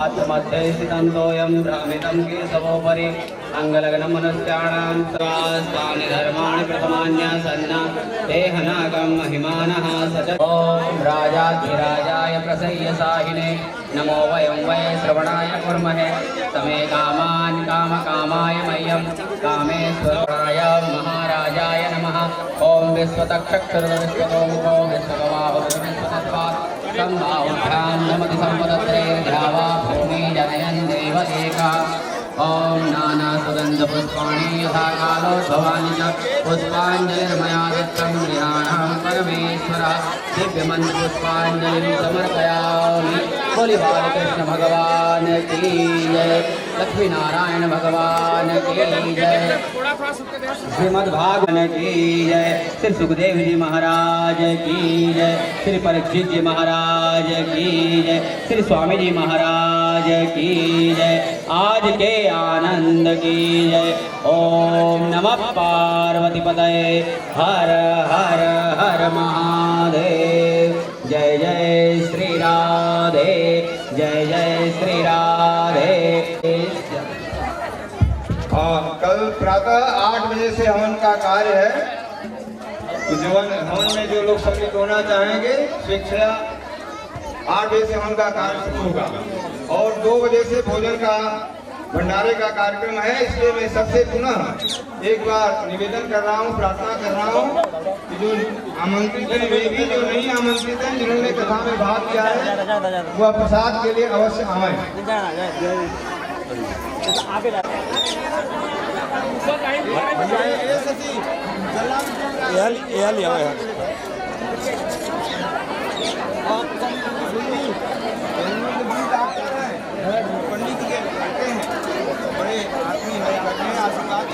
आत्महत्या सिद्धांतोऽयं भ्रामितं केशवोपरि अंगलग्नं मनुष्याणां तानि धर्माणि प्रथमान्यासन्न देहनागं महिमानः सच। ॐ राजाधिराजाय प्रसय्यसाहिने नमो वयं वै श्रवणाय कुर्महे तमे कामान् कामकामाय मह्यं कामेश्वराय महाराजाय नमः। ॐ विश्वतक्षक्षरविश्वतोमुखो विश्वगवावविश्वतत्त्वात् सम्भाव्यां नमति सम्पदत्रैर्ध्यावा भूमि जनयन् देवदेका। ॐ नानासुगन्धपुष्पाणि यथा कालोद्भवानि च पुष्पाञ्जलिर्मया दत्तं गृहाणां परमेश्वरः दिव्यमन्त्रपुष्पाञ्जलिं समर्पयामि। बोले बालकृष्ण भगवान की जय, लक्ष्मीनारायण भगवान की जय, श्रीमद्भागवत की जय, श्री सुखदेव जी महाराज की जय, श्री परीक्षित जी महाराज की जय, श्री स्वामी जी महाराज की जय, आज के आनंद की जय। ओम नमः पार्वती पतये हर हर हर महादेव। जय जय श्री राधे, जय जय श्री राधे। कल प्रातः 8 बजे से हवन का कार्य है। तो हवन में जो लोग सम्मिलित होना चाहेंगे स्वेच्छा 8 बजे से हवन का कार्य शुरू होगा और 2 बजे से भोजन का भंडारे का कार्यक्रम है। इसलिए मैं सबसे पुनः एक बार निवेदन कर रहा हूँ, प्रार्थना कर रहा हूँ कि जो आमंत्रित हैं वे भी, जो नहीं आमंत्रित हैं जिन्होंने कथा में भाग किया है वह प्रसाद के लिए अवश्य आए। पंडित जी के लड़के हैं, बड़े आदमी है, आशीर्वाद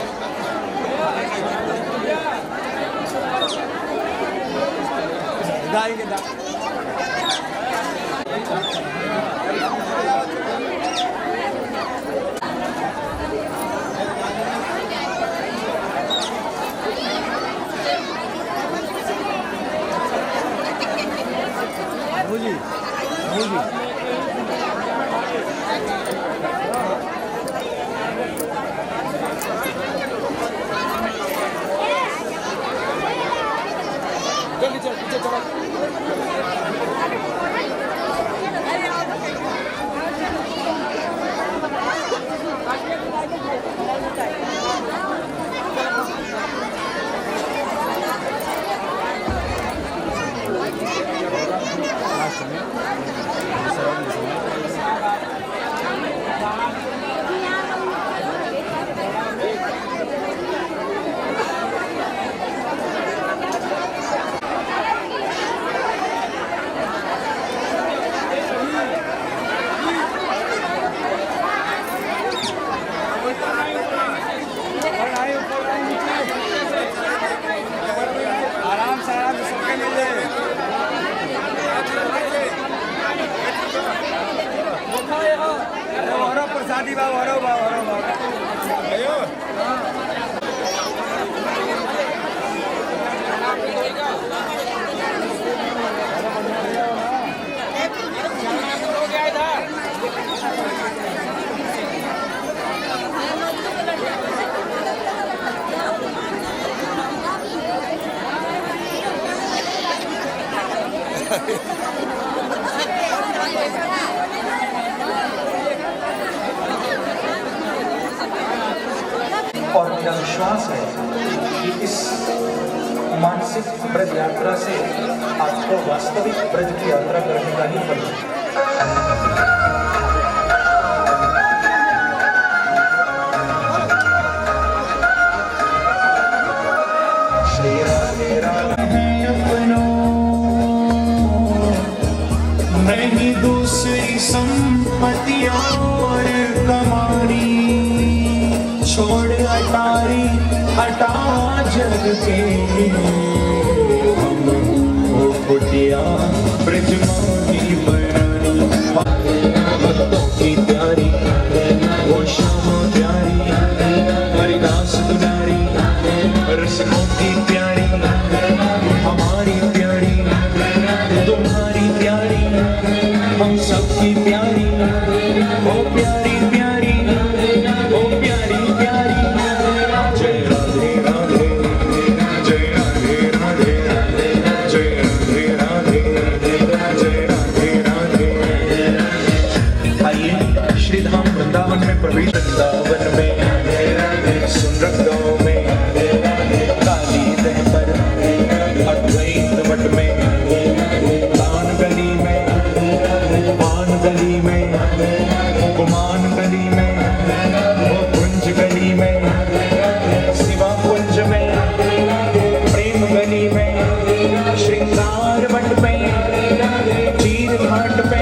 प्रसादी बाबू हरो और मेरा विश्वास है कि इस मानसिक ब्रज यात्रा से आपको वास्तविक ब्रज की यात्रा करने का ही फल नहीं दूसरी संपत्ति और कमानी छोड़ अटारी हटा जग के हम हो कुटिया ब्रजमानी बनानी भक्तों की प्यारी वो श्यामा प्यारी हरिदास दुलारी रसिकों की प्यारी हमारी प्यारी तुम्हारी प्यारी हम सबकी प्यारी ओ प्यारी प्यारी ओ प्यारी प्यारी घाट पे